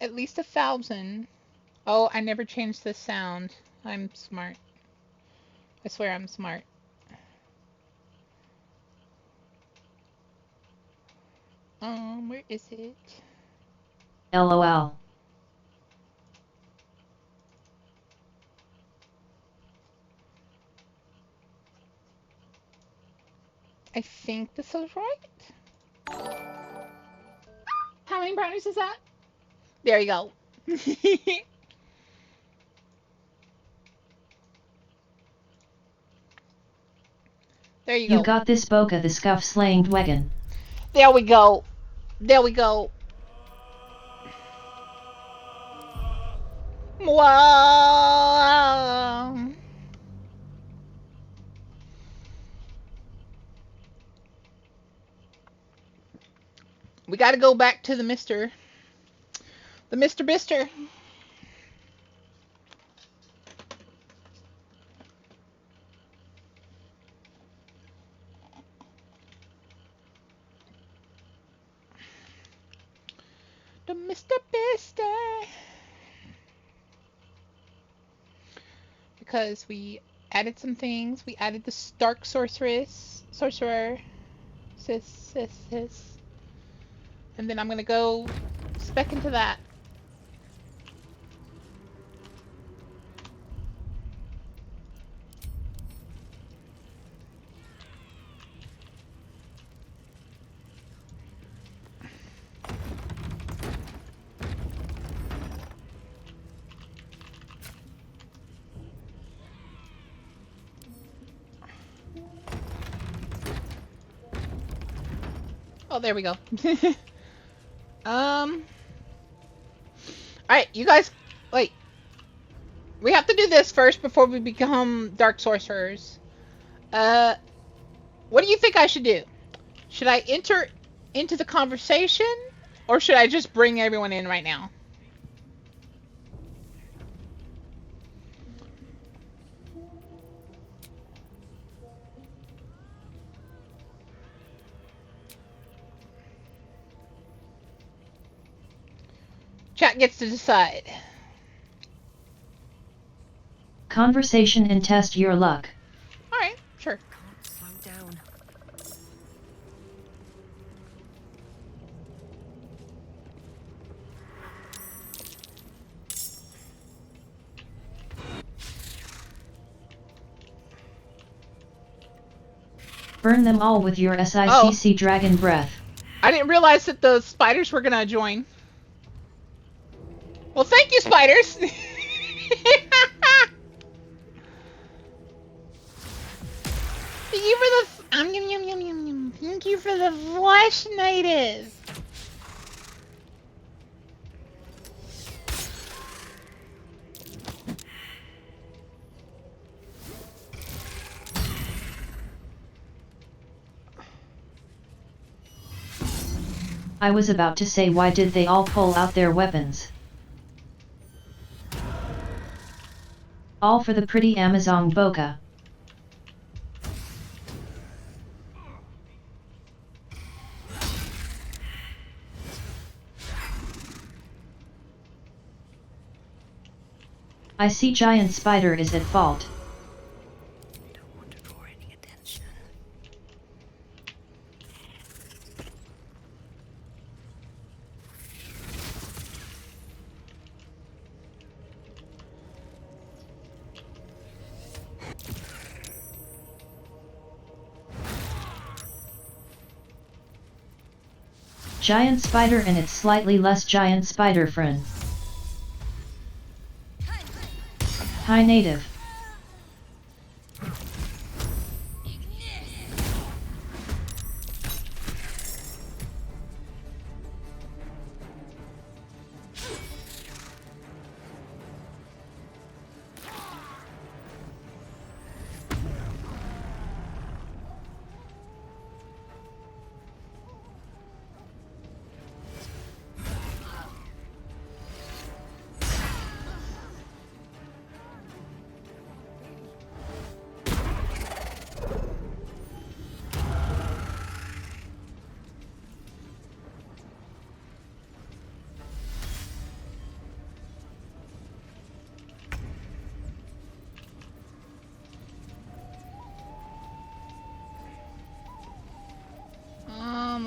At least 1,000. Oh, I never changed the sound. I'm smart. I swear I'm smart. Where is it? LOL. I think this is right. How many brownies is that? There you go. There you You go. got this Boca the Scuff slaying Dwegan. There we go. There we go. Wow. We got to go back to the Mr. Bister. The Mr. Bister. Because we added some things. We added the Stark Sorcerer. Sis. And then I'm going to go spec into that. Oh, there we go. Alright, you guys, wait. We have to do this first before we become Dark Sorcerers. What do you think I should do? Should I enter into the conversation, or should I just bring everyone in right now? Chat gets to decide. Conversation and test your luck. Alright, sure. Can't slow down. Burn them all with your SICC Dragon Breath. I didn't realize that the spiders were gonna join. Well, thank you, spiders! Thank you for the Thank you for the flesh, native. I was about to say, why did they all pull out their weapons? All for the pretty Amazon Boca. I see Giant Spider is at fault. Don't want to draw any attention. Giant Spider and its slightly less giant spider friend. Hi native.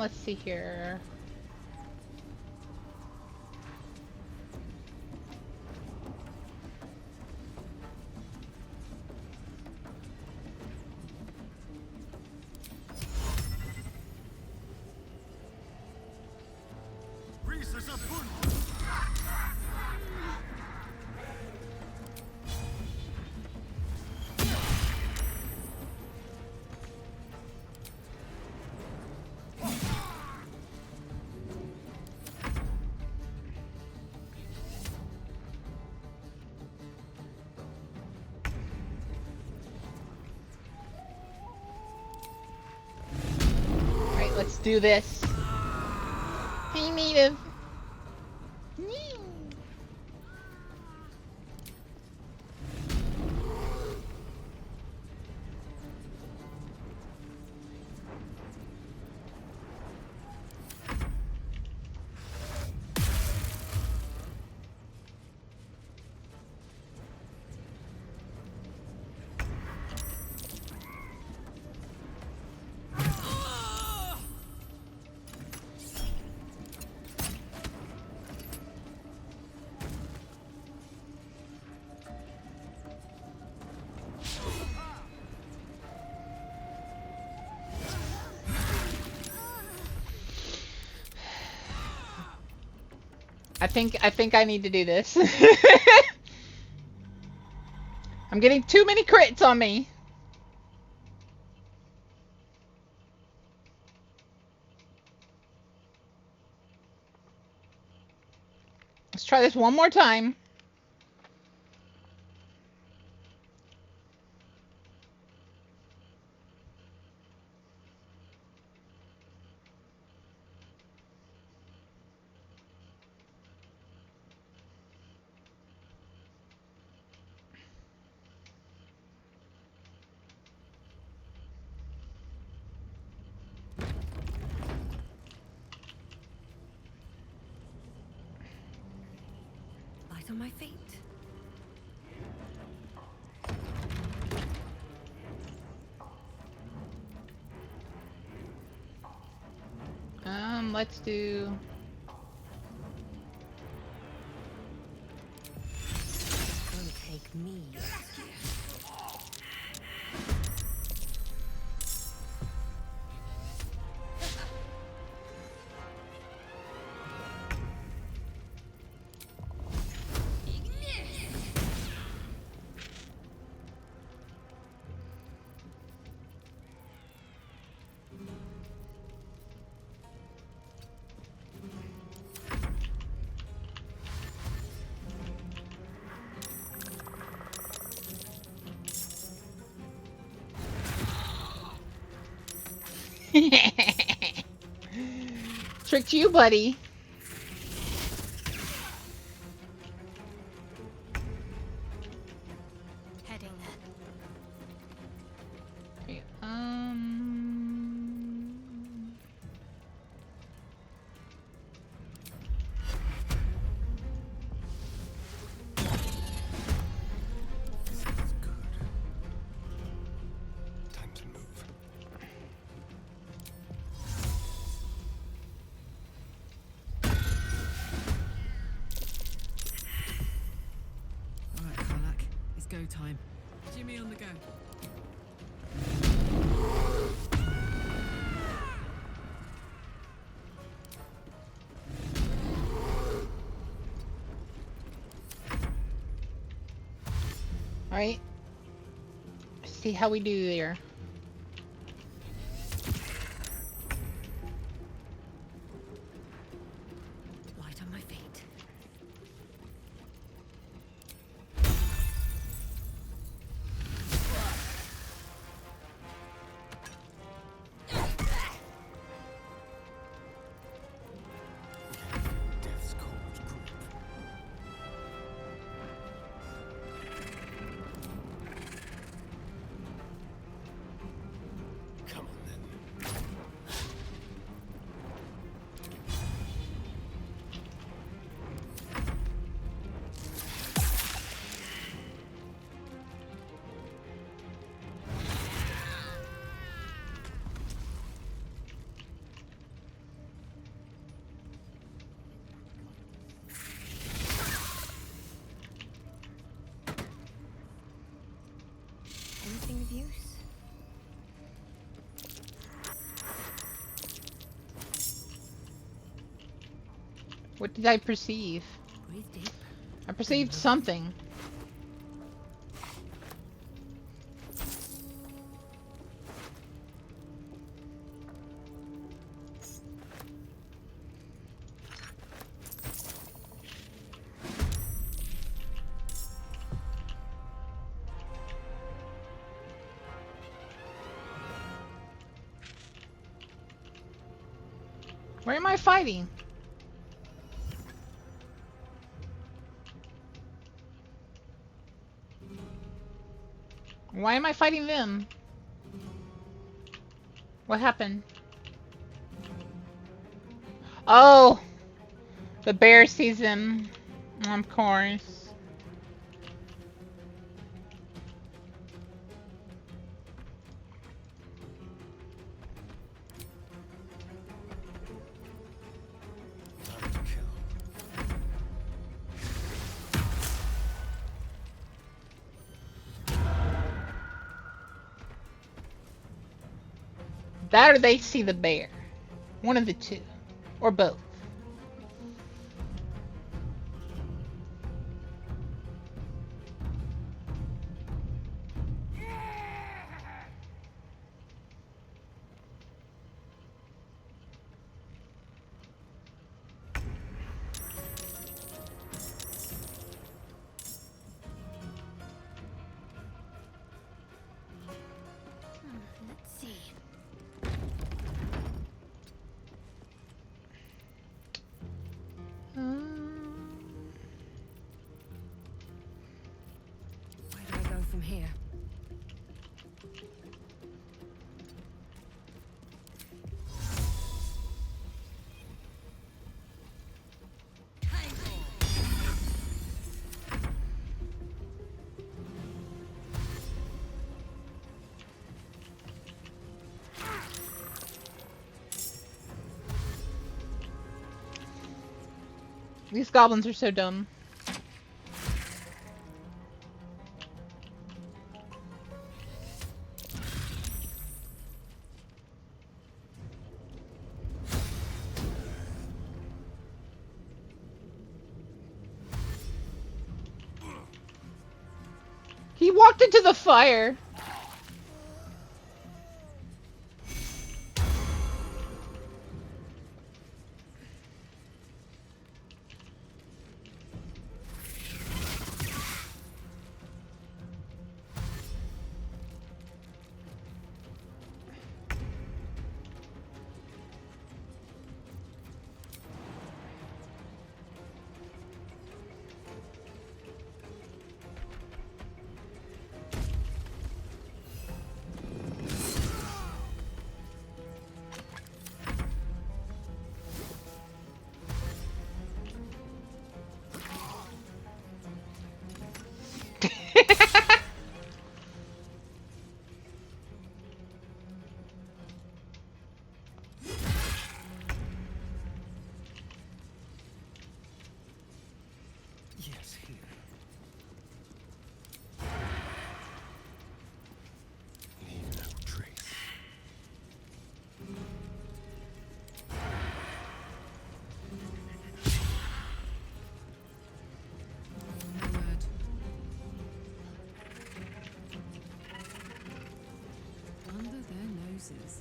Let's see here. Alright, let's do this. Hey, native. I think I need to do this. I'm getting too many crits on me. Let's try this one more time. Light on my feet. Let's do... Don't take me. Tricked you, buddy. Heading there. Okay, This is good. Time to move. All right, Karlak, it's go time. Jimmy on the go. all right. See how we do there. Light on my feet. Death's cold grip. use. What did I perceive? Breathe deep. I perceived something. Where am I fighting? Why am I fighting them? What happened? Oh! The bear sees him. Of course. Time to kill. That or they see the bear. One of the two. Or both. Let's see. Where do I go from here? These goblins are so dumb. He walked into the fire. Yes, here. Leave no trace. No word. Under their noses.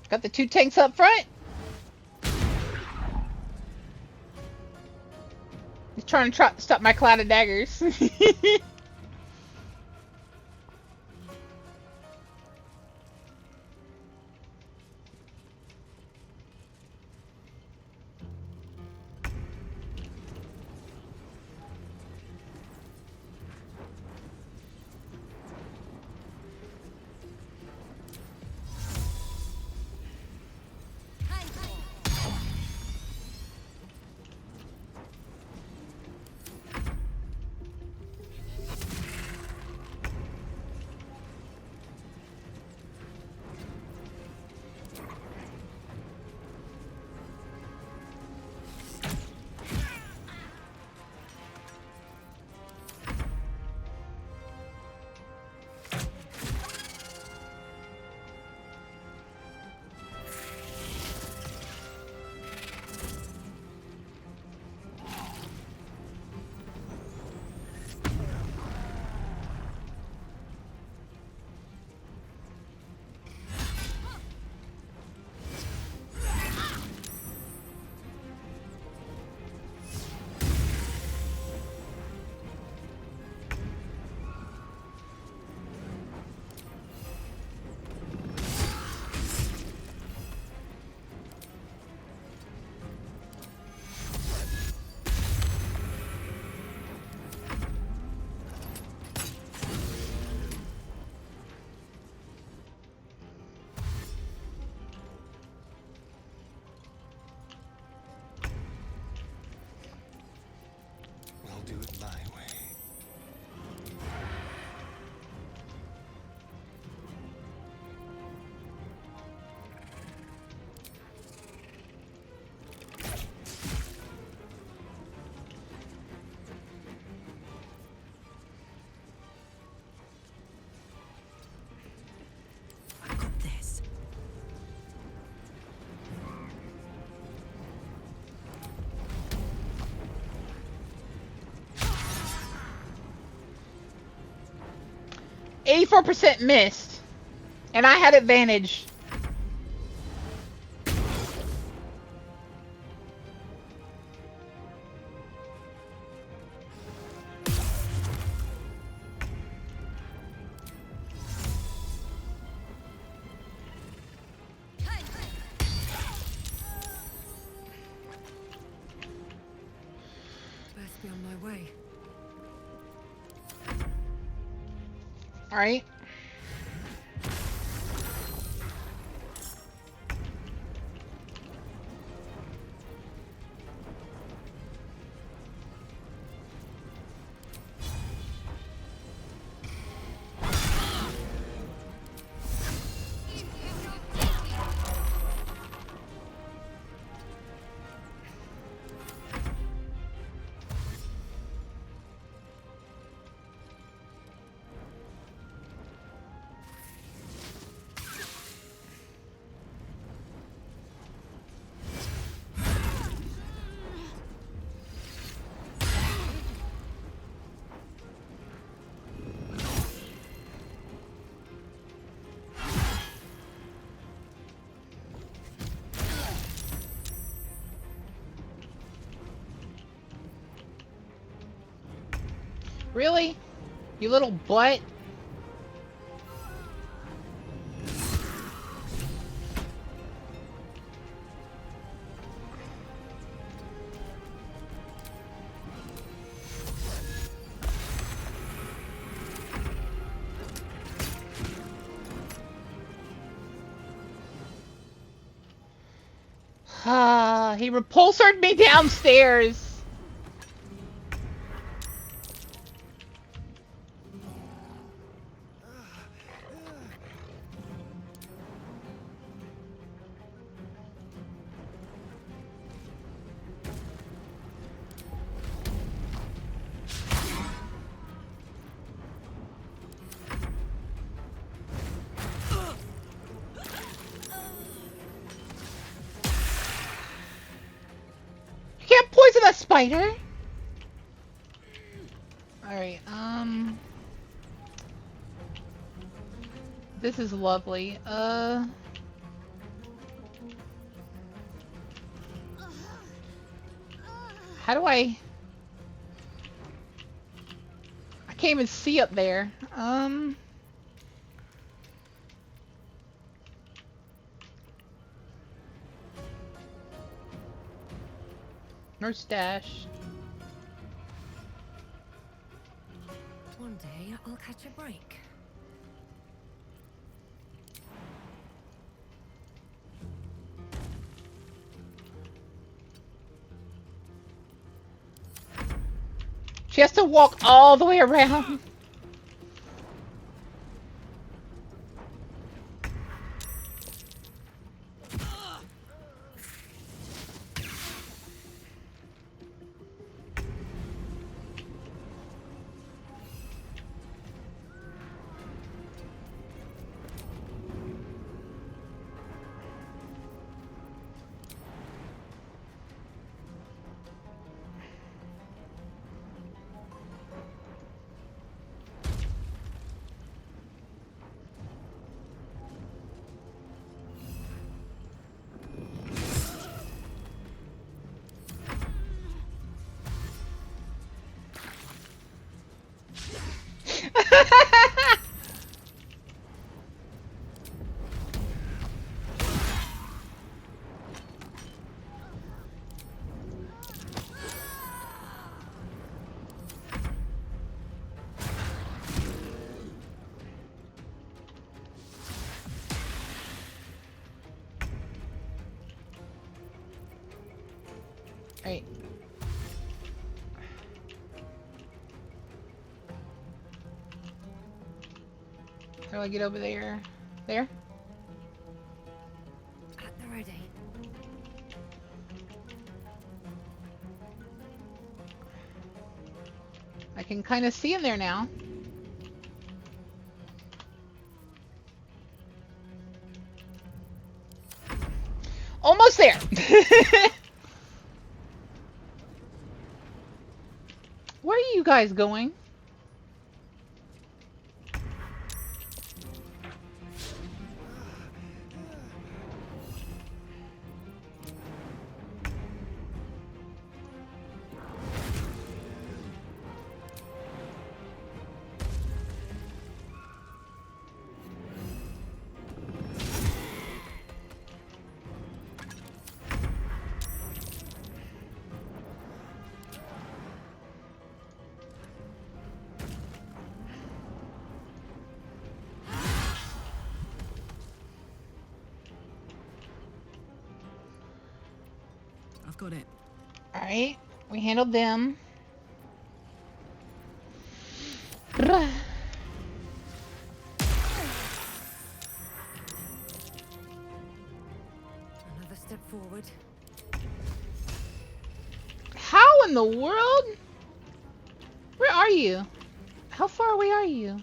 Got the two tanks up front. He's trying to stop my cloud of daggers. 84% missed. And I had advantage. Best be on my way. Alright. Really? You little butt? Ah, he repulsored me downstairs. You can't poison a spider. Alright, this is lovely. How do I can't even see up there. Nurse dash. One day I'll catch a break. She has to walk all the way around. Right. How do I get over there? There? At the ready. I can kind of see him there now. Almost there. Where are you guys going? I've got it. Alright, we handled them. Another step forward. How in the world? Where are you? How far away are you?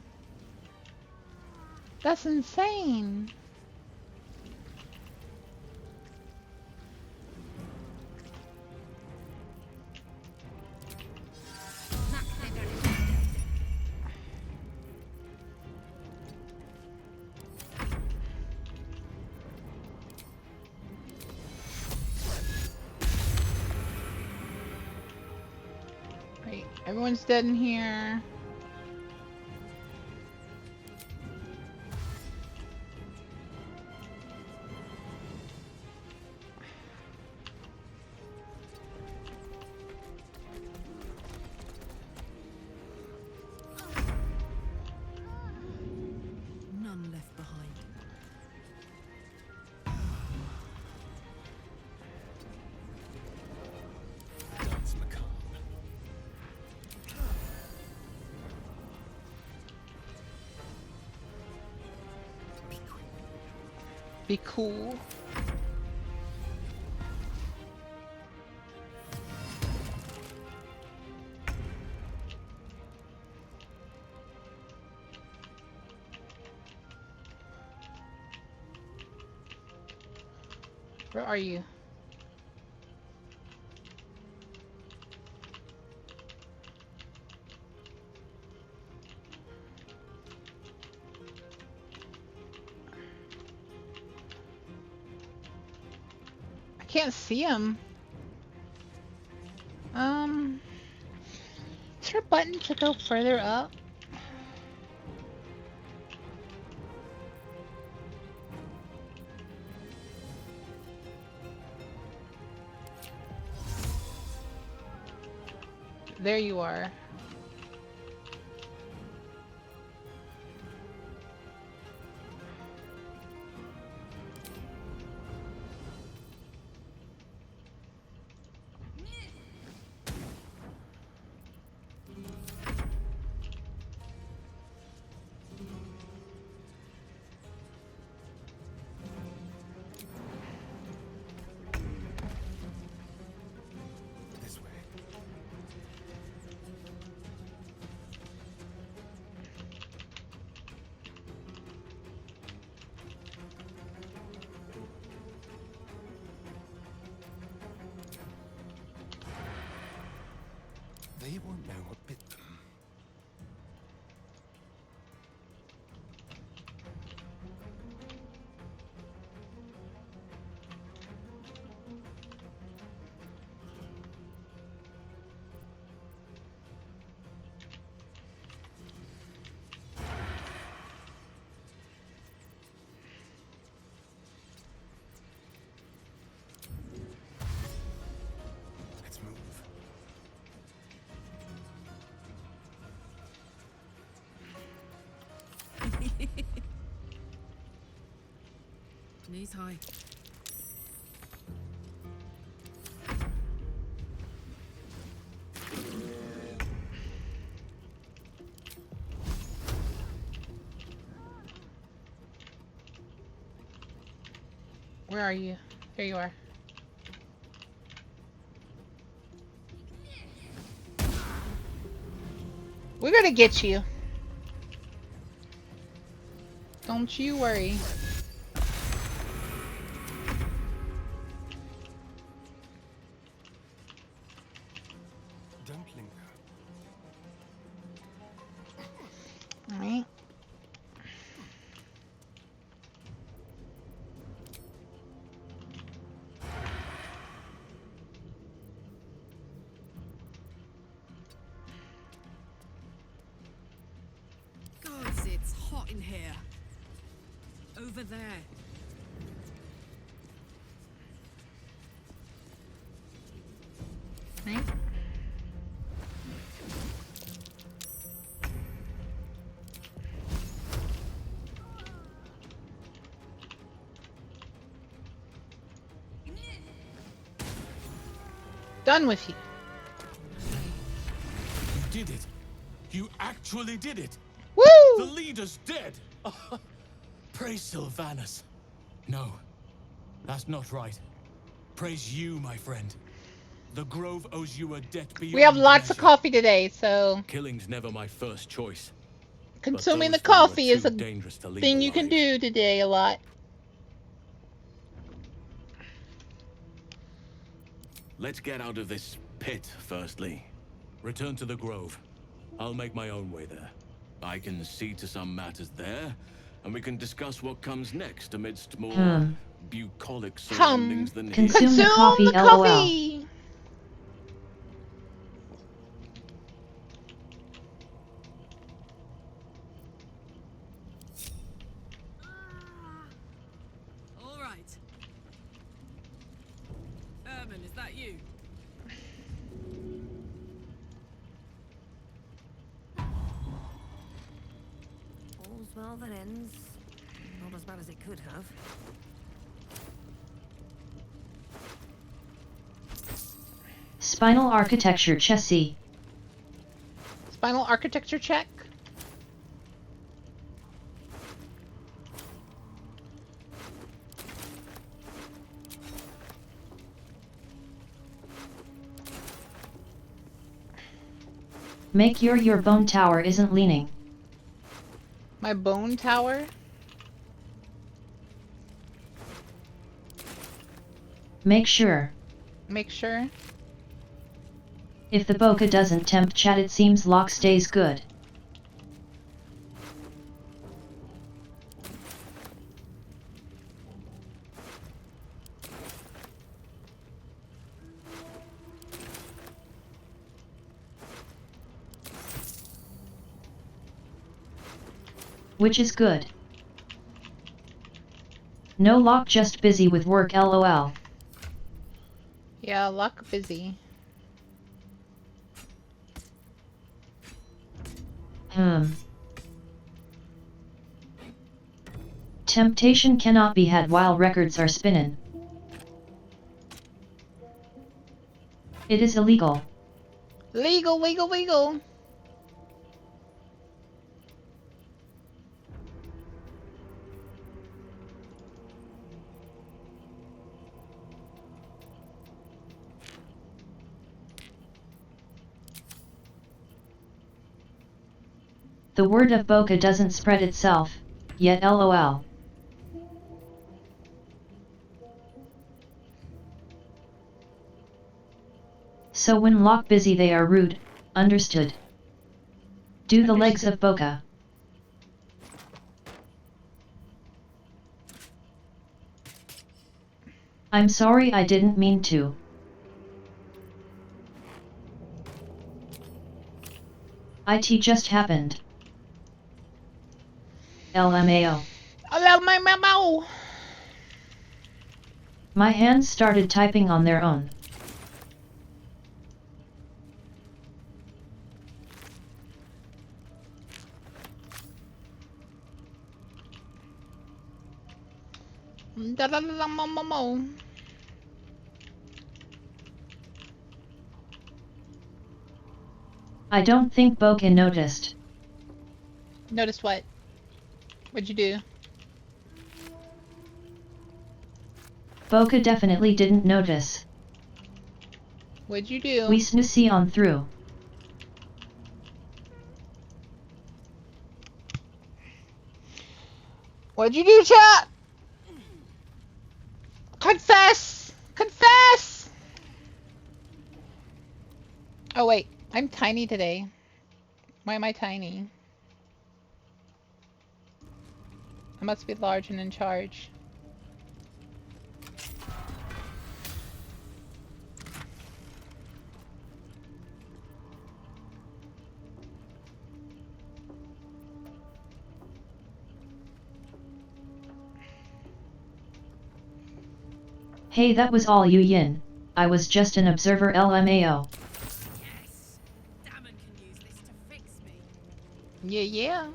That's insane. Right, everyone's dead in here. None left behind. Dance macabre. Be quick. Be cool. Where are you? I can't see him. Is there a button to go further up? There you are. This way. They won't know what bit them. Let's move. Knees high. Where are you? There you are. We're gonna get you. Don't you worry. Don't linger. Alright. Gods, it's hot in here. Over there. Right. Done with you. You did it. You actually did it. The Woo! leader's dead. Praise Sylvanus. No, that's not right. Praise you, my friend. The Grove owes you a debt beyond We have lots of measure. coffee today, so Killing's never my first choice. consuming the those three were coffee is too a dangerous to leave thing you can alive. do today a lot. Let's get out of this pit, firstly. Return to the Grove. I'll make my own way there. I can see to some matters there, and we can discuss what comes next amidst more bucolic surroundings than here. Consume the coffee, the LOL. coffee! All right. Ermin, is that you? All's well that ends. Not as bad as it could have. Spinal architecture chassis. Spinal architecture check. Make your bone tower isn't leaning. My bone tower. Make sure. Make sure. If the bokeh doesn't tempt chat, it seems lock stays good. Which is good. No lock, just busy with work, lol. Yeah, luck busy. Temptation cannot be had while records are spinnin'. It is illegal. Legal, legal, legal. The word of bokeh doesn't spread itself, yet lol. So when lock busy they are rude, understood. Do the legs of bokeh. I'm sorry, I didn't mean to. It just happened. LMAO. Allow my memo. My hands started typing on their own. Da da da da mo mo mo. I don't think bokeh noticed. Notice what? What'd you do? Bokeh definitely didn't notice. What'd you do? We snoozy on through. What'd you do, chat? Confess! Confess! Oh wait, I'm tiny today. Why am I tiny? I must be large and in charge. Hey, that was all you yin. I was just an observer, LMAO. Yes! Damon can use this to fix me. Yeah, yeah.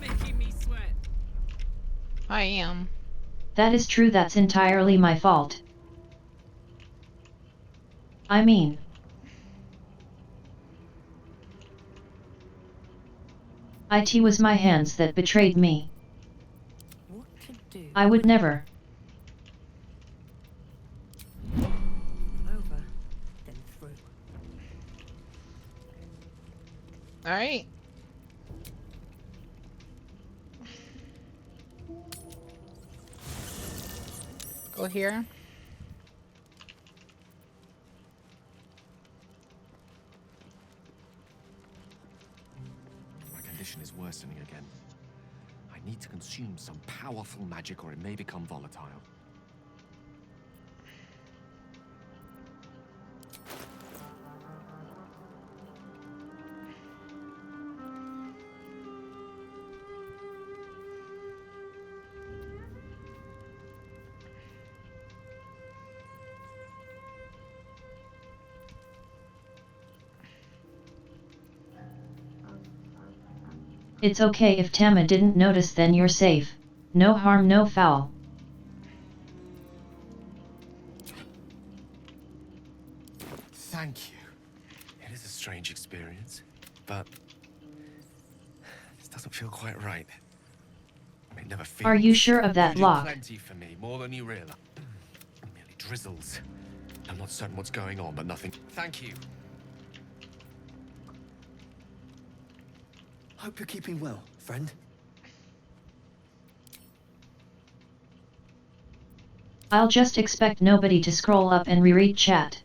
Making me sweat. I am. That is true, that's entirely my fault. I mean, it was my hands that betrayed me. What to do? I would never. Over, then through. Alright. Go here. My condition is worsening again. I need to consume some powerful magic or it may become volatile. It's okay if Tama didn't notice, then you're safe. No harm, no foul. Thank you. It is a strange experience, but this doesn't feel quite right. It never feels. Are you sure of that You did lock? plenty for me, more than you realize. It merely drizzles. I'm not certain what's going on, but nothing. Thank you. Hope you're keeping well, friend. I'll just expect nobody to scroll up and reread chat.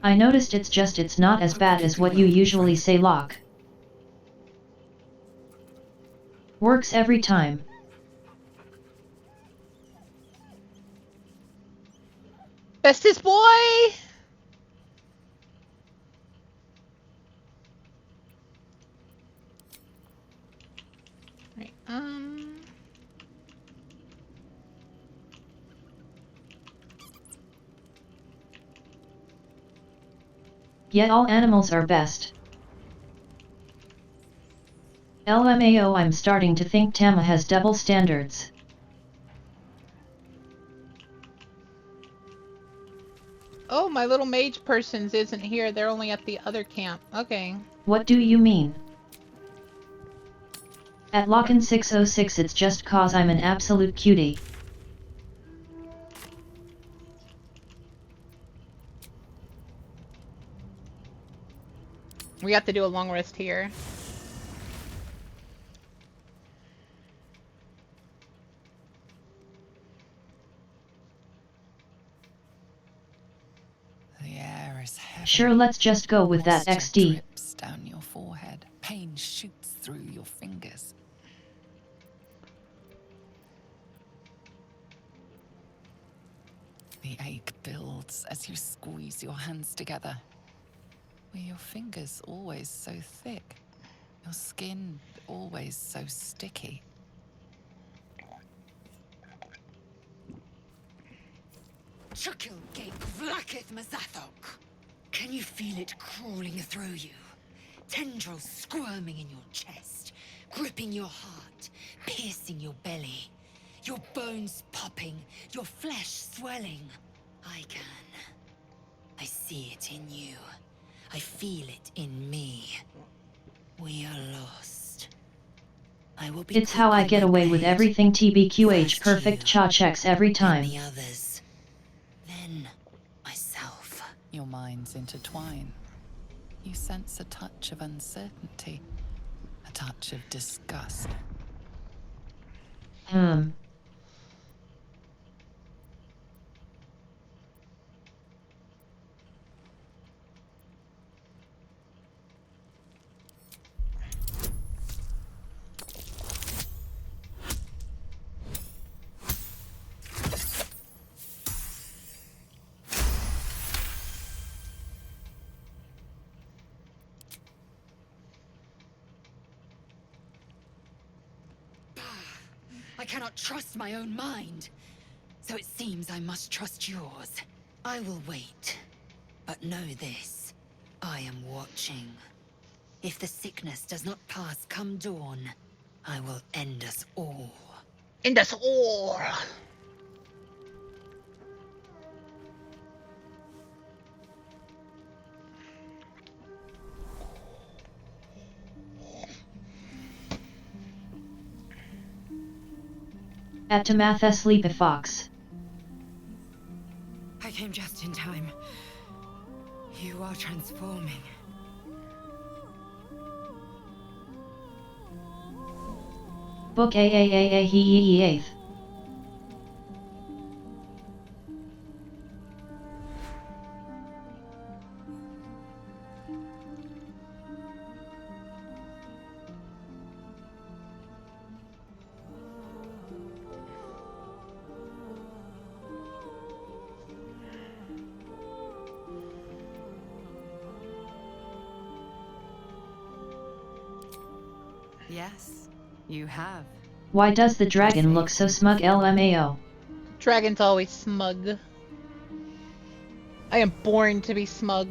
I noticed it's not as bad as what you usually say, Locke. Works every time. Bestest boy! Right, Yet all animals are best. LMAO, I'm starting to think Tama has double standards. Oh, my little mage persons isn't here. They're only at the other camp. Okay. What do you mean? At Locken 606 it's just cause I'm an absolute cutie. We have to do a long rest here. The air is heavy. Sure, let's just go with that Moisture XD. drips down your forehead. Pain shoots through your fingers. The ache builds as you squeeze your hands together. Were your fingers always so thick? Your skin always so sticky? Chukilgate vlakith mazathok. Can you feel it crawling through you? Tendrils squirming in your chest, gripping your heart, piercing your belly. Your bones popping, your flesh swelling. I can. I see it in you. I feel it in me. We are lost. I will be. It's how I get away with everything, TBQH, perfect cha checks every time. The others. Then myself. Your minds intertwine. You sense a touch of uncertainty, a touch of disgust. I cannot trust my own mind. So it seems I must trust yours. I will wait. But know this. I am watching. If the sickness does not pass come dawn, I will end us all. End us all! At Tamatha Sleepifox. I came just in time. You are transforming. Book AAAA he 8th. Yes, you have. Why does the dragon look so smug LMAO? Dragon's always smug. I am born to be smug.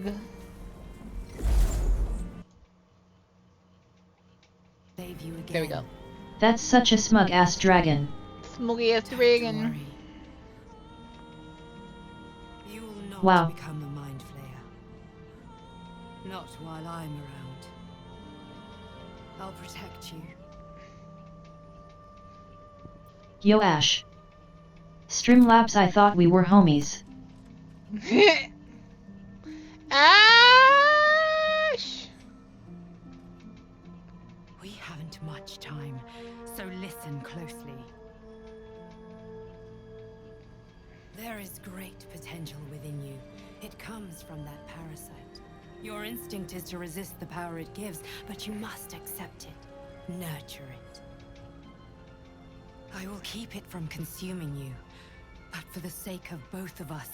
Save you again. There we go. That's such a smug ass dragon. Smuggy ass Don't dragon. worry. You will not Wow. become a mind flayer. Not while I'm around. I'll protect you. Yo Ash. Streamlabs, I thought we were homies. Ash! We haven't much time, so listen closely. There is great potential within you. It comes from that parasite. Your instinct is to resist the power it gives, but you must accept it, nurture it. I will keep it from consuming you, but for the sake of both of us,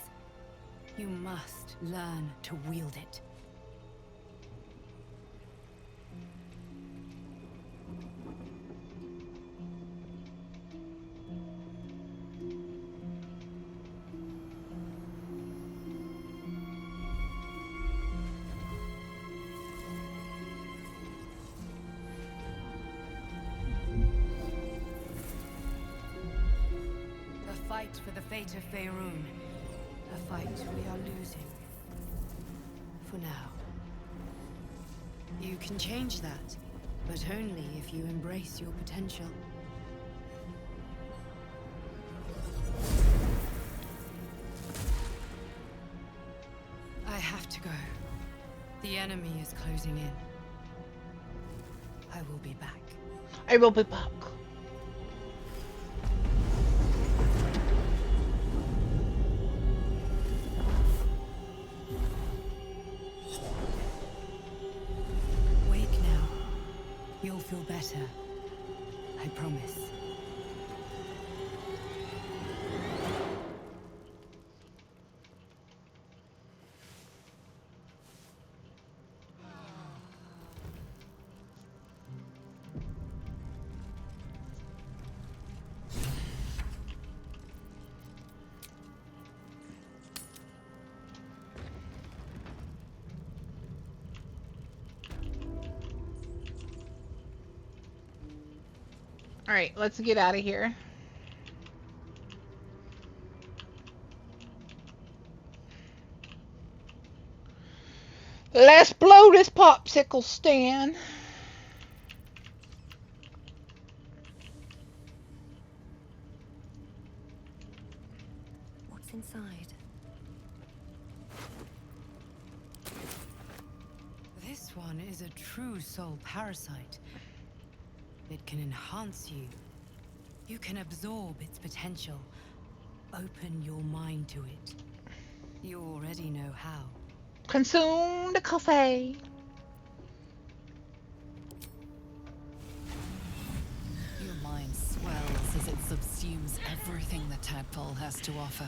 you must learn to wield it. The fight for the fate of Faerun. A fight we are losing. For now. You can change that, but only if you embrace your potential. I have to go. The enemy is closing in. I will be back. I will be back. Wake now. You'll feel better. I promise. Alright, let's get out of here. Let's blow this popsicle stand. What's inside? This one is a true soul parasite. It can enhance you. You can absorb its potential. Open your mind to it. You already know how. Consume the coffee. Your mind swells as it subsumes everything the tadpole has to offer.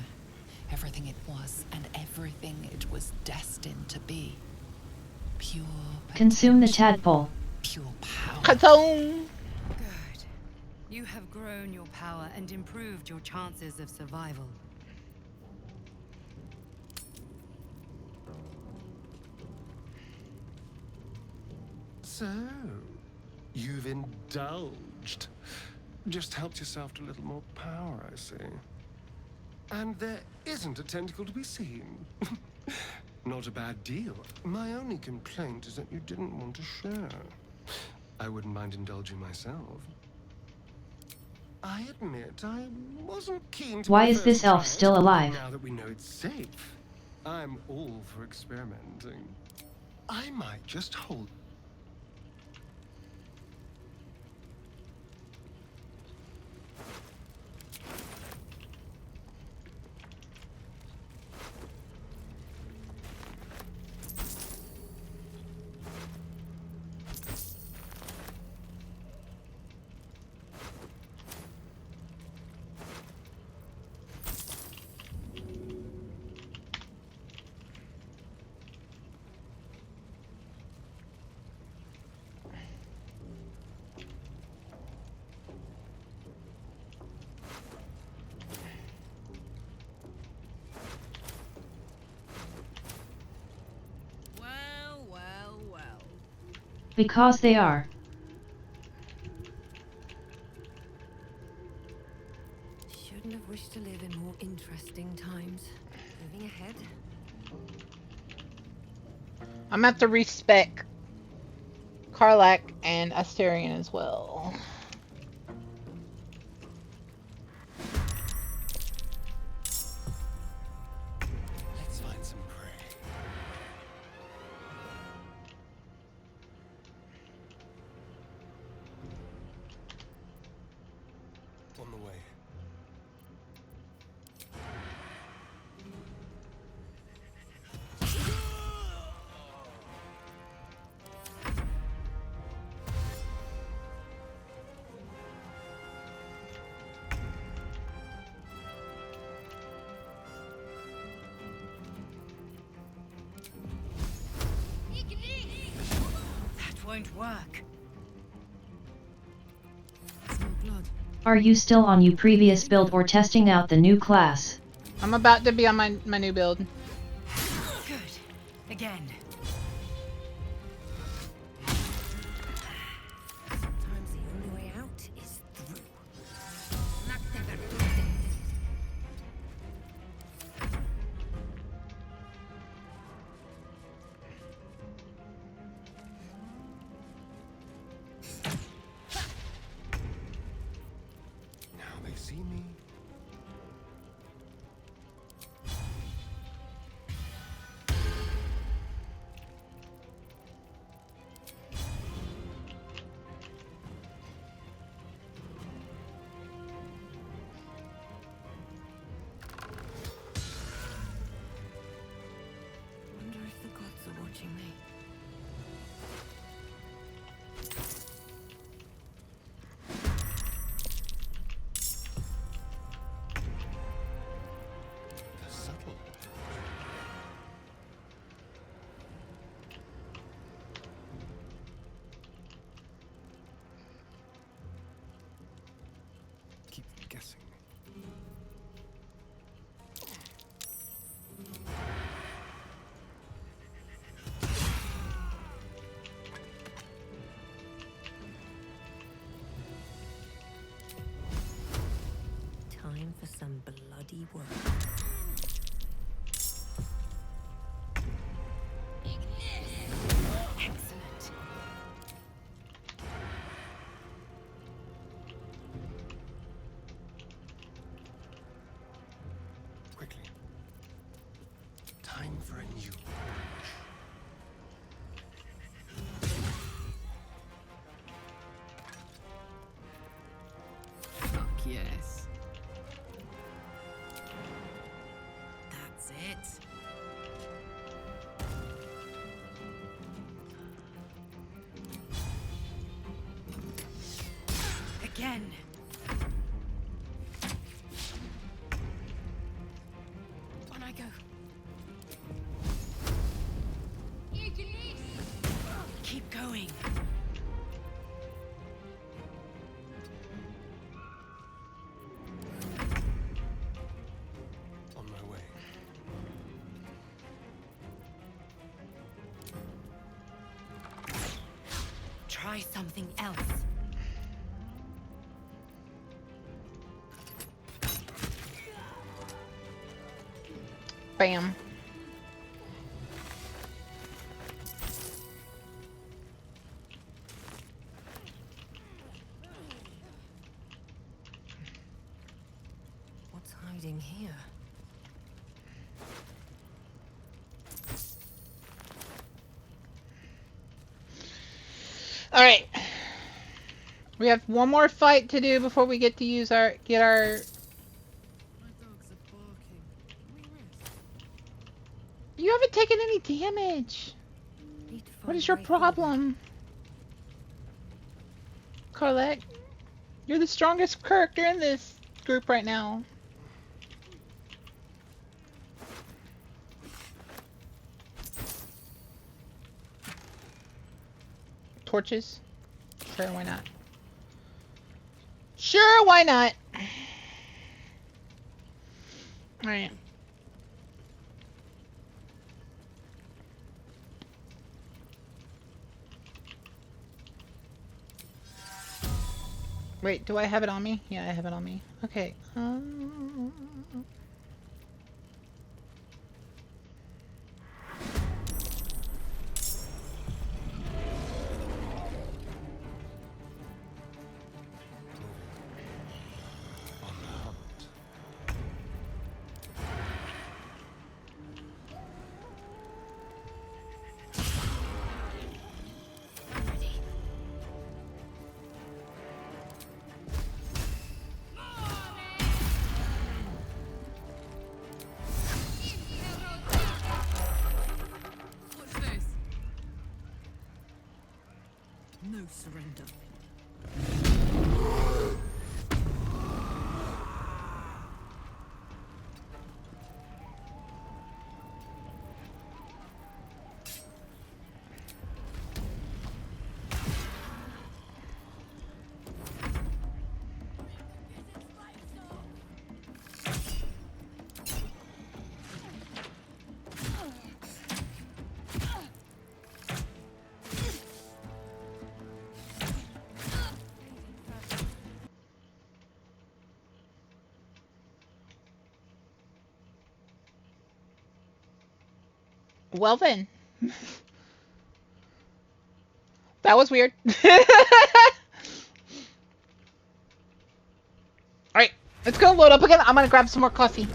Everything it was and everything it was destined to be. Pure Consume the potential, tadpole. pure power. Consume. Good. You have grown your power and improved your chances of survival. So, you've indulged. Just helped yourself to a little more power, I see. And there isn't a tentacle to be seen. Not a bad deal. My only complaint is that you didn't want to share. I wouldn't mind indulging myself. I admit I wasn't keen to Why my is this first elf try. still alive? Now that we know it's safe, I'm all for experimenting. I might just hold. Well, well, well. Because they are. Shouldn't have wished to live in more interesting times. Moving ahead. I'm gonna have to respec Karlak and Asterion as well. Let's find some prey. On the way. That won't work. It's no blood. Are you still on your previous build or testing out the new class? I'm about to be on my new build. Good. Again. Sometimes the only way out is through. Now they see me. Wonder if the gods are watching me. The subtle. Keep guessing. Time for some bloody work. Excellent. Quickly. Time for a new. Fuck yes. That's it. Again. On I go. Keep going. On my way. Try something else. Bam. What's hiding here? Alright. We have one more fight to do before we get to use our My dogs are barking. Can we rest? You haven't taken any damage. Need to What find is the your right weapon. problem? Carlette, you're the strongest character in this group right now. Torches? Sure, why not? Sure, why not? Alright. Wait, do I have it on me? Yeah, I have it on me. Okay. What's this? No surrender. Well then. That was weird. Alright, let's go load up again. I'm gonna grab some more coffee.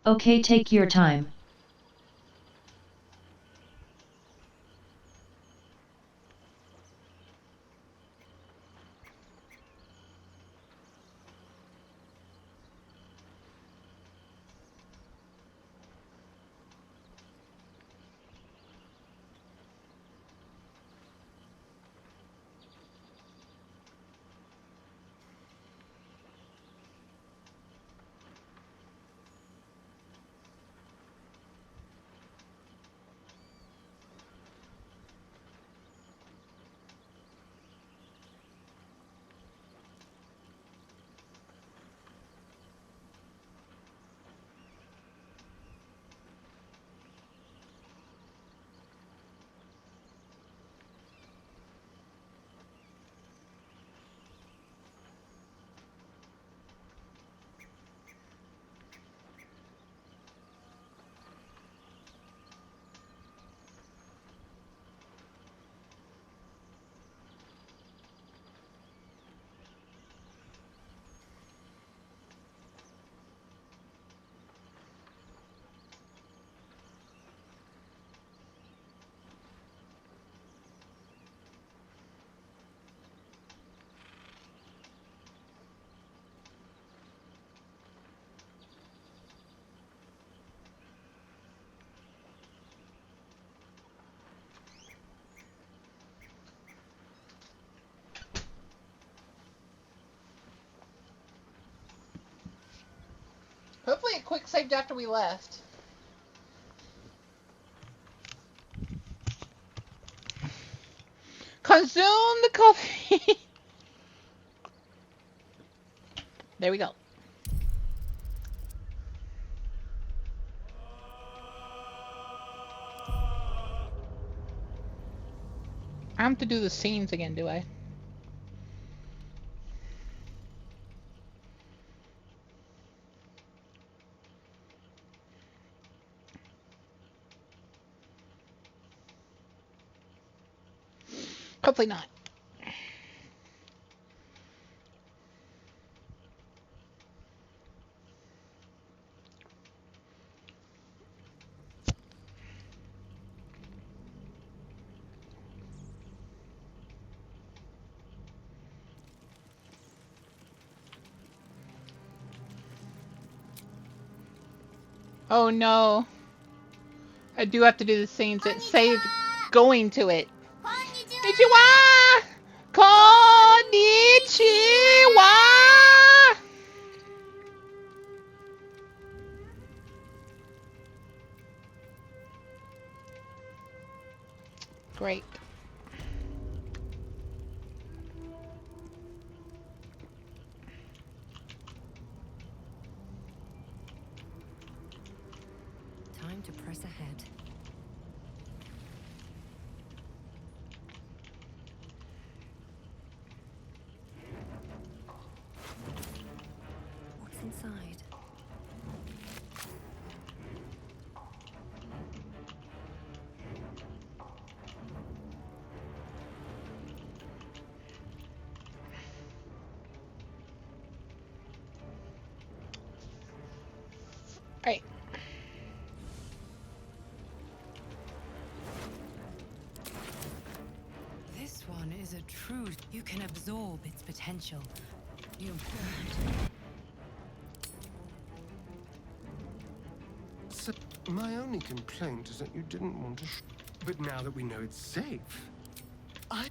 Okay, take your time. Hopefully it quick saved after we left. Consume the coffee. There we go. I have to do the scenes again, do I? Hopefully not. Oh no. I do have to do the scenes. It saved going to it. Konnichiwa! Konnichiwa! Great. Time to press ahead. What's inside? Right. This one is a truth. You can absorb its potential. You. So, my only complaint is that you didn't want to but now that we know it's safe, I...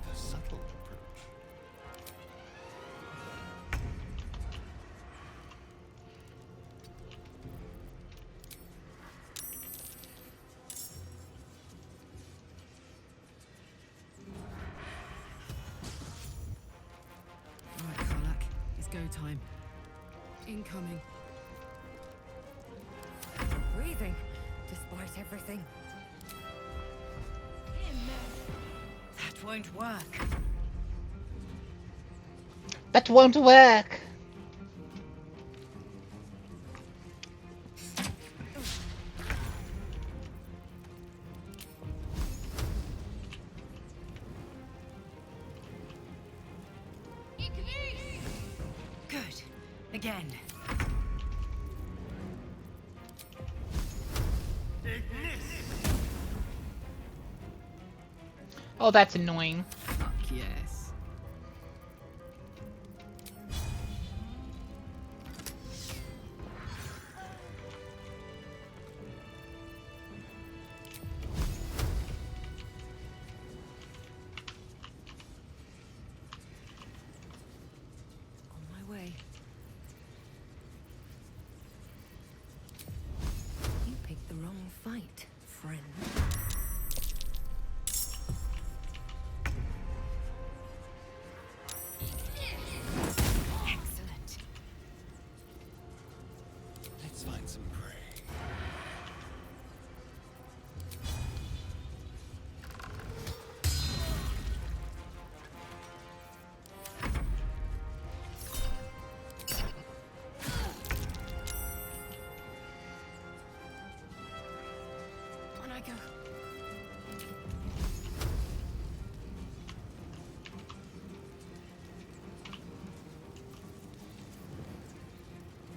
The subtle approach. Right, Karlak. It's go time. Incoming. Breathing, despite everything. That won't work. That won't work. Good. Again. Oh, that's annoying. Fuck yes. On my way. You picked the wrong fight, friend. Excellent. Let's find some prey. On I go.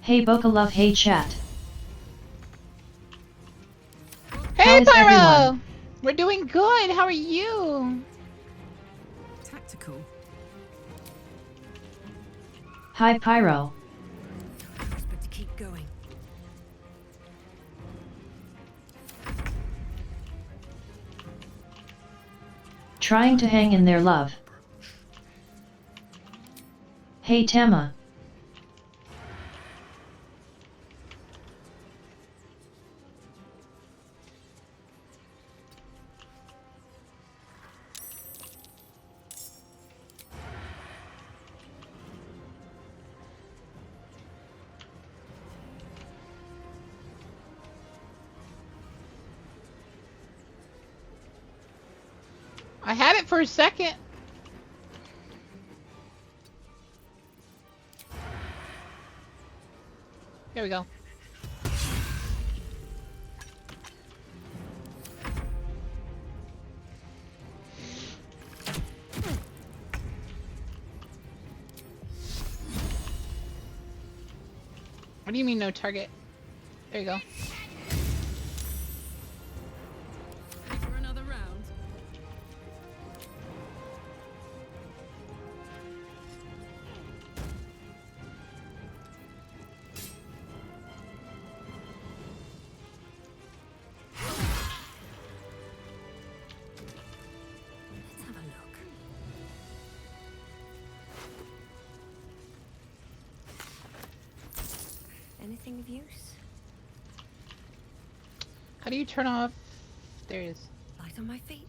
Hey Boca Love, hey chat. Hey, is Pyro! everyone? We're doing good. How are you? Tactical. Hi Pyro. But to keep going. Trying to hang in there, love. Hey Tama. I had it for a second. Here we go. What do you mean no target? There you go. Ready for another round? Let's have a look. Anything of use? How do you turn off? There it is. Light on my feet.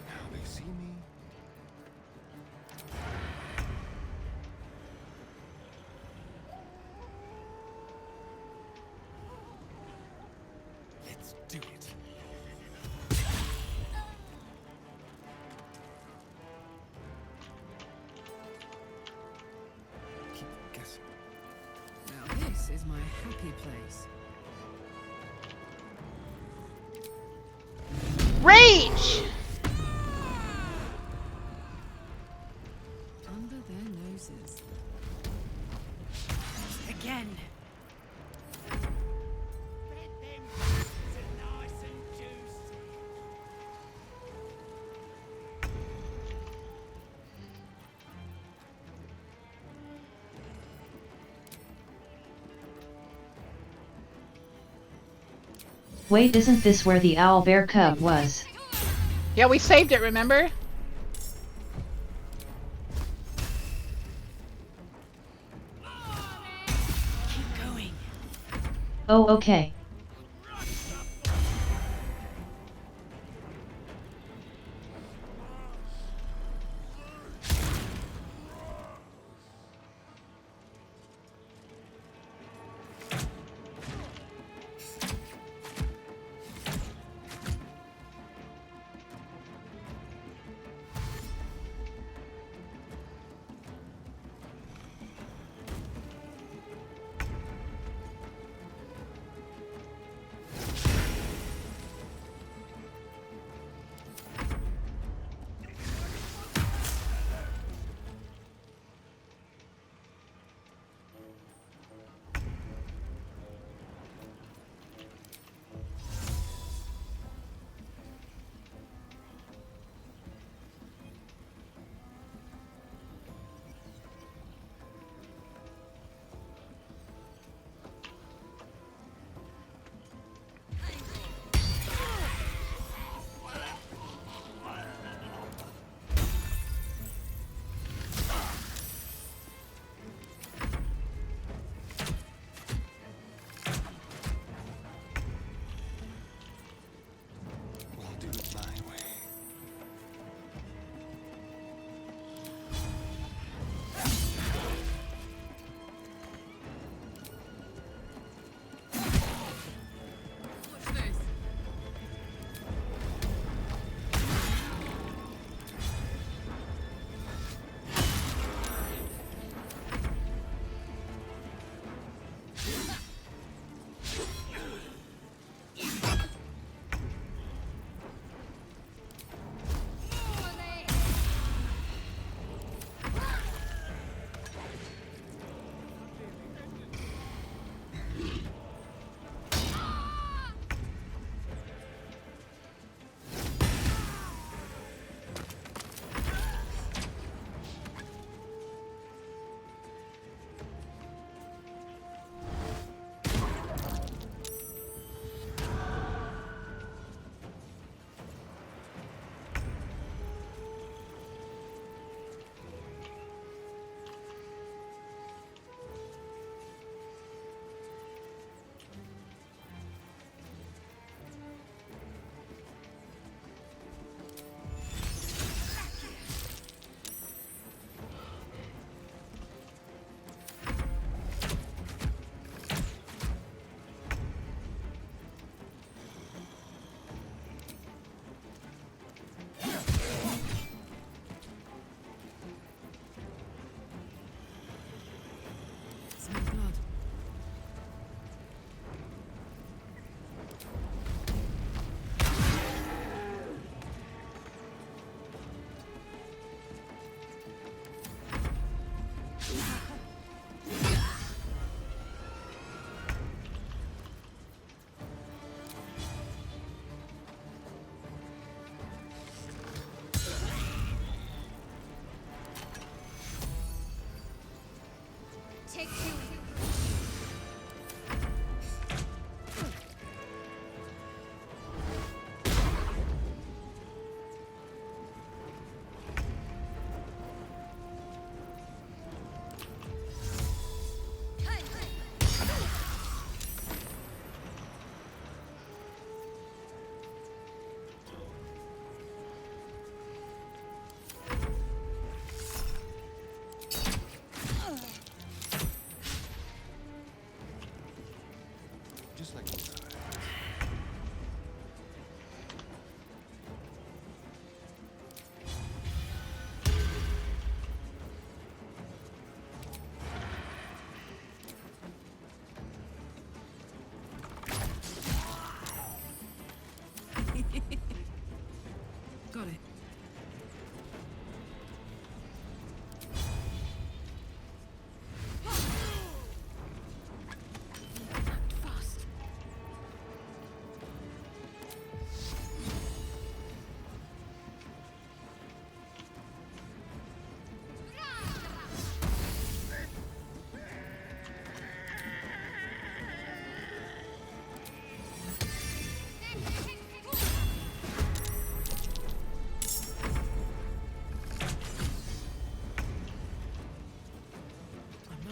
Now they see me. Let's do it. Keep guessing. Now this is my happy place. Rage! Under their noses. Again. Wait, isn't this where the owl bear cub was? Yeah, we saved it, remember? Keep going. Oh, okay.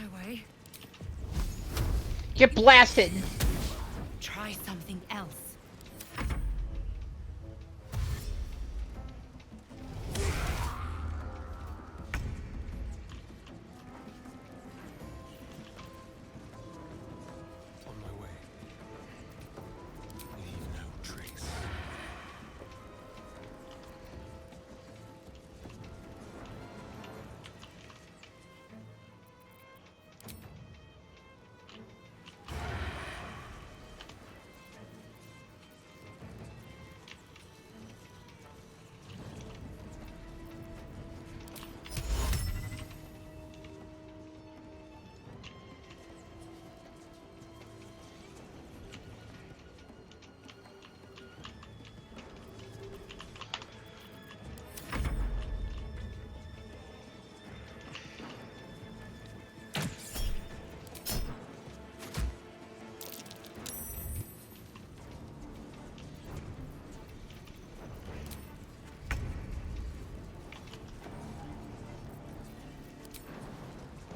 my way. Get blasted. Try something else. On my way. Leave no trace.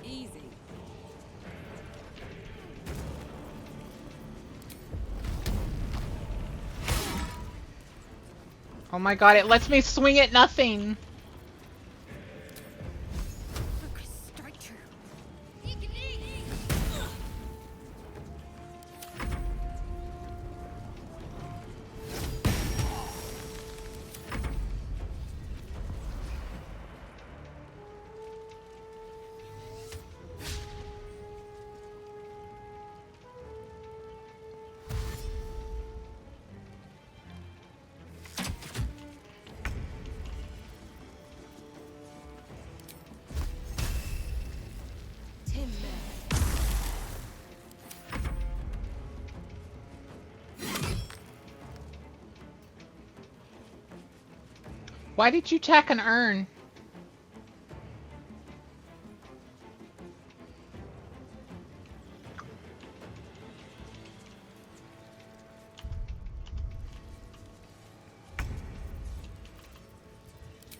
Easy. Oh my god, it lets me swing at nothing. Focus, strike true. Why did you tack an urn?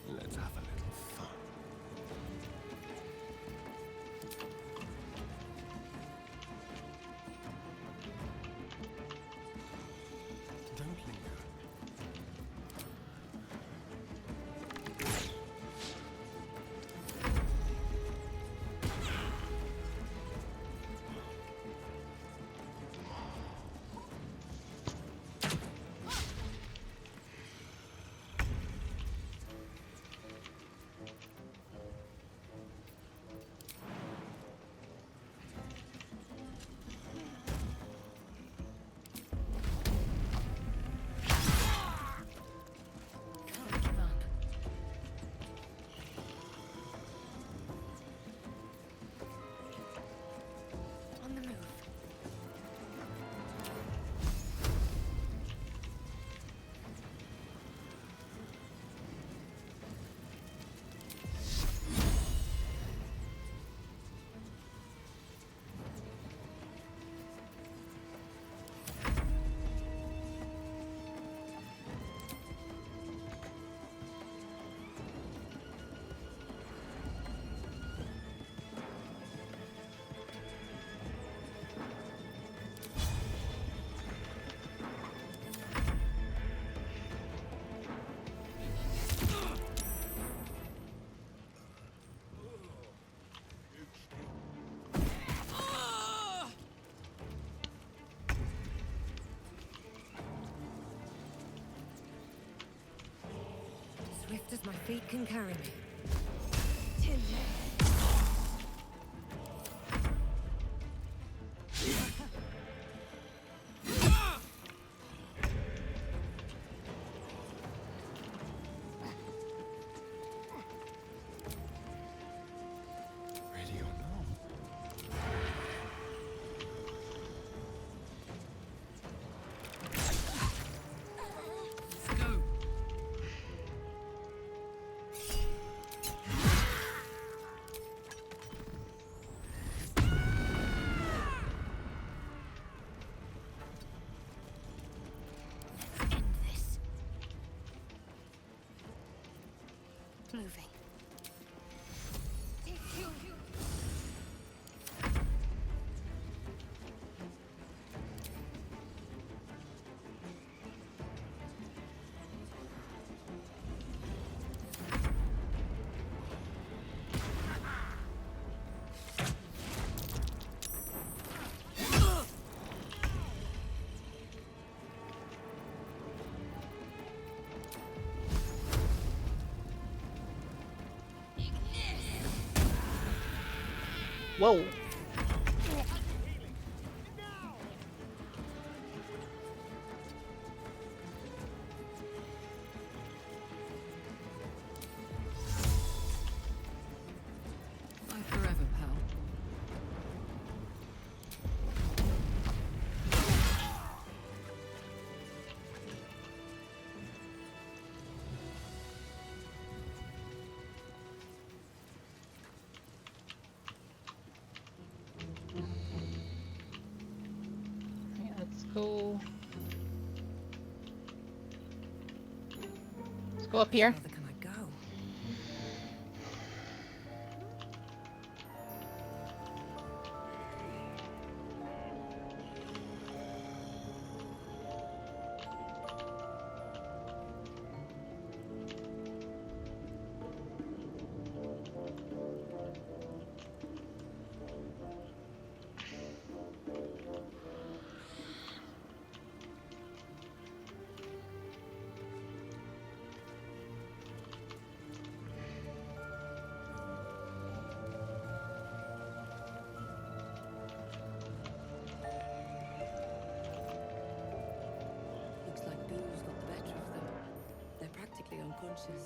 Let's have a little fun. Don't linger. Can't give up. On the move. Swift as my feet can carry me. Ready or not? Let's go. Whoa. Bye forever, pal. Yeah, let's go. Let's go up here. Further can I go? Looks like Boo's got the better of them. They're practically unconscious.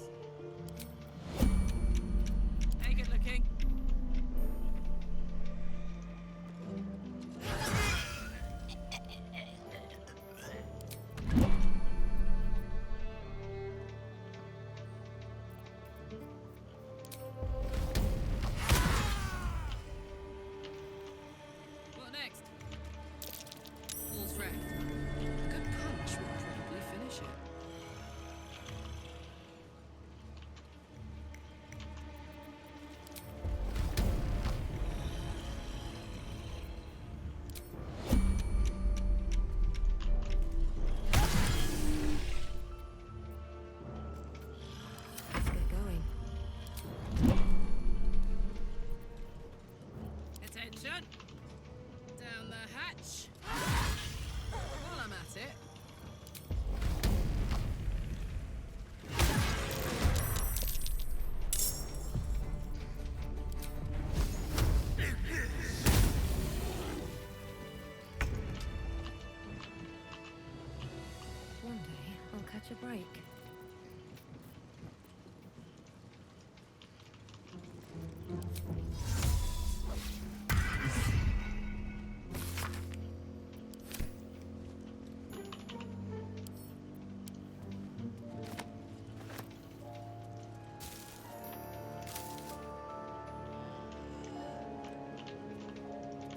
Hey, good looking. What next? All's wrecked. A good punch will probably finish it. Let's get going. Attention! Down the hatch. While I'm at it. One day I'll catch a break.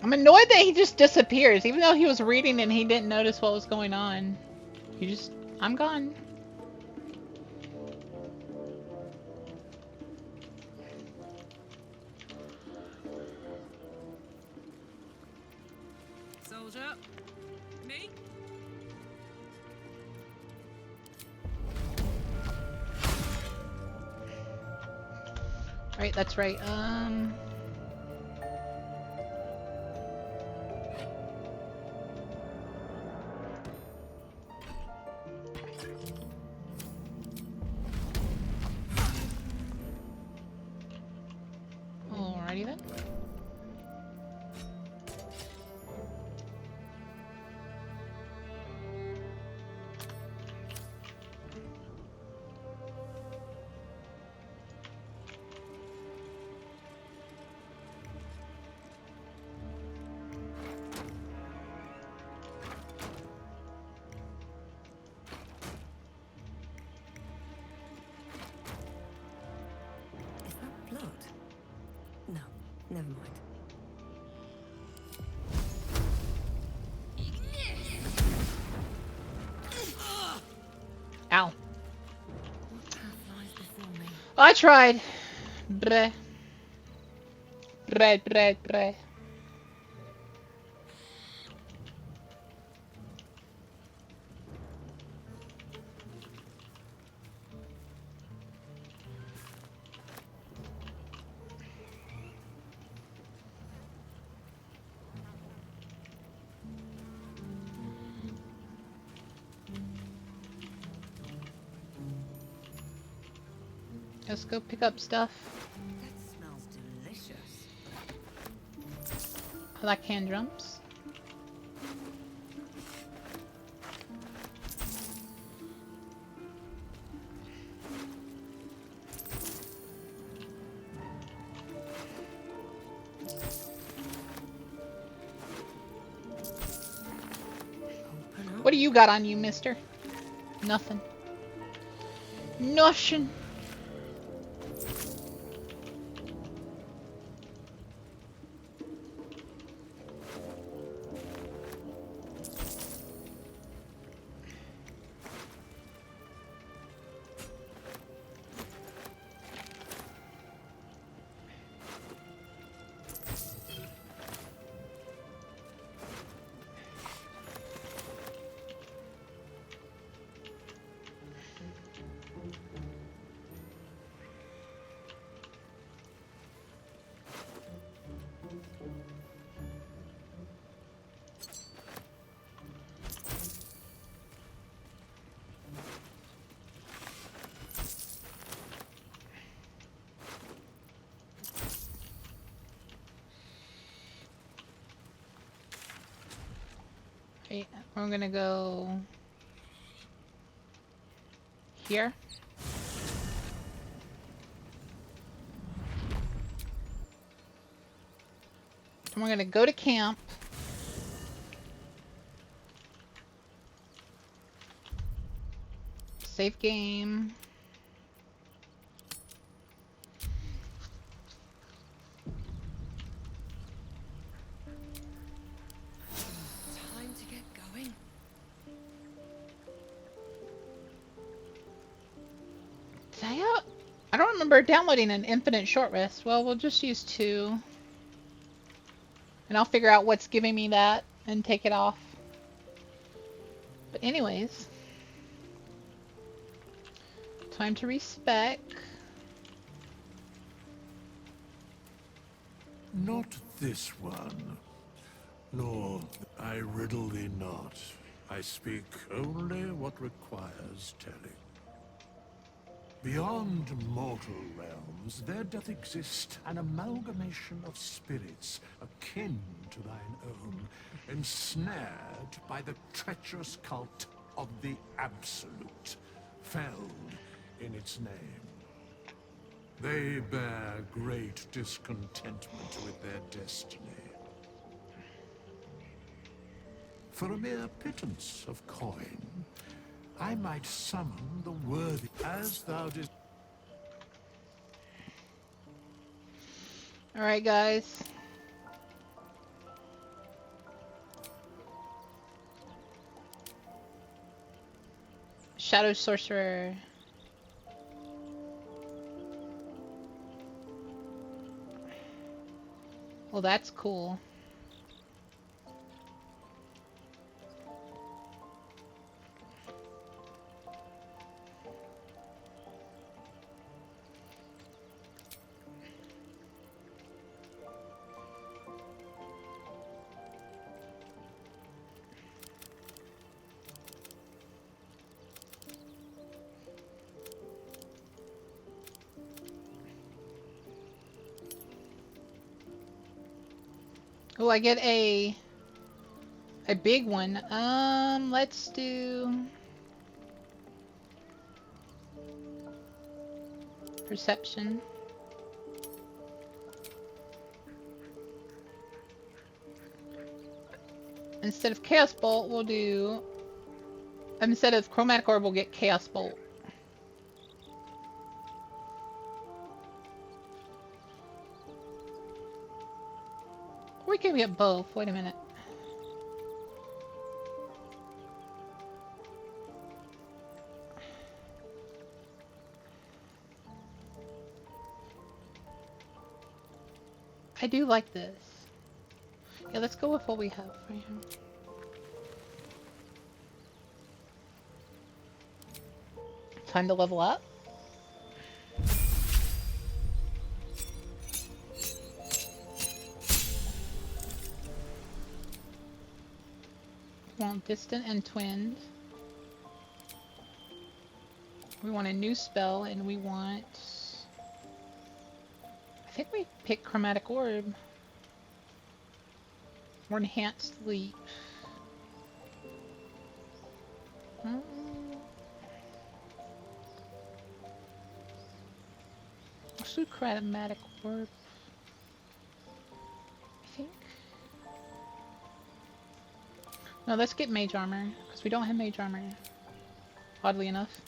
I'm annoyed that he just disappears, even though he was reading and he didn't notice what was going on. He just, I'm gone. Soldier. Me? Right, that's right. Alrighty then. Is that blood? No, never mind. Ow. What path lies before me? I tried. Bleh. Bleh, bleh, bleh. Let's go pick up stuff. That smells delicious. I like hand drums. What do you got on you, mister? Nothing. Nothing. Okay, we're gonna go here. And we're gonna go to camp. Save game. Time to get going. I don't remember downloading an infinite short rest. Well, we'll just use 2. And I'll figure out what's giving me that and take it off. But anyways. Time to respec. Not this one. Nor I riddle thee not. I speak only what requires telling. Beyond mortal realms, there doth exist an amalgamation of spirits akin to thine own, ensnared by the treacherous cult of the Absolute, felled in its name. They bear great discontentment with their destiny. For a mere pittance of coin, I might summon the worthy as thou didst. Alright, guys. Shadow Sorcerer. Well, that's cool. Oh, I get a big one. Let's do perception. Instead of Chaos Bolt, we'll do... Instead of Chromatic Orb, we'll get Chaos Bolt. We can get both. Wait a minute. I do like this. Yeah, let's go with what we have right here. Time to level up. We want distant and twinned. We want a new spell, and we want... I think we picked Chromatic Orb. Or enhanced leap. Mm. Let's do chromatic orb. I think. No, let's get mage armor, because we don't have mage armor. Oddly enough.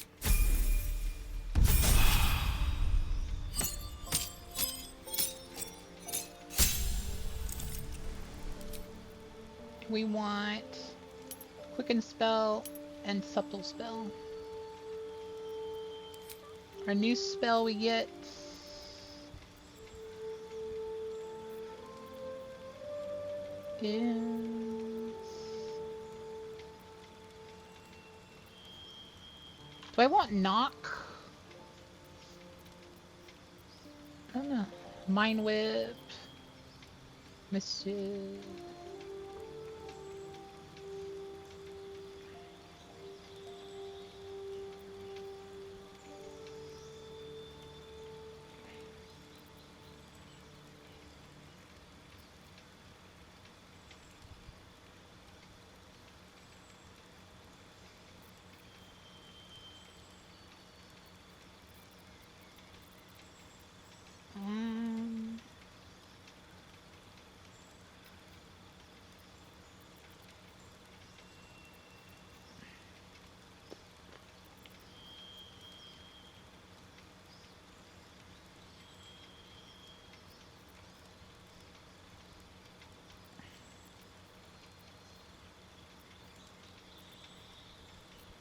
We want quicken spell and subtle spell. Our new spell we get is... Do I want knock? I don't know. Mind whip. Mischief.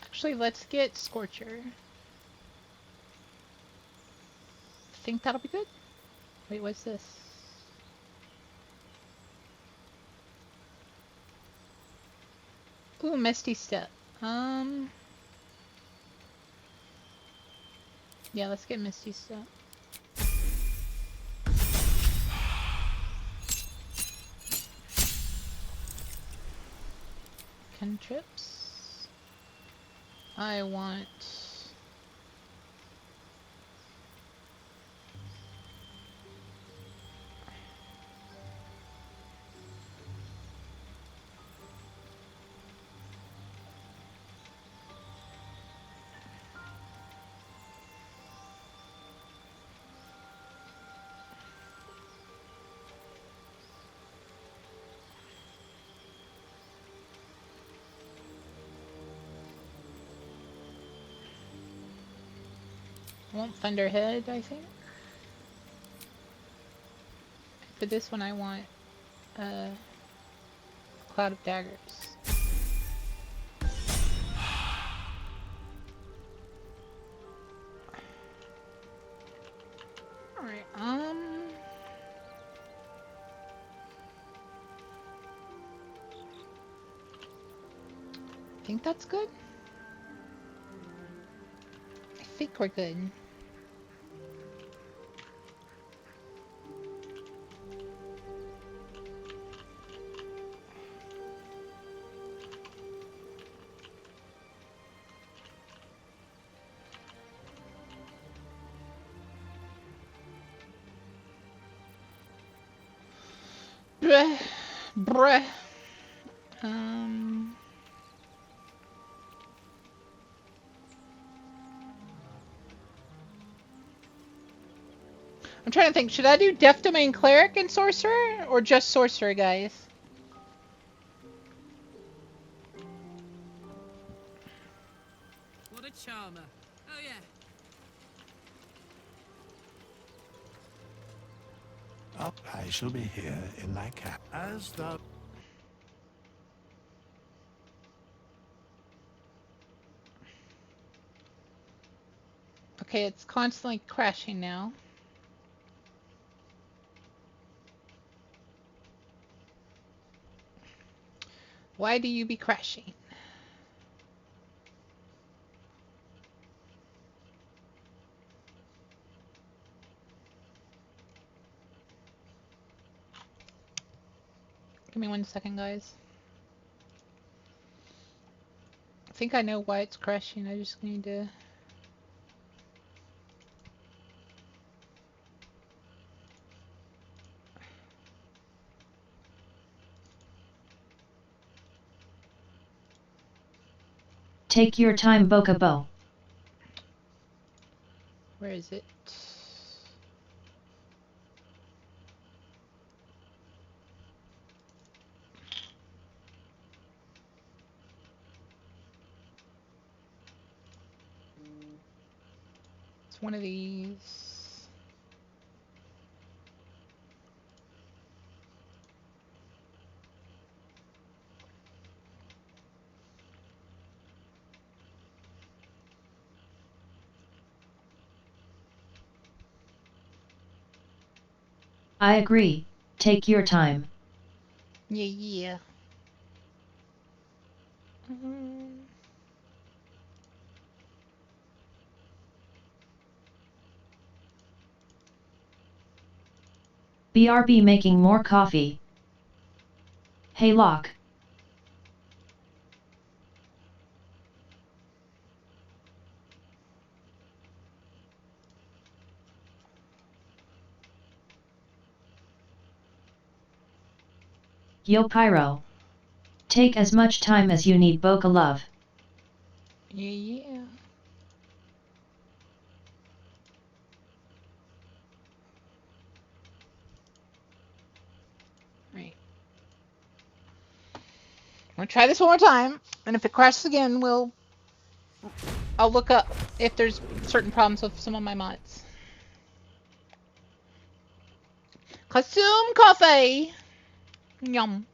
Actually, let's get Scorcher. I think that'll be good. Wait, what's this? Ooh, Misty Step. Yeah, let's get Misty Step. Cantrips. I want... I want Thunderhead, I think. For this one I want Cloud of Daggers. Alright, I think that's good. I think we're good. Bruh. Bruh. I'm trying to think, should I do Death Domain Cleric and Sorcerer? Or just Sorcerer, guys? What a charmer. Oh yeah. Oh, I shall be here in my cap. As thou... Okay, it's constantly crashing now. Why do you be crashing? Give me 1 second, guys. I think I know why it's crashing. I just need to... Take your time, Bokobo. Where is it? It's one of these. I agree. Take your time. Yeah. BRB making more coffee. Hey Locke. Yo Pyro. Take as much time as you need, Boka love. Yeah. Right. I'm gonna try this one more time, and if it crashes again, I'll look up if there's certain problems with some of my mods. Consume coffee. Yum.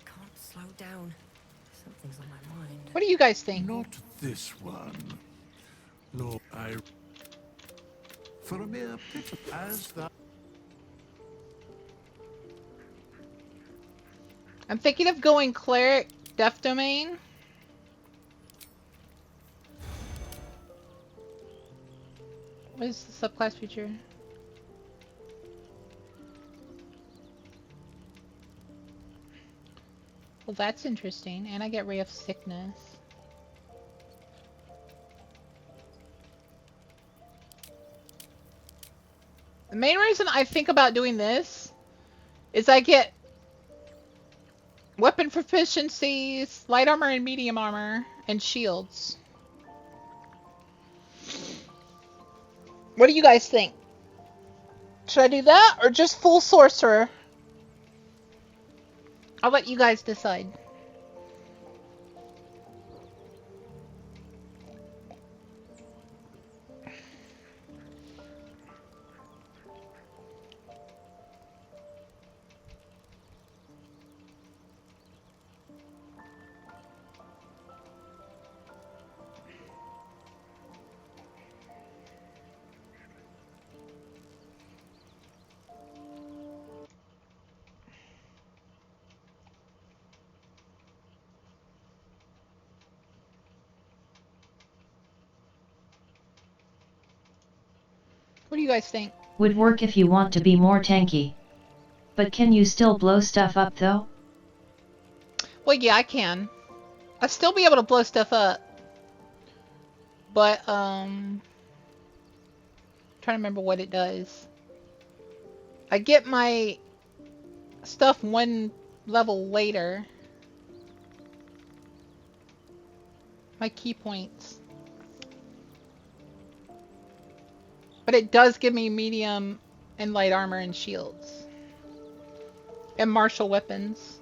Can't slow down. Something's on my mind. What do you guys think? Not this one. No, for a mere bit as that. I'm thinking of going cleric death domain. What is the subclass feature? Well, that's interesting, and I get Ray of Sickness. The main reason I think about doing this is I get weapon proficiencies, light armor and medium armor, and shields. What do you guys think? Should I do that or just full sorcerer? I'll let you guys decide. What do you guys think? Would work if you want to be more tanky. But can you still blow stuff up though? Well, yeah, I can. I'll still be able to blow stuff up. But, trying to remember what it does. I get my stuff one level later. My key points. But it does give me medium and light armor and shields. And martial weapons.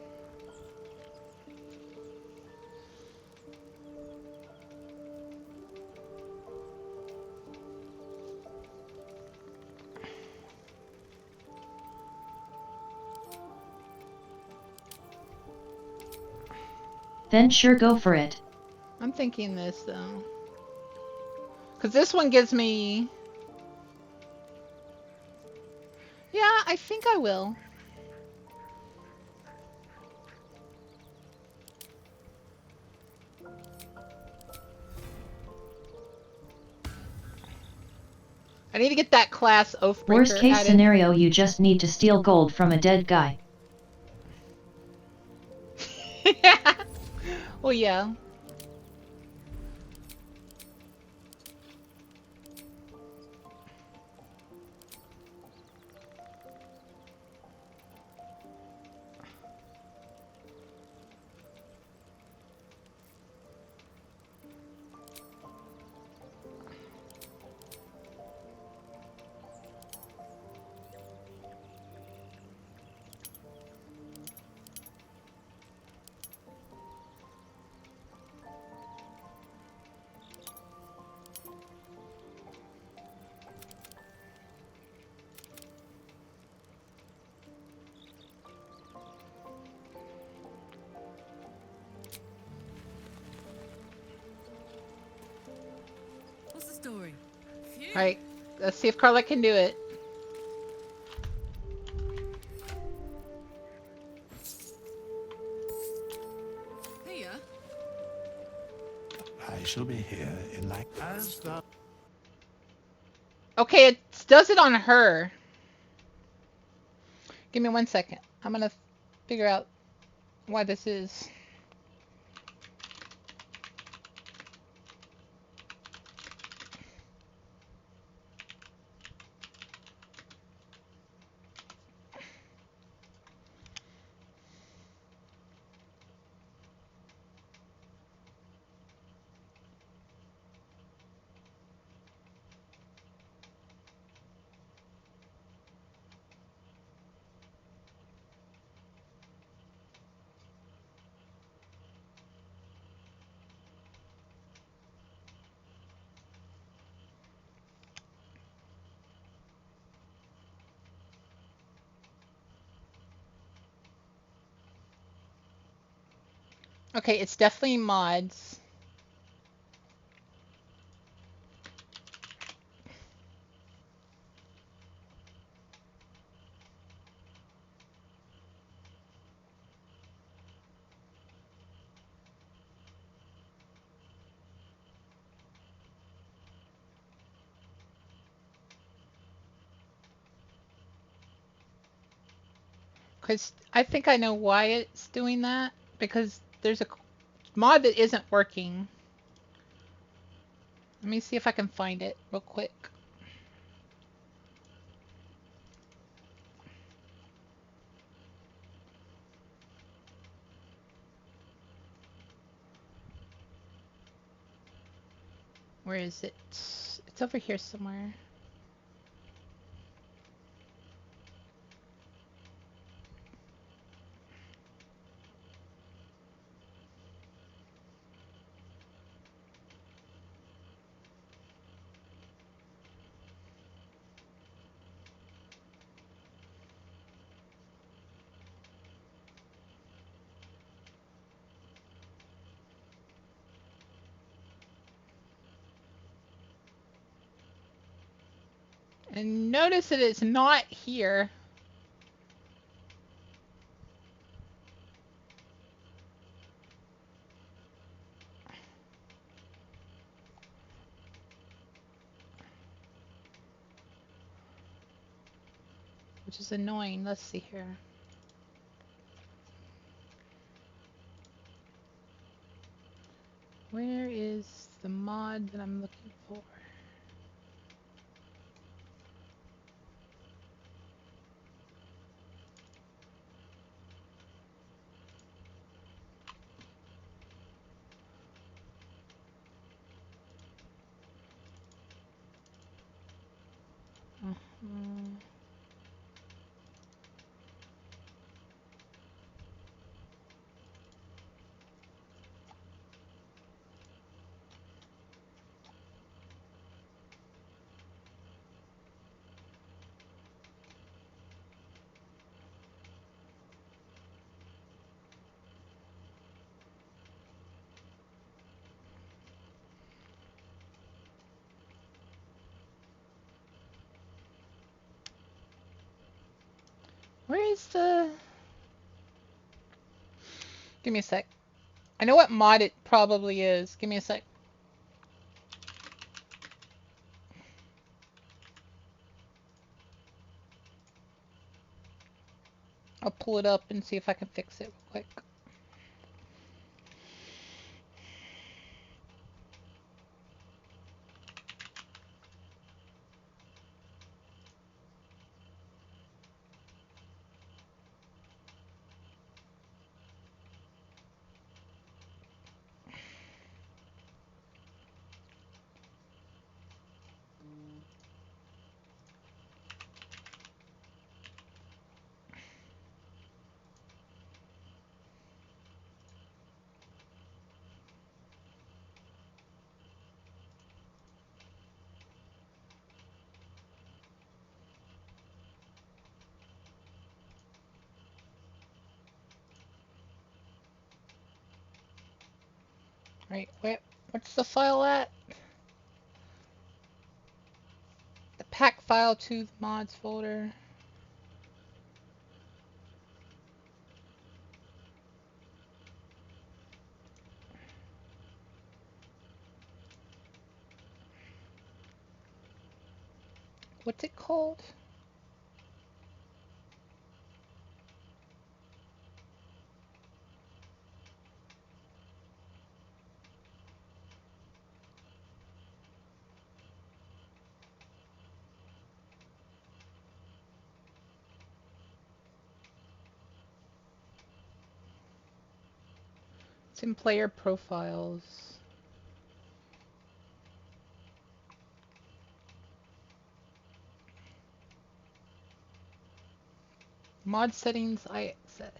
Then sure go for it. I'm thinking this though. Because this one gives me... Yeah, I think I will. I need to get that class Oathbreaker Worst case added. scenario, you just need to steal gold from a dead guy. Well, yeah. What's the story? Phew. Alright, let's see if Carla can do it. Here. I shall be here in like as the Okay, it does it on her. Give me 1 second. I'm gonna figure out why this is. Okay, it's definitely mods. Because I think I know why it's doing that. Because there's a mod that isn't working. Let me see if I can find it real quick. Where is it? It's over here somewhere. And notice that it's not here. Which is annoying. Let's see here. Where is the mod that I'm looking for? Where is the... Give me a sec. I know what mod it probably is. Give me a sec. I'll pull it up and see if I can fix it real quick. Right, what's the file at? The pack file to the mods folder. What's it called? It's in player profiles. Mod settings I access.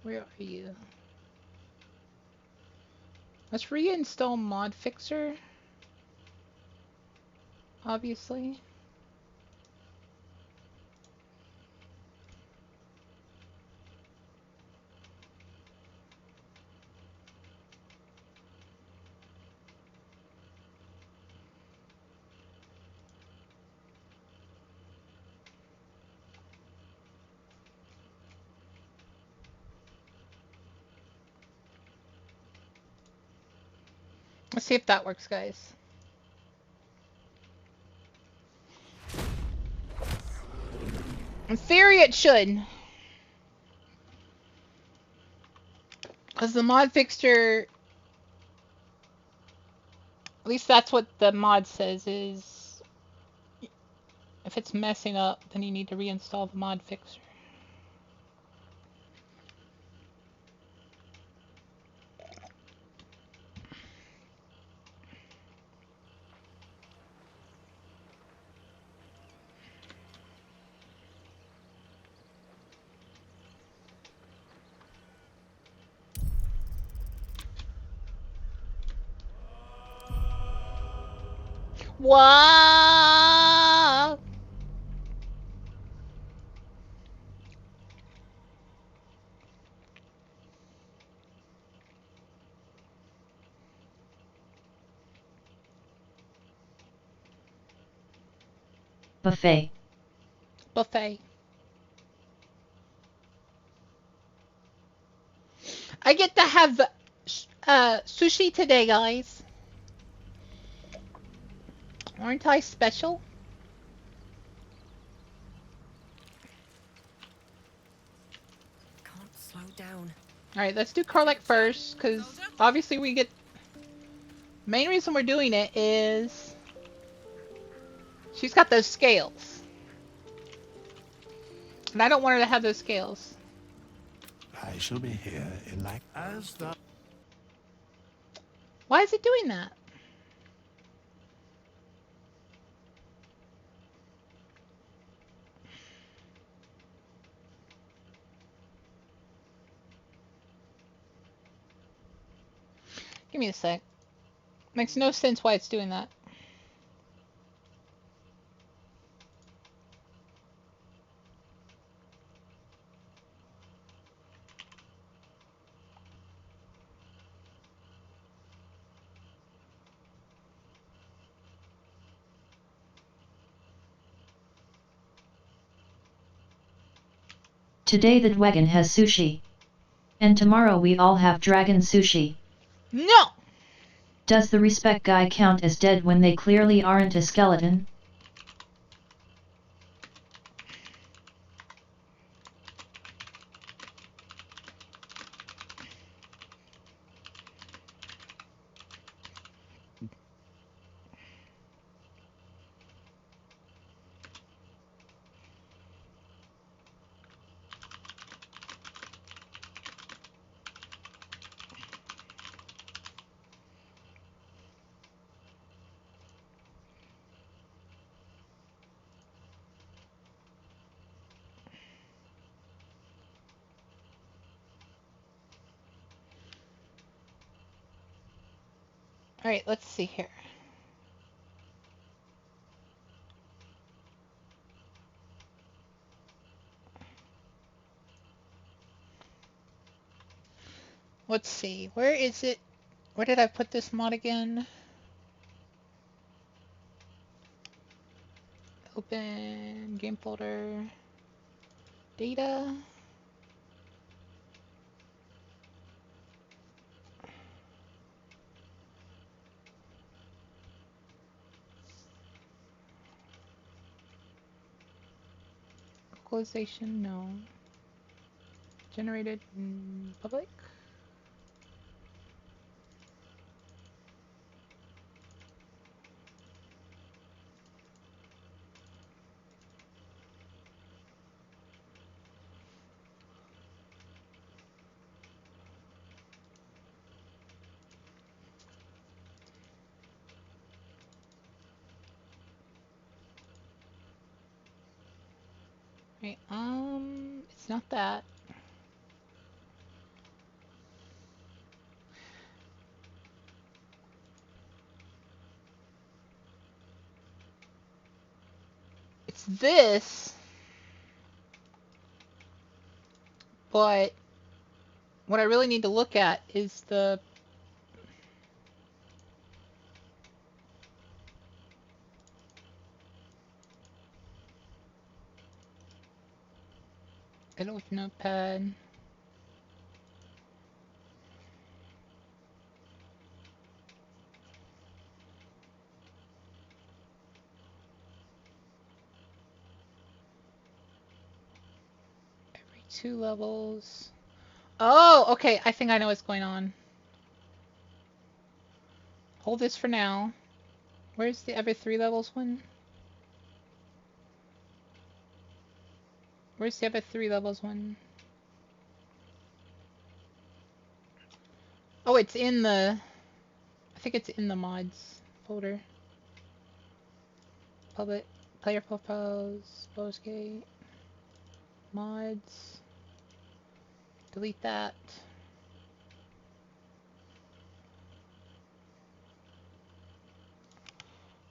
Where are you? Let's reinstall Mod Fixer. Obviously. Let's see if that works, guys. In theory, it should. Because the mod fixture, at least that's what the mod says, is if it's messing up, then you need to reinstall the mod fixer. What? Buffet. Buffet. I get to have sushi today, guys. Aren't I special? Can't slow down. Alright, let's do Karlach first, because obviously we get... Main reason we're doing it is... She's got those scales. And I don't want her to have those scales. I shall be here in like as the... Why is it doing that? Give me a sec. Makes no sense why it's doing that. Today the wagon has sushi. And tomorrow we all have dragon sushi. No! Does the respect guy count as dead when they clearly aren't a skeleton? Alright, let's see here. Let's see. Where is it? Where did I put this mod again? Open game folder. Data. Localization, no. Generated in public. Right, it's not that. It's this, but what I really need to look at is the Edit Notepad. Every 2 levels. Oh, okay. I think I know what's going on. Hold this for now. Where's the every 3 levels one? Where's the every 3 levels one? Oh, it's in the... I think it's in the mods folder. Public, player profiles, Baldur's Gate, mods. Delete that.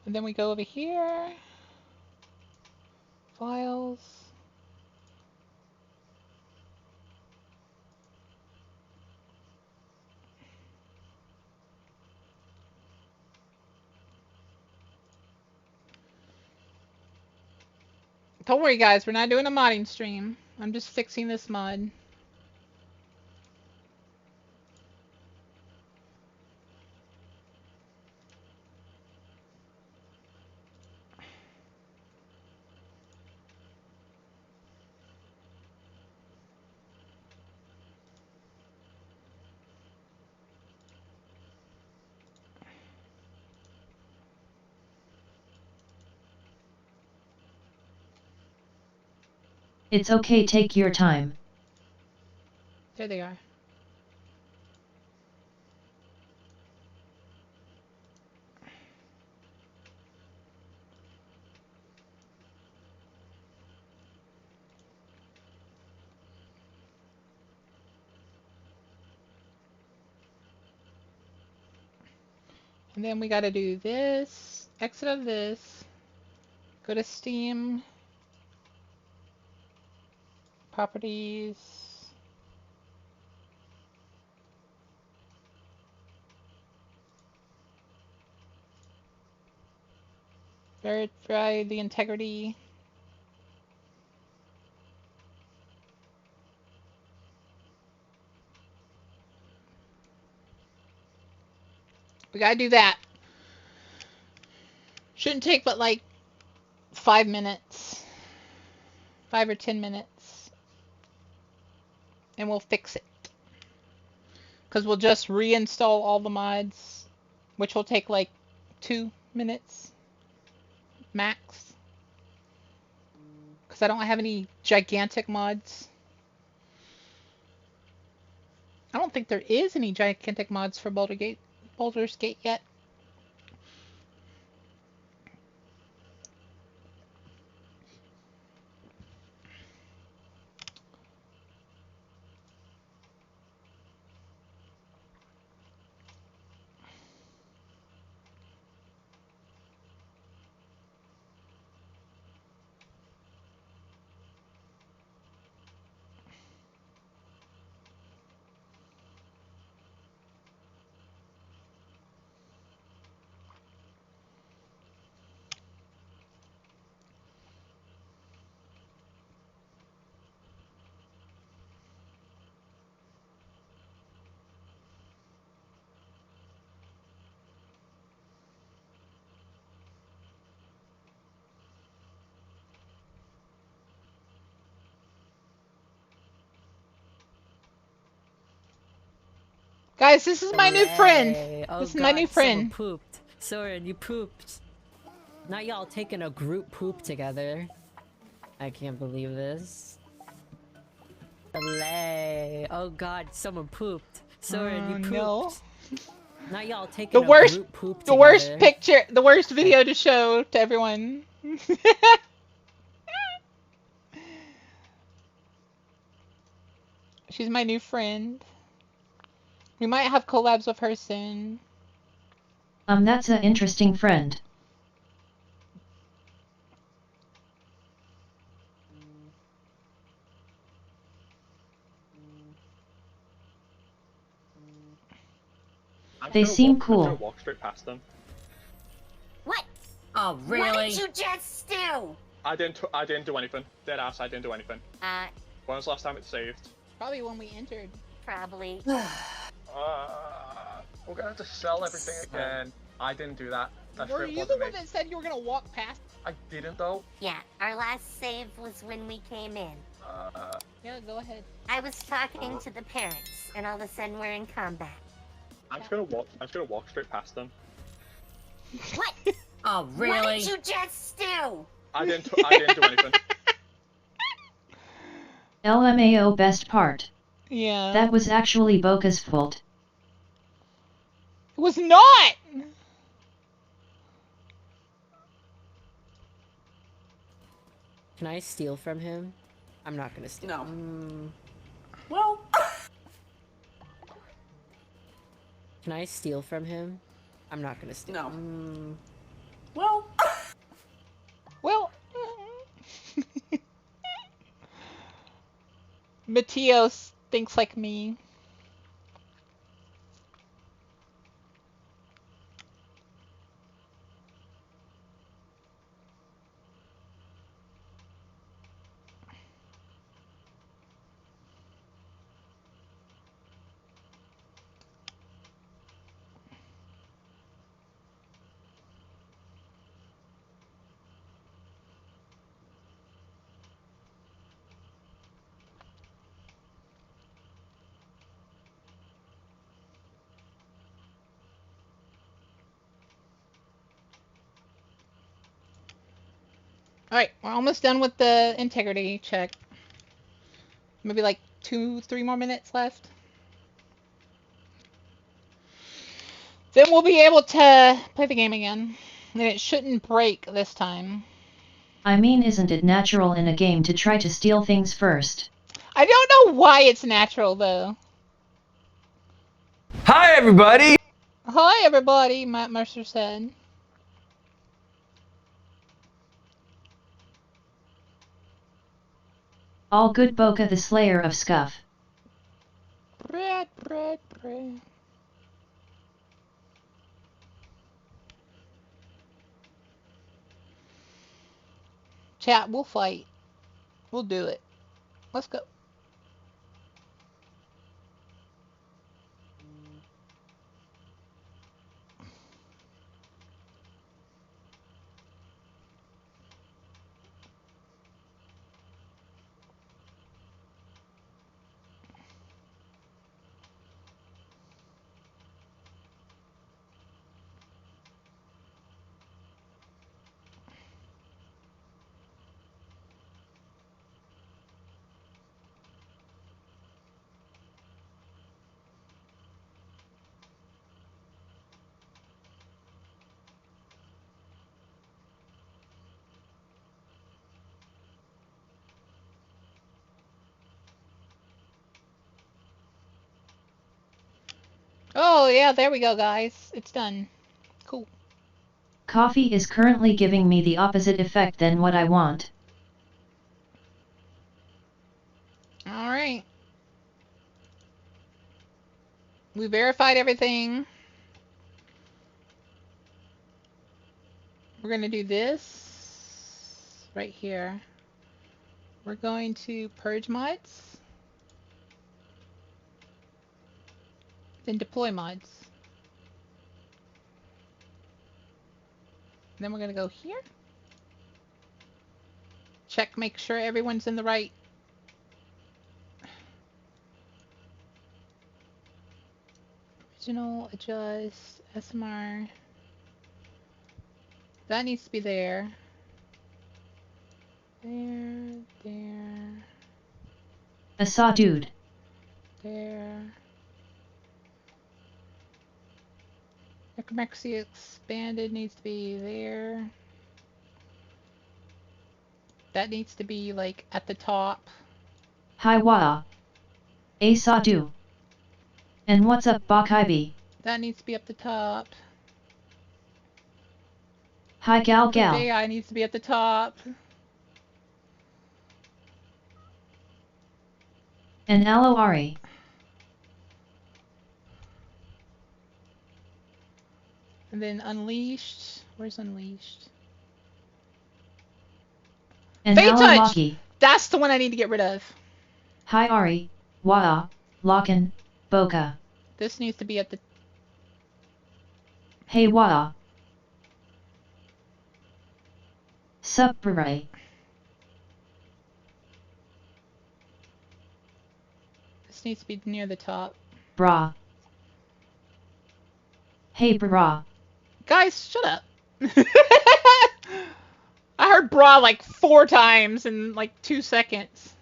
And then we go over here. Files. Don't worry guys, we're not doing a modding stream. I'm just fixing this mod. It's okay, take your time. There they are. And then we gotta do this, exit of this, go to Steam, properties, verify the integrity, We gotta do that. Shouldn't take but like 5 minutes. 5 or 10 minutes. And we'll fix it. Because we'll just reinstall all the mods, which will take like 2 minutes max. Because I don't have any gigantic mods. I don't think there is any gigantic mods for Baldur's Gate yet. Guys, this is my new friend. Oh This is God, my new someone friend. pooped. Soren, you pooped. Now y'all taking a group poop together. I can't believe this. Olay. Oh God, someone pooped. Soren, you pooped. No. Now y'all taking The worst, a group poop the together. worst picture, the worst video to show to everyone. She's my new friend. We might have collabs with her soon. That's a interesting friend. They seem cool. I'm gonna walk straight past them. What? Oh, What really? did you just do? I didn't do anything. Dead ass, I didn't do anything. When was the last time it saved? Probably when we entered. Probably. We're gonna have to sell everything again. I didn't do that. That Were straight you the wasn't one me. that said you were gonna walk past? I didn't though. Yeah, our last save was when we came in. Yeah, go ahead. I was talking to the parents, and all of a sudden we're in combat. I'm just gonna walk straight past them. What? Oh, really? What did you just do? I didn't do anything. LMAO best part. Yeah. That was actually Boca's fault. It was not! Can I steal from him? I'm not gonna steal. No. Well. Can I steal from him? I'm not gonna steal. No. Well. Well. Matthias thinks like me. Alright, we're almost done with the integrity check. Maybe like 2-3 more minutes left. Then we'll be able to play the game again. And it shouldn't break this time. I mean, isn't it natural in a game to try to steal things first? I don't know why it's natural, though. Hi, everybody! Hi, everybody, Matt Mercer said. All good, Boca the Slayer of Scuff. Bread. Chat, we'll fight. We'll do it. Let's go. Oh, yeah, there we go, guys. It's done. Cool. Coffee is currently giving me the opposite effect than what I want. Alright. We verified everything. We're going to do this right here. We're going to purge mods. Then deploy mods. Then we're going to go here. Check, make sure everyone's in the right. Original, adjust, SMR. That needs to be there. There. I saw dude. There. Necromancy expanded needs to be there. That needs to be like at the top. Hi wa. A saw do. And what's up Bakaibi? That needs to be up the top. Hi gal gal. AI needs to be at the top. And Aloari. And then Unleashed. Where's Unleashed? And Fate Touch! Lucky. That's the one I need to get rid of. Hi Ari, Waa, Locken, Boka. This needs to be at the... Hey Waa. Subray. This needs to be near the top. Bra. Hey bra. Guys, shut up. I heard bra like 4 times in like 2 seconds.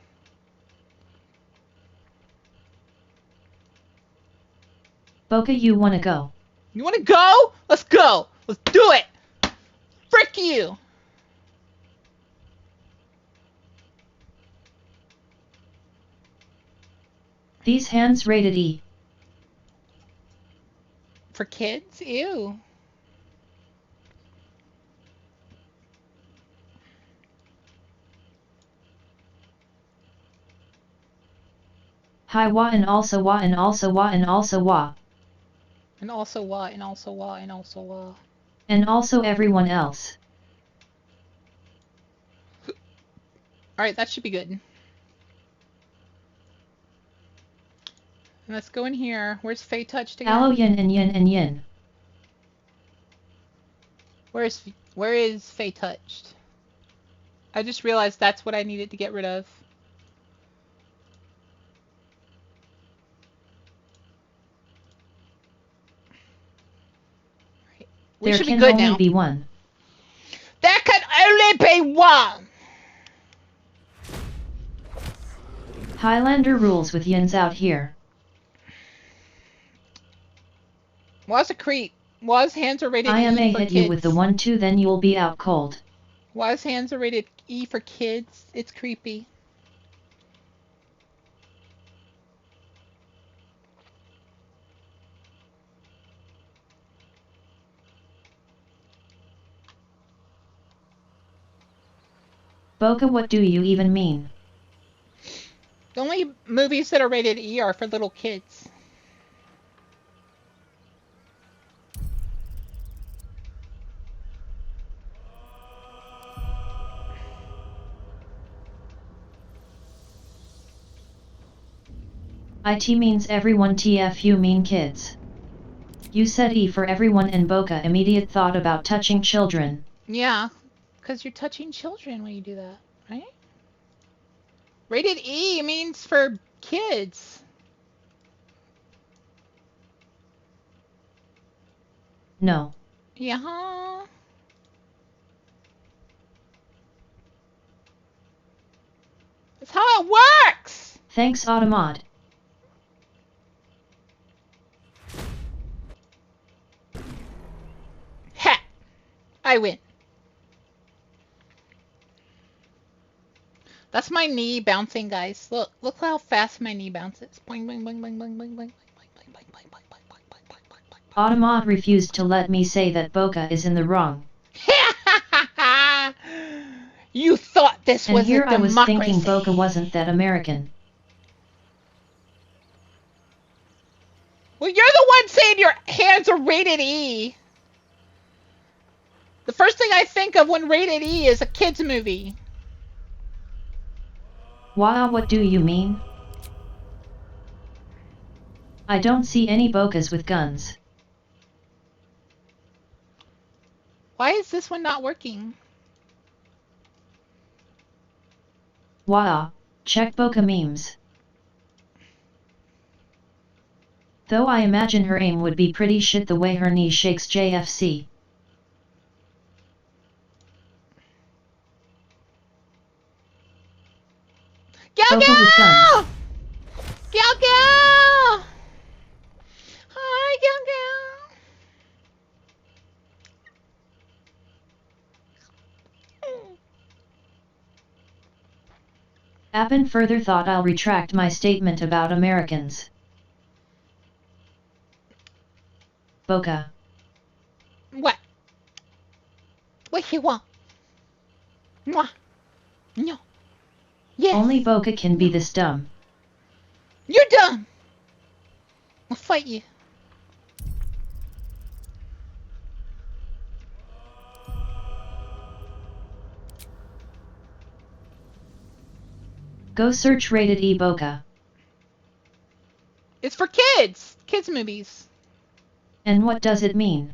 Boka, you wanna go? You wanna go? Let's go! Let's do it! Frick you! These hands rated E. For kids? Ew. Hi wa and also wa and also wa and also wa. And also wa, and also wa, and also wa. And also everyone else. Alright, that should be good. Let's go in here. Where's Fey Touched again? Aloe yin and yin and yin. Where is Fey Touched? I just realized that's what I needed to get rid of. We There should can be good only now. be one. There can only be one! Highlander rules with yins out here. Was a creep. Was hands are rated I E may for hit kids. you with the 1-2 then you'll be out cold. Was hands are rated E for kids. It's creepy. Boka, what do you even mean? The only movies that are rated E are for little kids. IT means everyone, TF you mean kids. You said E for everyone and Boka immediate thought about touching children. Yeah, because you're touching children when you do that, right? Rated E means for kids. No. Yeah. That's how it works! Thanks Automod. Ha! I win. That's my knee bouncing, guys. Look how fast my knee bounces. Boing, boing, boing, boing, boing, boing, boing, boing, boing, boing, boing, boing, boing, boing, boing, Automod refused to let me say that Boca is in the wrong. You thought this And was here a I was democracy. thinking Boca wasn't that American. Well, you're the one saying your hands are rated E. The first thing I think of when rated E is a kids movie. Wow, what do you mean? I don't see any Bocas with guns. Why is this one not working? Wow, check Boca memes. Though I imagine her aim would be pretty shit the way her knee shakes JFC. Boca with guns. Go! Hi, go! Appen further thought I'll retract my statement about Americans. Boca. What? What you want? Mwah. No. Yes. Only Boca can be this dumb. You're dumb. I'll fight you. Go search rated E Boca. It's for kids. Kids movies. And what does it mean?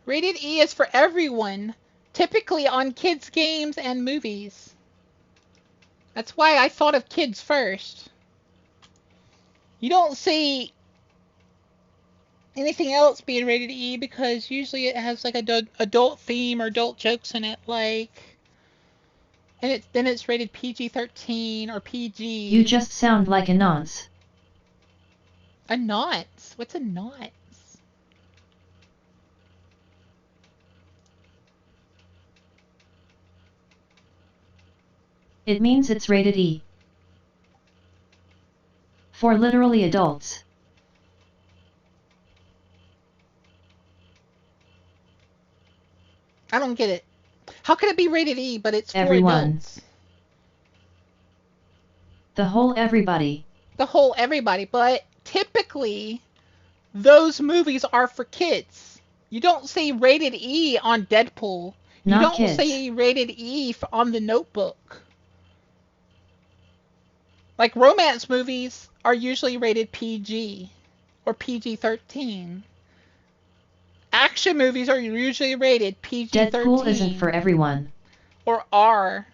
Rated E is for everyone. Typically on kids' games and movies. That's why I thought of kids first. You don't see anything else being rated E because usually it has like a adult theme or adult jokes in it, like, and then it's rated PG-13 or PG. You just sound like a nonce. A nonce? What's a nonce? It means it's rated E. For literally adults. I don't get it. How can it be rated E, but it's for Everyone. adults? The whole everybody. The whole everybody, but typically those movies are for kids. You don't see rated E on Deadpool. You Not don't kids. see rated E on The Notebook. Like romance movies are usually rated PG or PG-13. Action movies are usually rated PG-13. Deadpool isn't for everyone. Or R.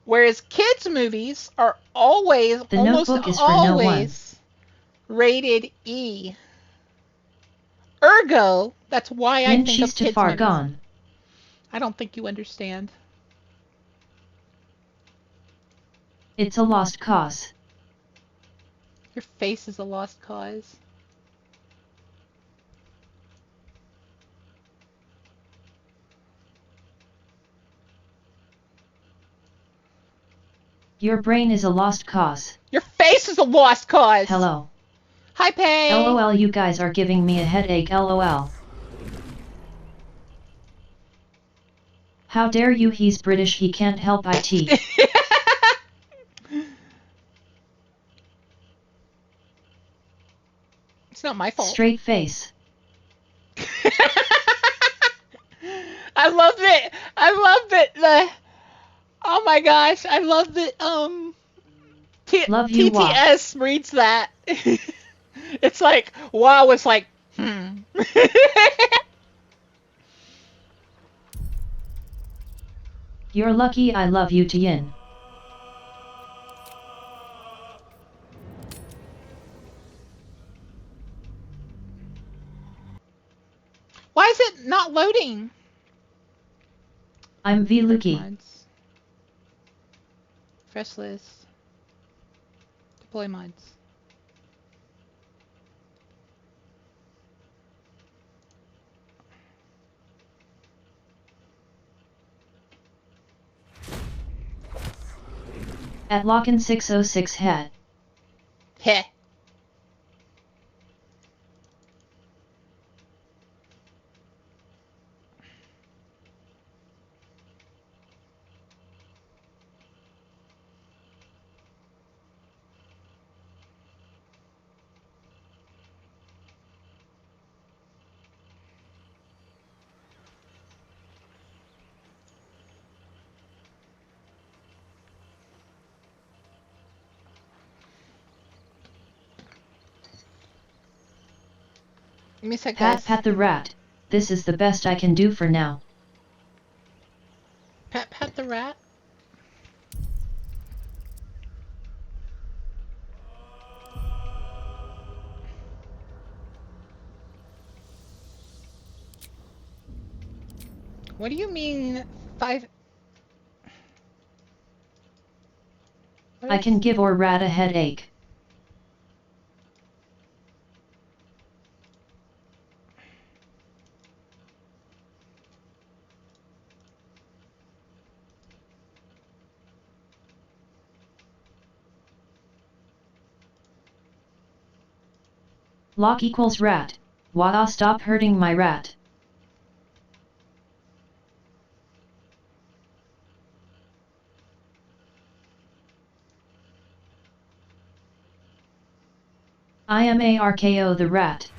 Whereas kids movies are always, The almost Notebook is for always rated E. Ergo, that's why I think she's of too kids far movies. gone. I don't think you understand. It's a lost cause. Your face is a lost cause. Your brain is a lost cause. Your face is a lost cause. Hello. Hi, Pay. LOL, you guys are giving me a headache, LOL. How dare you, he's British, he can't help it. It's not my fault. Straight face. I love it. I love that. Oh my gosh, I love that. Love you, TTS reads that. It's like wow. It's like You're lucky I love you, Tien. Why is it not loading? I'm V-Lucky. Fresh list. Deploy mods. At Lockin 606 head. Heh. Give me a sec, Pat guys. pat the rat. This is the best I can do for now. Pat pat the rat. What do you mean 5? I can give or rat a headache. Lock equals rat. Wada, stop hurting my rat. I am ARKO the rat.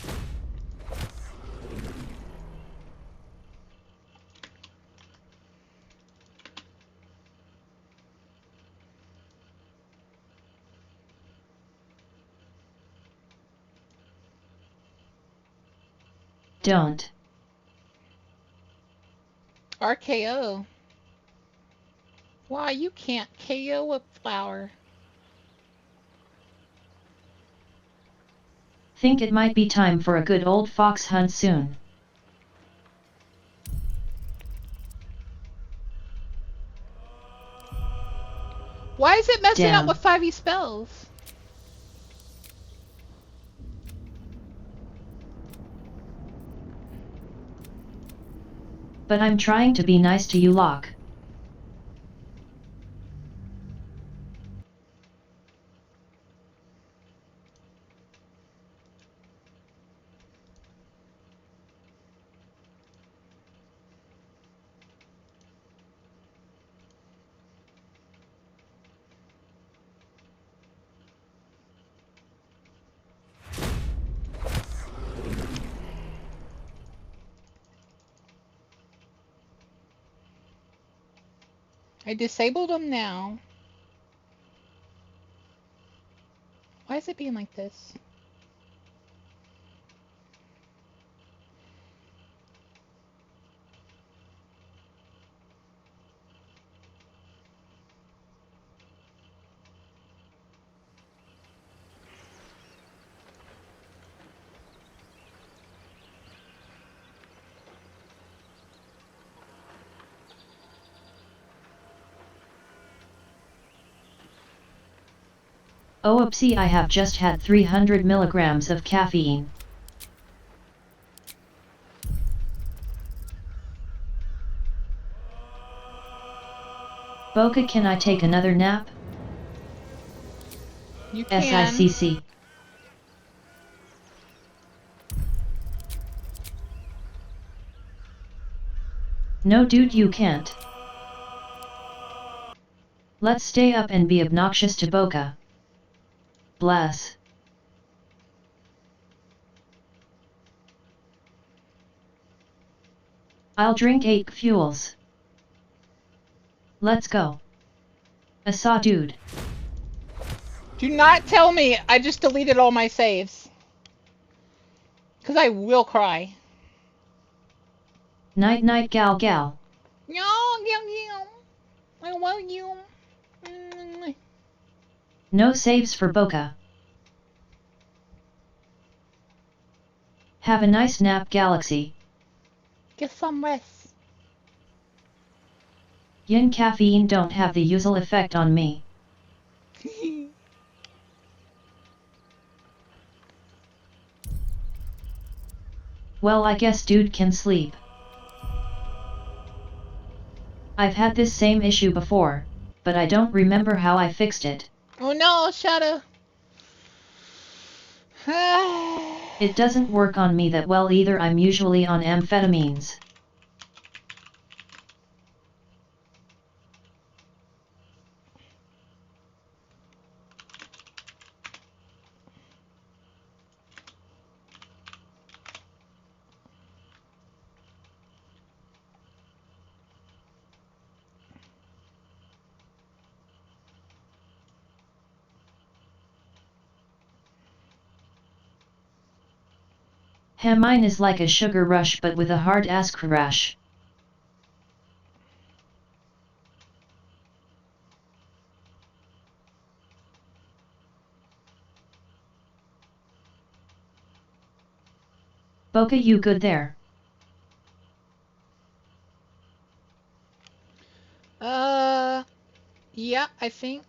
Don't. RKO. Why, you can't KO a flower. Think it might be time for a good old fox hunt soon. Why is it messing up Damn. with 5e spells? But I'm trying to be nice to you, Locke. I disabled them now. Why is it being like this? Oh, oopsie, I have just had 300 milligrams of caffeine. Boca, can I take another nap? You can. SICC. No dude, you can't. Let's stay up and be obnoxious to Boca. Bless. I'll drink 8 fuels. Let's go. Asa, dude. Do not tell me I just deleted all my saves. Because I will cry. Night night, gal gal. Yo, I love you. No saves for Boca. Have a nice nap, Galaxy. Get some rest. Yin caffeine don't have the usual effect on me. Well, I guess dude can sleep. I've had this same issue before, but I don't remember how I fixed it. Oh no, Shadow. It doesn't work on me that well either, I'm usually on amphetamines. Mine is like a sugar rush but with a hard-ass crash. Boca, you good there? Yeah, I think.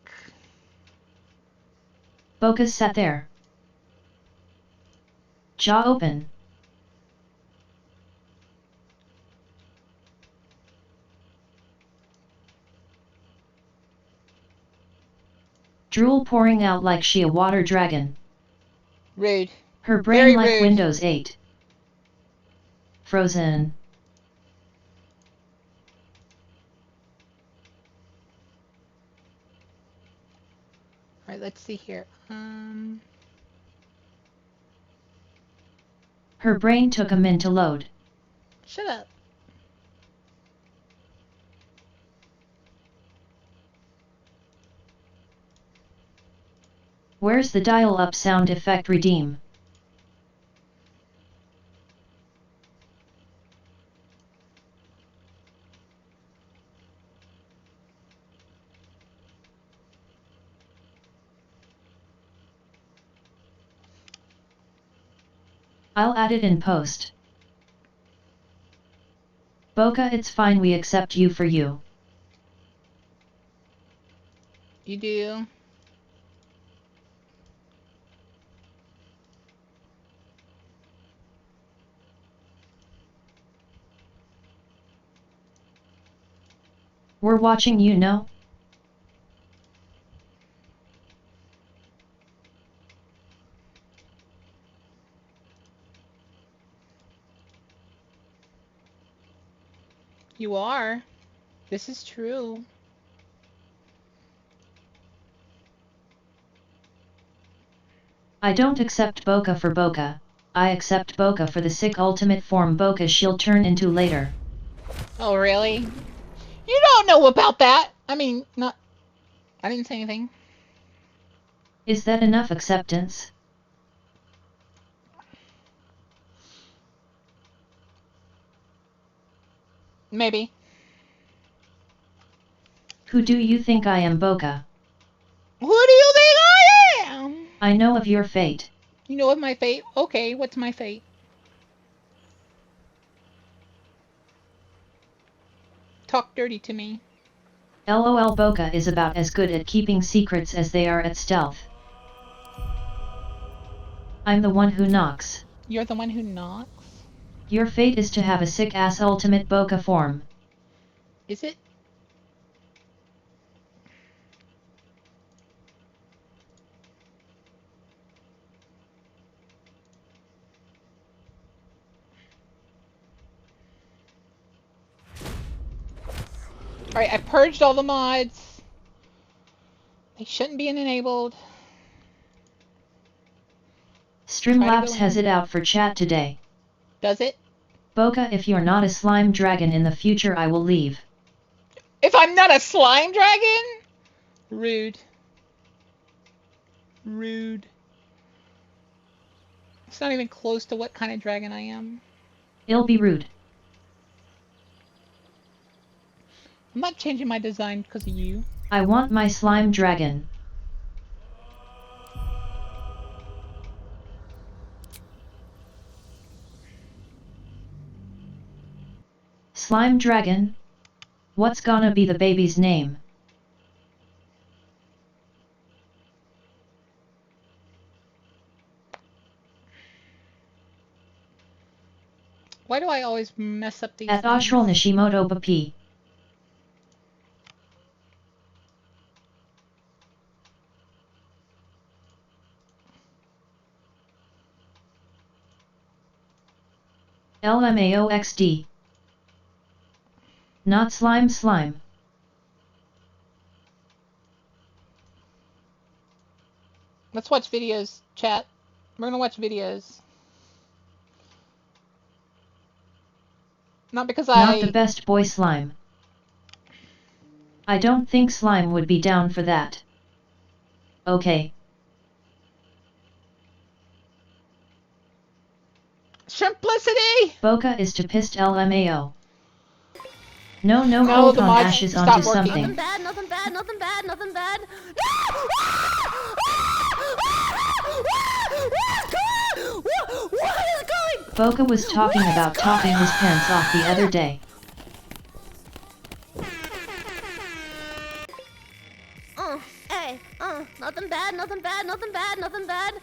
Boca sat there. Jaw open. Drool pouring out like she a water dragon. Rude. Her brain Very like rude. Windows 8. Frozen. Alright, let's see here. Her brain took a min to load. Shut up. Where's the dial-up sound effect redeem? I'll add it in post. Boca, it's fine, we accept you for you. You do. We're watching you, know? You are. This is true. I don't accept Boca for Boca. I accept Boca for the sick ultimate form Boca she'll turn into later. Oh, really? You don't know about that! I mean, not... I didn't say anything. Is that enough acceptance? Maybe. Who do you think I am, Boca? Who do you think I am? I know of your fate. You know of my fate? Okay, what's my fate? Talk dirty to me. LOL, Boca is about as good at keeping secrets as they are at stealth. I'm the one who knocks. You're the one who knocks? Your fate is to have a sick-ass ultimate Boca form. Is it? Alright, I purged all the mods. They shouldn't be enabled. Streamlabs has it out for chat today. Does it? Boca, if you're not a slime dragon in the future, I will leave. If I'm not a slime dragon? Rude. Rude. It's not even close to what kind of dragon I am. It'll be rude. I'm not changing my design because of you. I want my slime dragon. Slime dragon? What's gonna be the baby's name? Why do I always mess up these At things? Ashral Nishimoto Papi. LMAOXD. Not slime slime. Let's watch videos, chat. We're gonna watch videos. Not because Not the best boy slime. I don't think slime would be down for that. Okay. Simplicity! Boca is to pissed LMAO. No, No, hold the on mod ashes stopped onto working. something. Nothing bad, nothing bad, nothing bad, nothing bad. What is going? Boca was talking about topping his pants off the other day. Hey, nothing bad, nothing bad, nothing bad, nothing bad.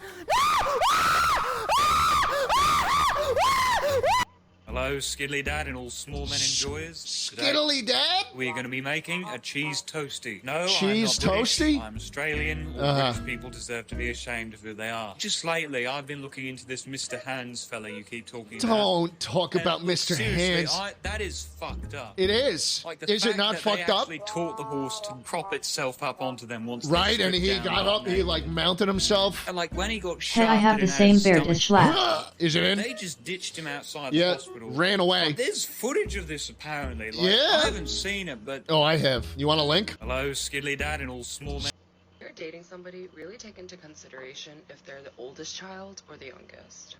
Hello, Skiddly Dad and all small men enjoyers. Skiddly Dad? We're going to be making a cheese toasty. No, Cheese I'm not British. toasty? I'm Australian. All British people deserve to be ashamed of who they are. Just lately, I've been looking into this Mr. Hands fella you keep talking about. Don't talk about look, Mr. seriously, Hands. that is fucked up. It is. Like the Is it fact not that fucked they up? actually taught the horse to prop itself up onto them once. they Right, and stripped he down got up, he like mounted himself. And like when he got Hey, shot, I have the same beard as Schlatt. Is it in? They just ditched him outside Yeah, the hospital. ran away. There's footage of this apparently. Like, Yeah. I haven't seen it, but Oh, I have. You want a link? hello, Skiddly Dad and all small men. If you're dating somebody, really take into consideration if they're the oldest child or the youngest.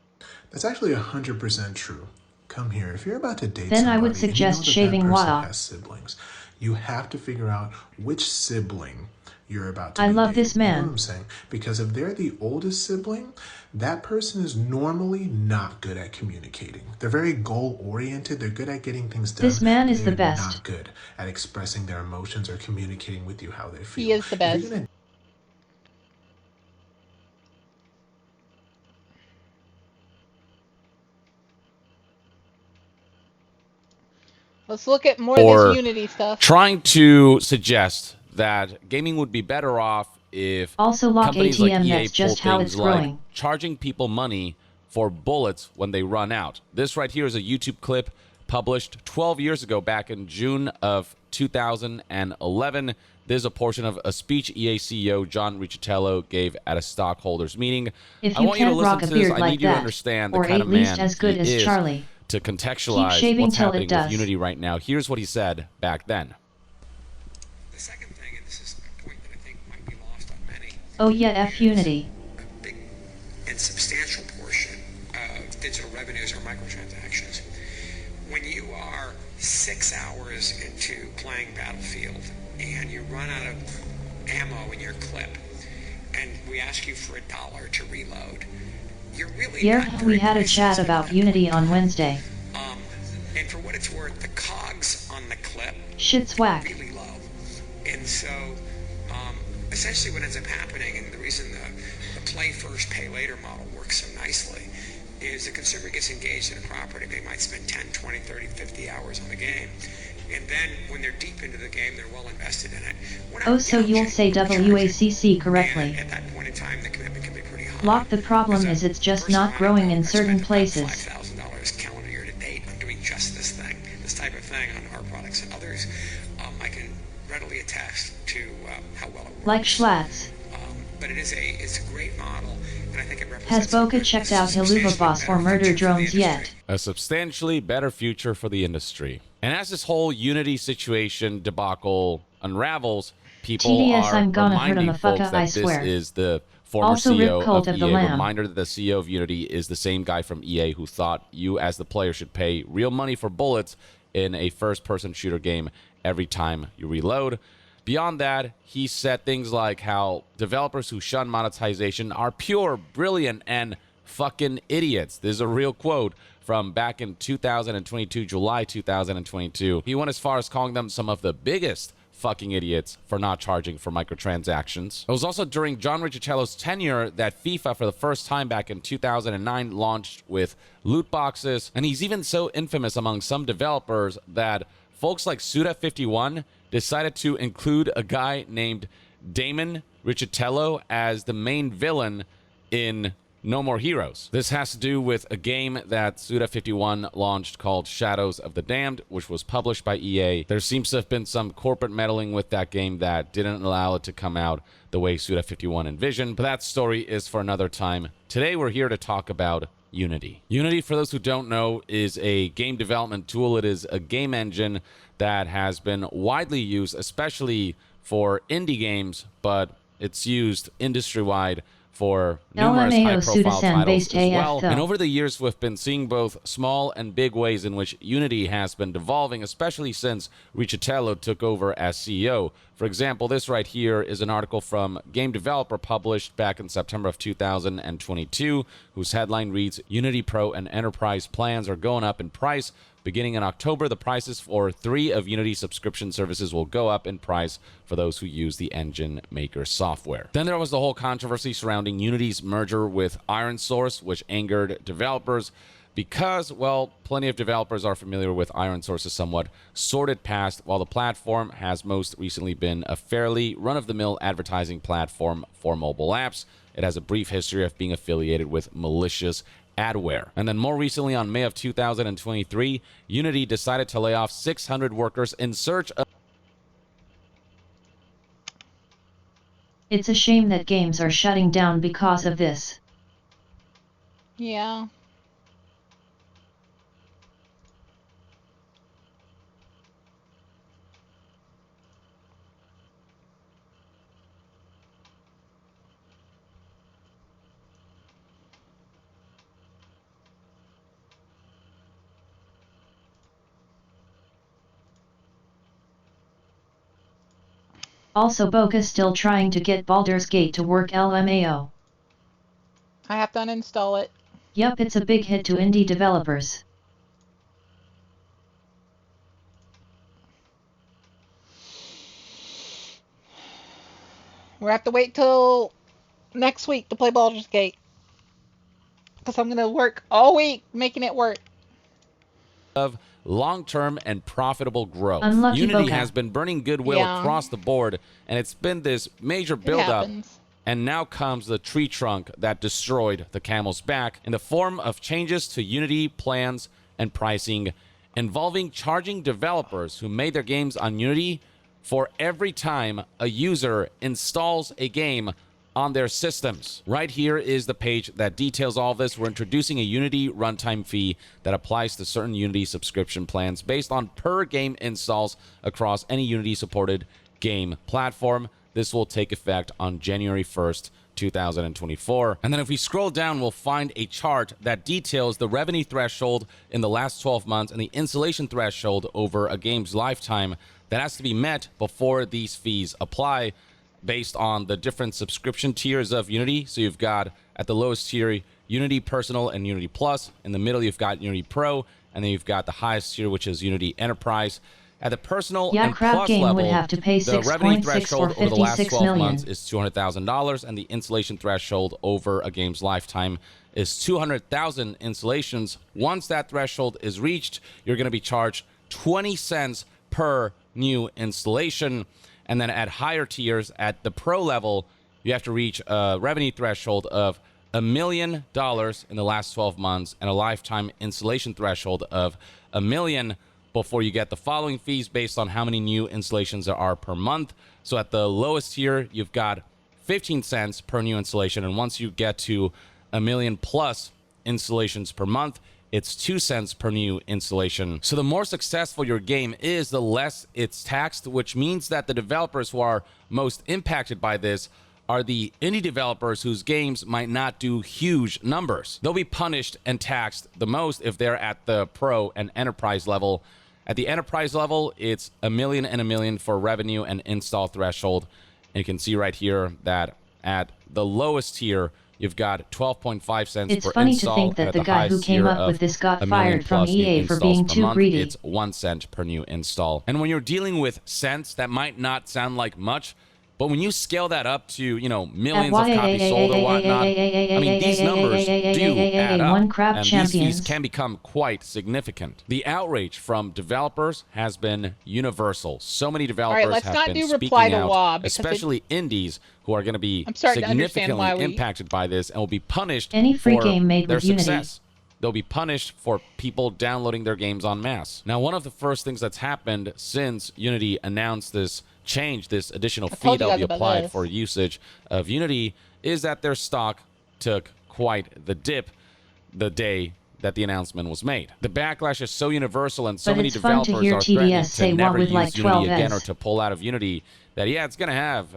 That's actually 100% true. Come here. If you're about to date Then I somebody would and you know suggest that shaving that person Wada. has siblings, you have to figure out which sibling you're about to I be love dating. this You know man. what I'm saying? Because if they're the oldest sibling, that person is normally not good at communicating. They're very goal-oriented. They're good at getting things done. This man is They're the best. not good at expressing their emotions or communicating with you how they feel. He is the If you're best. gonna Let's look at more of Or this Unity stuff. trying to suggest that gaming would be better off if Also lock companies ATM, like EA that's just pull how things it's like growing. charging people money for bullets when they run out. This right here is a YouTube clip published 12 years ago, back in June of 2011. There's a portion of a speech EA CEO John Riccitello gave at a stockholders meeting. If I you want you to can't listen rock to a this. beard I like need you to that, understand the or kind at of man least as good he as is Charlie, to contextualize shaving what's till it happening with does. Unity right now. Here's what he said back then. The second thing, and this is a point that I think might be lost on many, oh yeah, F Unity. and substantial portion of digital revenues are microtransactions. When you are 6 hours into playing Battlefield and you run out of ammo in your clip and we ask you for $1 to reload, you're really Yeah, not we very had a price chat sensitive. about Unity on Wednesday. And for what it's worth, the cogs on the clip Shit's whack. really low. And so, essentially what ends up happening, and the reason the play first, pay later model works so nicely, is the consumer gets engaged in a property. They might spend 10, 20, 30, 50 hours on the game. And then when they're deep into the game, they're well invested in it. We're not Oh, so you'll say WACC correctly. at that point in time, the commitment can be pretty high. Lock, the problem is it's just not growing in certain places. $5,000 calendar year to date on doing just this thing, this type of thing on our products and others. I can readily attest to how well it works. Like Schlatt's. But it's a great model, and I think it represents Has Boca checked out Hiluva Boss or Murder Drones yet? A substantially better future for the industry. And as this whole Unity situation debacle unravels, people TDS, are I'm gonna hurt reminding him, folks fucka, that I this swear. is the former Also, CEO Rip Cult of of the EA. Lamb. Reminder that the CEO of Unity is the same guy from EA who thought you as the player should pay real money for bullets in a first-person shooter game every time you reload. Beyond that, he said things like how developers who shun monetization are pure, brilliant, and fucking idiots. This is a real quote from back in 2022, July 2022. He went as far as calling them some of the biggest fucking idiots for not charging for microtransactions. It was also during John Riccitello's tenure that FIFA, for the first time back in 2009, launched with loot boxes, and he's even so infamous among some developers that folks like Suda51 decided to include a guy named Damon Riccitello as the main villain in No More Heroes. This has to do with a game that Suda51 launched called Shadows of the Damned, which was published by EA. There seems to have been some corporate meddling with that game that didn't allow it to come out the way Suda51 envisioned, but that story is for another time. Today we're here to talk about Unity. Unity, for those who don't know, is a game development tool. It is a game engine that has been widely used, especially for indie games, but it's used industry-wide for numerous LMAO high-profile titles based as AF well. though. And over the years, we've been seeing both small and big ways in which Unity has been devolving, especially since Riccitello took over as CEO. For example, this right here is an article from Game Developer published back in September of 2022, whose headline reads, Unity Pro and Enterprise plans are going up in price. Beginning in October, the prices for 3 of Unity's subscription services will go up in price for those who use the engine maker software. Then there was the whole controversy surrounding Unity's merger with Iron Source, which angered developers because, well, plenty of developers are familiar with Iron Source's somewhat sordid past, while the platform has most recently been a fairly run-of-the-mill advertising platform for mobile apps. It has a brief history of being affiliated with malicious adware. And then more recently, on May of 2023, Unity decided to lay off 600 workers in search of... It's a shame that games are shutting down because of this. Yeah. Also, Boca's still trying to get Baldur's Gate to work. LMAO. I have to uninstall it. Yup, it's a big hit to indie developers. We have to wait till next week to play Baldur's Gate. Because I'm going to work all week making it work. Of long-term and profitable growth. Unlucky Unity Boca. has been burning goodwill across the board, and it's been this major build-up. And now comes the tree trunk that destroyed the camel's back in the form of changes to Unity plans and pricing, involving charging developers who made their games on Unity for every time a user installs a game on their systems. Right here is the page that details all this. We're introducing a Unity runtime fee that applies to certain Unity subscription plans based on per game installs across any Unity supported game platform. This will take effect on January 1st, 2024. And then if we scroll down, we'll find a chart that details the revenue threshold in the last 12 months and the installation threshold over a game's lifetime that has to be met before these fees apply, based on the different subscription tiers of Unity. So you've got at the lowest tier Unity Personal and Unity Plus. In the middle you've got Unity Pro, and then you've got the highest tier, which is Unity Enterprise. At the Personal and Plus game level, would have to pay the revenue 6.6 threshold or over the last 56 12 million. months is $200,000, and the installation threshold over a game's lifetime is 200,000 installations. Once that threshold is reached, you're going to be charged 20 cents per new installation. And then at higher tiers, at the Pro level, you have to reach a revenue threshold of $1 million in the last 12 months and a lifetime installation threshold of $1 million before you get the following fees based on how many new installations there are per month. So at the lowest tier, you've got 15 cents per new installation. And once you get to $1 million plus installations per month, it's 2 cents per new installation. So the more successful your game is, the less it's taxed, which means that the developers who are most impacted by this are the indie developers whose games might not do huge numbers. They'll be punished and taxed the most if they're at the Pro and Enterprise level. At the Enterprise level, it's $1 million and $1 million for revenue and install threshold. And you can see right here that at the lowest tier, you've got 12.5 cents It's per funny install. to think that At the guy who highest came tier up of with this got $1 million fired from plus new EA for installs being per too month, greedy. It's 1 cent per new install. And when you're dealing with cents, that might not sound like much, but when you scale that up to, you know, millions of copies sold or whatnot, I mean, these numbers do add up, and these fees can become quite significant. The outrage from developers has been universal. So many developers let's have not been do speaking reply to out, law, because especially indies who are going to be I'm starting to understand significantly why we- impacted by this and will be punished Any free for game made their with Unity. success. They'll be punished for people downloading their games en masse. Now, one of the first things that's happened since Unity announced this change, this additional fee told you that'll be guys about applied this. for usage of Unity, is that their stock took quite the dip the day that the announcement was made. The backlash is so universal, and so But many it's fun to developers hear are threatening TDS say to what never with use like Unity 12s. again or to pull out of Unity, that yeah, it's going to have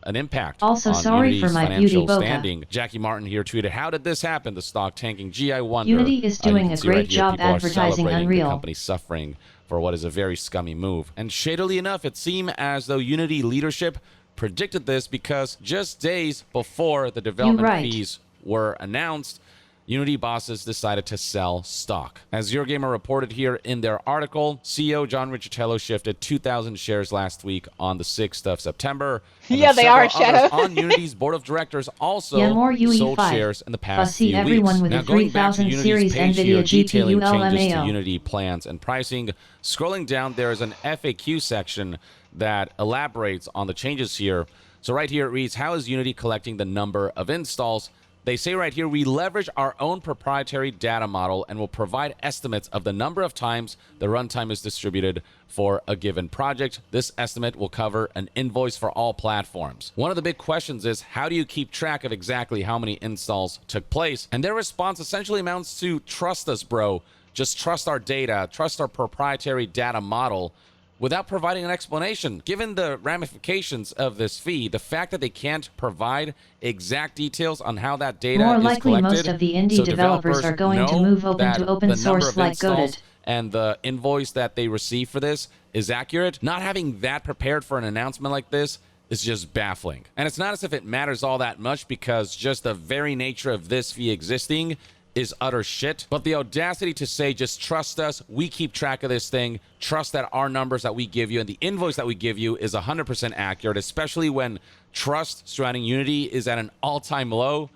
an impact Also, on sorry Unity's for my financial beauty bokeh. standing. Jackie Martin here tweeted, "How did this happen? The stock tanking. Gee, I wonder." Unity is You doing can a see right great here, job people are advertising celebrating Unreal. the company suffering for what is a very scummy move. And shadily enough, it seemed as though Unity leadership predicted this, because just days before the development fees were announced, Unity bosses decided to sell stock. As Eurogamer reported here in their article, CEO John Riccitello shifted 2,000 shares last week on the 6th of September. And Yeah, they are, several others Shadow. on Unity's board of directors also Yeah, more sold UE5. shares in the past See few everyone weeks. with Now, a going back to 3000 Unity's series page NVIDIA here, GPU detailing changes to LMAO. Unity plans and pricing, scrolling down, there is an FAQ section that elaborates on the changes here. So right here it reads, how is Unity collecting the number of installs? They say right here, we leverage our own proprietary data model and will provide estimates of the number of times the runtime is distributed for a given project. This estimate will cover an invoice for all platforms. One of the big questions is, how do you keep track of exactly how many installs took place? And their response essentially amounts to, trust us, bro. Just trust our data, trust our proprietary data model, without providing an explanation. Given the ramifications of this fee, the fact that they can't provide exact details on how that data More is likely collected, most of the indie so developers are going to know move open that to open the number source of like installs Goded. and the invoice that they receive for this is accurate. Not having that prepared for an announcement like this is just baffling. And it's not as if it matters all that much, because just the very nature of this fee existing is utter shit. But the audacity to say, just trust us, we keep track of this thing, trust that our numbers that we give you and the invoice that we give you is 100% accurate, especially when trust surrounding Unity is at an all-time low.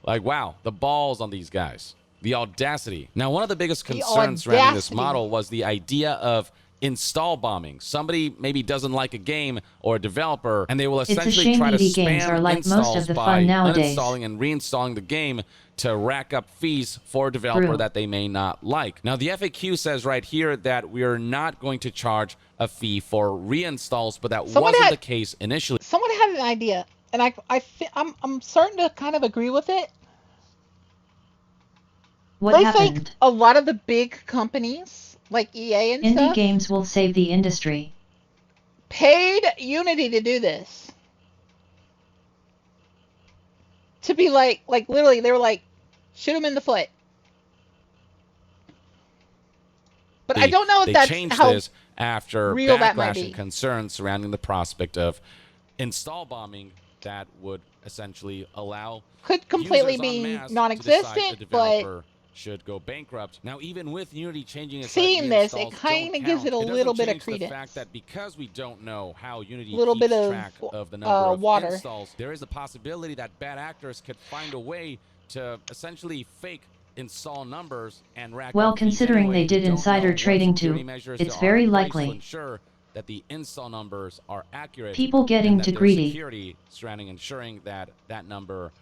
Like, wow, the balls on these guys. The audacity. Now, one of the biggest concerns surrounding this model was the idea of install bombing. Somebody maybe doesn't like a game or a developer, and they will essentially try to games are spam like most installs of the by fun nowadays. uninstalling and reinstalling the game to rack up fees for a developer True. that they may not like. Now, the FAQ says right here that we are not going to charge a fee for reinstalls, but that wasn't the case initially. Someone had an idea, and I'm starting to kind of agree with it. What They happened? think a lot of the big companies, like EA and Indie stuff, games will save the industry. paid Unity to do this. To be like literally, they were like, shoot him in the foot. But I don't know if They that's changed how this after real that might backlash be. and concerns surrounding the prospect of install bombing that would essentially allow Could completely users en be masse to decide a non-existent, but developer should go bankrupt. Now, even with Unity changing its seeing this, it reinstalls kind don't of gives it a count, little doesn't bit of change the credence. fact that because we don't know how Unity Little keeps bit of, track of the number of water. installs, there is a possibility that bad actors could find a way to essentially fake install numbers and rack Well, up fees considering anyway. they did We don't insider know what trading security too, measures it's there are very in place likely. to ensure that the install numbers are accurate. People getting and that too there's greedy. security surrounding ensuring that that number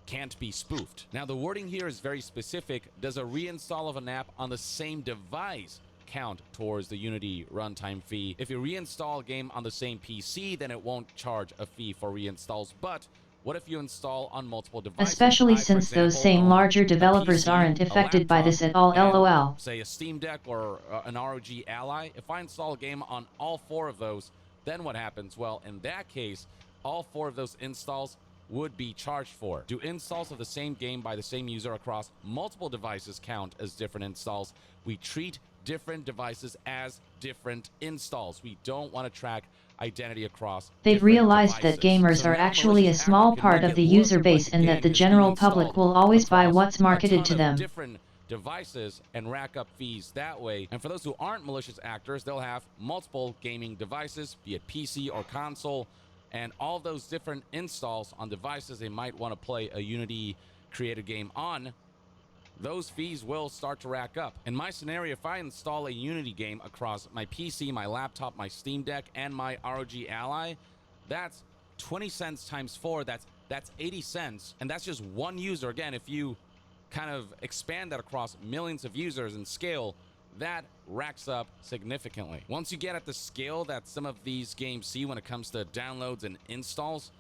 can't be spoofed. Now, the wording here is very specific. Does a reinstall of an app on the same device count towards the Unity runtime fee? If you reinstall a game on the same PC, then it won't charge a fee for reinstalls. But what if you install on multiple devices? Especially I, for since those example, same own larger a developers PC, aren't a affected by this at all, and, lol. say, a Steam Deck or an ROG Ally. If I install a game on all four of those, then what happens? Well, in that case, all four of those installs would be charged for. Do installs of the same game by the same user across multiple devices count as different installs? We treat different devices as different installs. We don't want to track identity across. They've realized that gamers are actually a small part of the user base and that the general public will always buy what's marketed to them. Different devices and rack up fees that way. And for those who aren't malicious actors, they'll have multiple gaming devices, be it PC or console, and all those different installs on devices they might want to play a Unity created game on. Those fees will start to rack up. In my scenario, if I install a Unity game across my PC, my laptop, my Steam Deck, and my ROG Ally, that's 20 cents times 4, that's 80 cents, and that's just one user. Again, if you kind of expand that across millions of users and scale, that racks up significantly. Once you get at the scale that some of these games see when it comes to downloads and installs,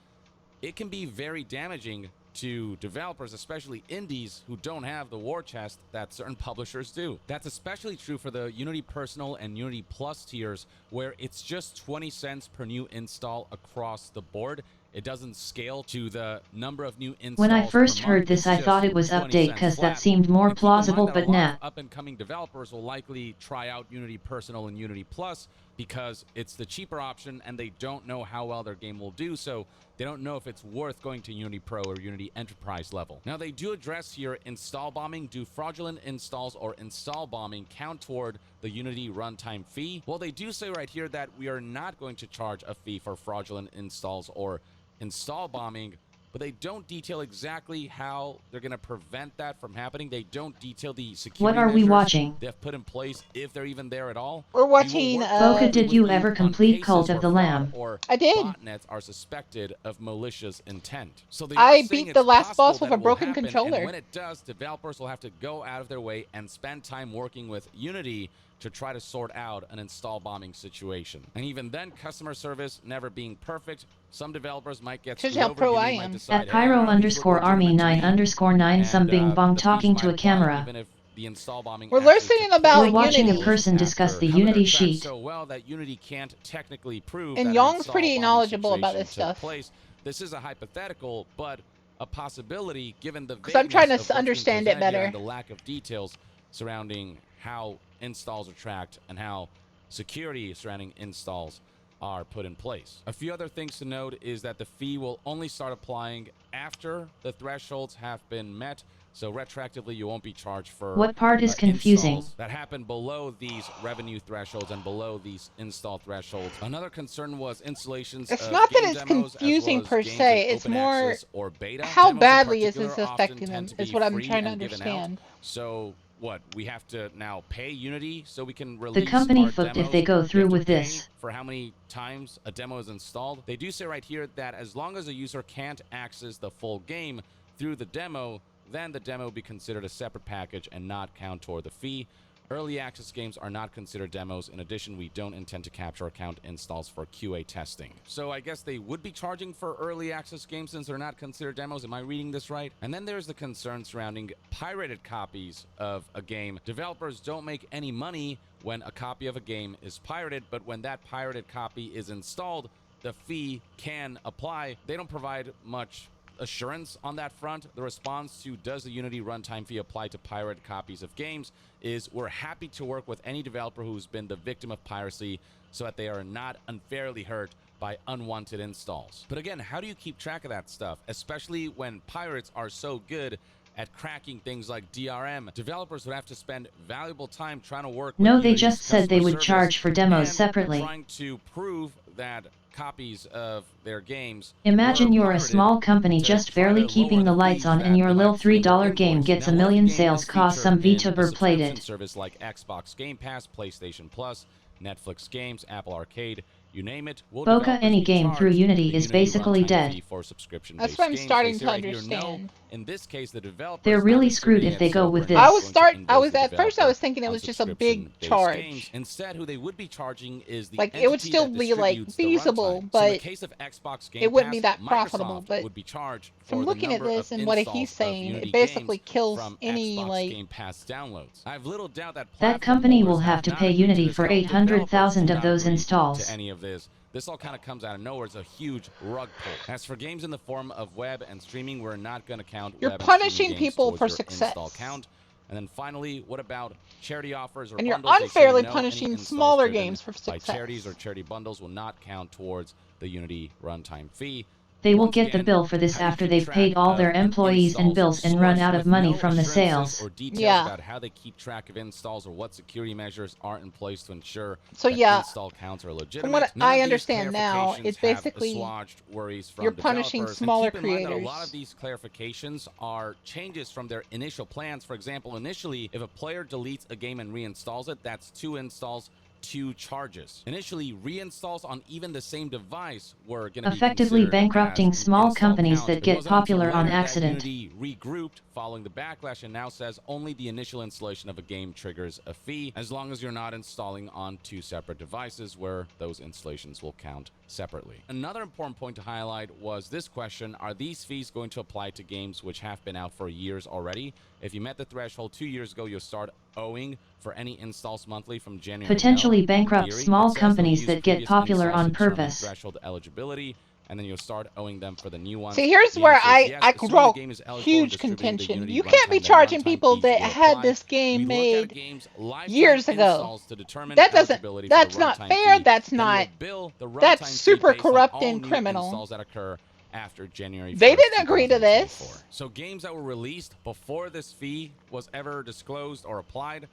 it can be very damaging to developers, especially indies, who don't have the war chest that certain publishers do. That's especially true for the Unity Personal and Unity Plus tiers, where it's just 20 cents per new install across the board. It doesn't scale to the number of new installs. When I first per month. heard this, It's I just thought it was 20 update cents cause that flat. seemed more And keep in mind plausible, that but a lot nah. of up-and-coming developers will likely try out Unity Personal and Unity Plus because it's the cheaper option and they don't know how well their game will do, so they don't know if it's worth going to Unity Pro or Unity Enterprise level. Now, they do address here install bombing. Do fraudulent installs or install bombing count toward the Unity runtime fee? Well, they do say right here that we are not going to charge a fee for fraudulent installs or install bombing, but they don't detail exactly how they're going to prevent that from happening. They don't detail the security What are we measures watching? they've put in place, if they're even there at all. We're watching, Boca, did you ever complete Cult of the Lamb? Or I did. botnets are suspected of malicious intent. So they I are saying beat it's the last possible boss with that a it will broken happen, controller. And when it does, developers will have to go out of their way and spend time working with Unity to try to sort out an install bombing situation. And even then, customer service never being perfect, some developers might get Shows screwed how over. pro Unity I might am. decide, At Pyro_Army9_9 some bing bong talking to a camera. Even if the install bombing We're actually listening took about We're watching Unity. a person discuss after. the However, Unity they're tracked sheet. so well that Unity can't technically prove And that an Young's install pretty bombing knowledgeable about situation this took stuff. place. This is a hypothetical, but a possibility given the Because I'm trying vagueness of to what's being understand it presented here better. and the lack of details surrounding how installs are tracked and how security surrounding installs are put in place. A few other things to note is that the fee will only start applying after the thresholds have been met. So retroactively, you won't be charged for What part is confusing? installs that happen below these revenue thresholds and below these install thresholds. Another concern was installations It's of not that game it's demos, confusing as well per as games se, in it's open more access or beta. how Demos in badly is this particular often affecting tend them, to is be what I'm free trying to and given out. understand. So what, we have to now pay Unity so we can release The company our fucked demos? if they go We through have to with pay this. for how many times a demo is installed. They do say right here that as long as a user can't access the full game through the demo, then the demo will be considered a separate package and not count toward the fee. Early access games are not considered demos. In addition, we don't intend to capture account installs for QA testing. So I guess they would be charging for early access games since they're not considered demos. Am I reading this right? And then there's the concern surrounding pirated copies of a game. Developers don't make any money when a copy of a game is pirated, but when that pirated copy is installed, the fee can apply. They don't provide much assurance on that front. The response to does the Unity runtime fee apply to pirated copies of games is we're happy to work with any developer who's been the victim of piracy so that they are not unfairly hurt by unwanted installs. But again, how do you keep track of that stuff, especially when pirates are so good at cracking things like DRM? Developers would have to spend valuable time trying to work with No, they Unity's just said they customer would service charge for demos and separately. trying to prove that copies of their games Imagine were you're a pirated small company to just try to barely lower keeping the lights fees on and that your they lil might see in their $3 game invoice. gets Now, a what if million the game sales is cause some featured in a VTuber played subscription it. service like Xbox Game Pass, PlayStation Plus, Netflix Games, Apple Arcade, you name it. Will Boca, developers any be game through charged Unity the is basically runtime dead. fee for subscription-based That's what I'm games? starting They say to right here, understand. no. In this case, the developers They're not really screwed distributing if they it, go so with we're this. not I going to invoice the at first I was thinking it on was just a big subscription-based charge. games. Instead, who they would be charging is the Like, it would entity still that be, like, distributes the feasible, runtime. but So in the case of Xbox Game it wouldn't be Pass, that profitable, Microsoft but would be charged from for the looking at number this of and what installs he's of saying, Unity it basically games kills from any, Xbox like... Game Pass downloads. I have little doubt that That platform company will holders have to not pay agreed to Unity this. for Hell, developers 800,000 do of not those agree installs. to any of this. This all kind of comes out of nowhere. It's a huge rug pull. As for games in the form of web and streaming, we're not going to count You're web and punishing streaming games people towards for your success. install count. And then finally, what about charity offers or And you're bundles? They say unfairly no, any punishing installs smaller driven games for by success. charities or charity bundles will not count towards the Unity runtime fee. They will Once get the again, bill for this how do you after keep they've track paid all of their employees and installs bills and run sourced out of with money no from the assurances sales? or details Yeah. about how they keep track of installs or what security measures are in place to ensure So that yeah, install counts are legitimate? from what None I of these understand now, clarifications it's have basically assuaged worries from you're punishing developers. smaller And keep in mind that a creators. lot of these clarifications are changes from their initial plans. For example, initially, if a player deletes a game and reinstalls it, that's 2 installs two charges. Initially, reinstalls on even the same device were going to be Effectively considered bankrupting as small install companies count. that It get wasn't until popular on later that accident. Unity regrouped following the backlash and now says only the initial installation of a game triggers a fee, as long as you're not installing on two separate devices where those installations will count separately. Another important point to highlight was this question: are these fees going to apply to games which have been out for years already? If you met the threshold 2 years ago, you'll start owing for any installs monthly from January. Potentially In bankrupt theory, small it says they'll companies use that get previous popular installs on to determine purpose. threshold eligibility, and then you'll start owing them for the new ones. See, here's The where answer is yes, I assuming the wrote game is eligible and huge distributing the contention. Unity You can't be runtime, then charging runtime people fees that will had apply. this game We look at a made game's lifetime years ago. installs to determine That doesn't. eligibility That's for the not runtime fair. fee. That's Then we'll not. bill the runtime That's fee super based on corrupt all and new criminal. installs that occur after January 1st, They didn't agree to 2024. this. So games that were released before this fee was ever disclosed or applied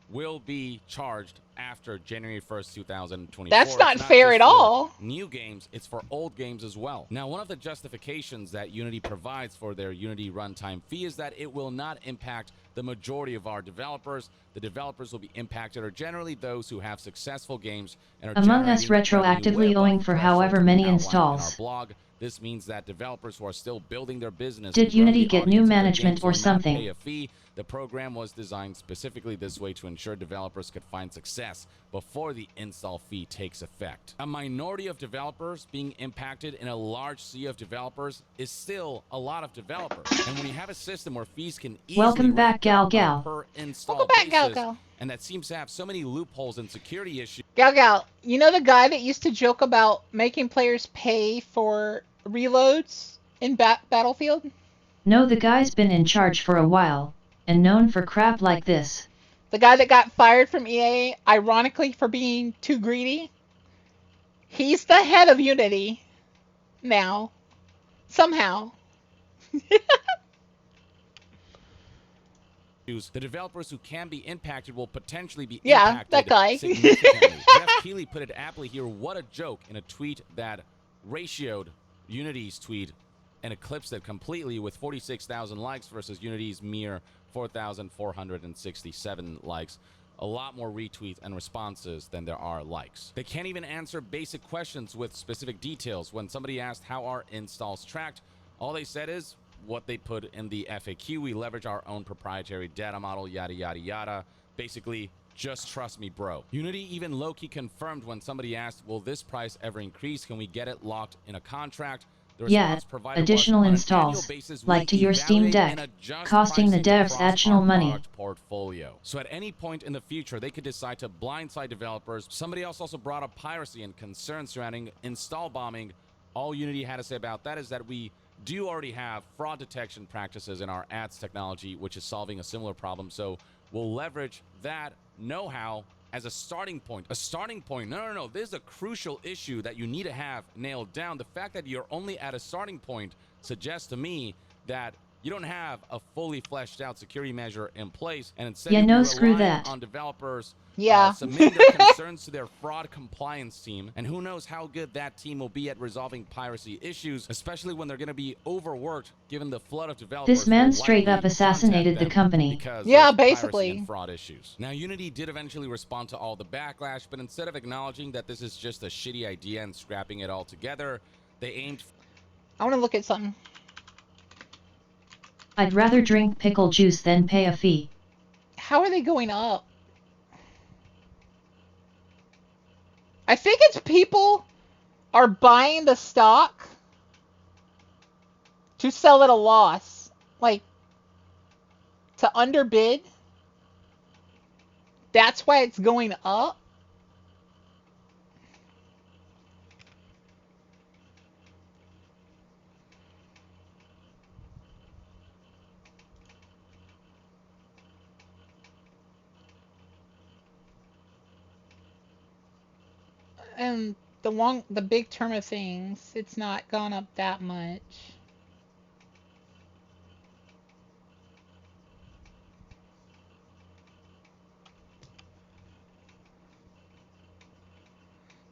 will be charged after January 1st, 2024. That's not It's fair just at for all. new games, it's for old games as well. Now, one of the justifications that Unity provides for their Unity runtime fee is that it will not impact the majority of our developers. The developers will be impacted are generally those who have successful games and are Among us generating revenue retroactively way above owing the for thresholds however we many outlined installs. in our blog. This means that developers who are still building their business Did and growing Unity the get new audience of their management games or will not something? pay a fee. The program was designed specifically this way to ensure developers could find success before the install fee takes effect. A minority of developers being impacted in a large sea of developers is still a lot of developers. And when you have a system where fees can easily Welcome back, rack Gal up Gal. on a per install Welcome back, Gal basis, Gal. and that seems to have so many loopholes and security issues. Gal Gal, you know the guy that used to joke about making players pay for reloads in Battlefield? No, the guy's been in charge for a while, and known for crap like this. The guy that got fired from EA, ironically for being too greedy? He's the head of Unity now. Somehow. The developers who can be impacted will potentially be Yeah, impacted that guy. significantly. Jeff Keighley put it aptly here. What a joke, in a tweet that ratioed Unity's tweet and eclipsed it completely with 46,000 likes versus Unity's mere 4,467 likes. A lot more retweets and responses than there are likes. They can't even answer basic questions with specific details. When somebody asked how are installs tracked, all they said is what they put in the FAQ. We leverage our own proprietary data model, yada, yada, yada. Basically, just trust me, bro. Unity even low-key confirmed when somebody asked, will this price ever increase? Can we get it locked in a contract? The Yeah, response provided additional was, on an installs, annual basis, we like to your Steam evaluate Deck, and adjust costing the pricing devs across additional our money. product portfolio. So at any point in the future, they could decide to blindside developers. Somebody else also brought up piracy and concerns surrounding install bombing. All Unity had to say about that is that we do already have fraud detection practices in our ads technology, which is solving a similar problem. So we'll leverage that know-how as a starting point. A starting point. No. This is a crucial issue that you need to have nailed down. The fact that you're only at a starting point suggests to me that you don't have a fully fleshed out security measure in place, and instead Yeah, you're no, screw relying that. on developers Yeah. submitting their concerns to their fraud compliance team, and who knows how good that team will be at resolving piracy issues, especially when they're going to be overworked given the flood of developers. This man who will straight likely up assassinated contact the them company. because Yeah, of piracy basically. and fraud issues. Now, Unity did eventually respond to all the backlash, but instead of acknowledging that this is just a shitty idea and scrapping it all together, they aimed. I want to look at something. I'd rather drink pickle juice than pay a fee. How are they going up? I think it's people are buying the stock to sell at a loss. Like, to underbid. That's why it's going up. And the big term of things, it's not gone up that much.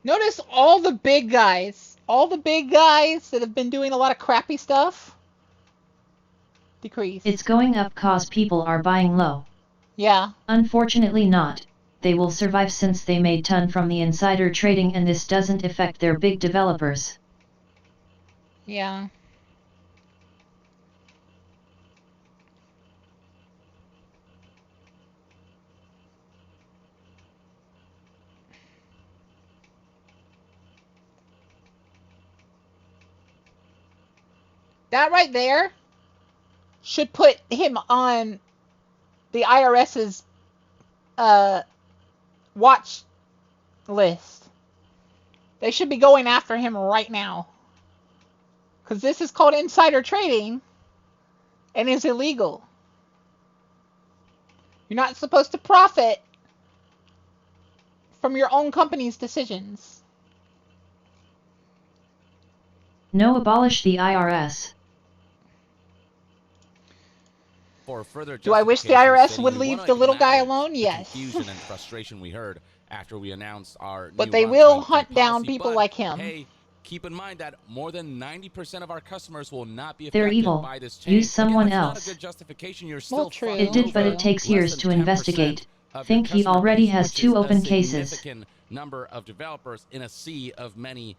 Notice all the big guys that have been doing a lot of crappy stuff, decrease. It's going up cause people are buying low. Yeah. Unfortunately not. they will survive since they made ton from the insider trading and this doesn't affect their big developers. Yeah. That right there should put him on the IRS's watch list. They should be going after him right now. Because this is called insider trading and is illegal. You're not supposed to profit from your own company's decisions. No, abolish the IRS. For further Do I wish the IRS would leave the little guy alone? Yes. Confusion and frustration we heard after we announced our But new they runtime will fee hunt down policy, people but, like him. Hey, keep in mind that more than 90% of our customers will not be They're affected evil. by this change. Use someone Again, that's else. Not a good justification. You're Well, still true. It did, but it takes years to investigate. Think he already has 2 open cases. Significant number of developers in a sea of many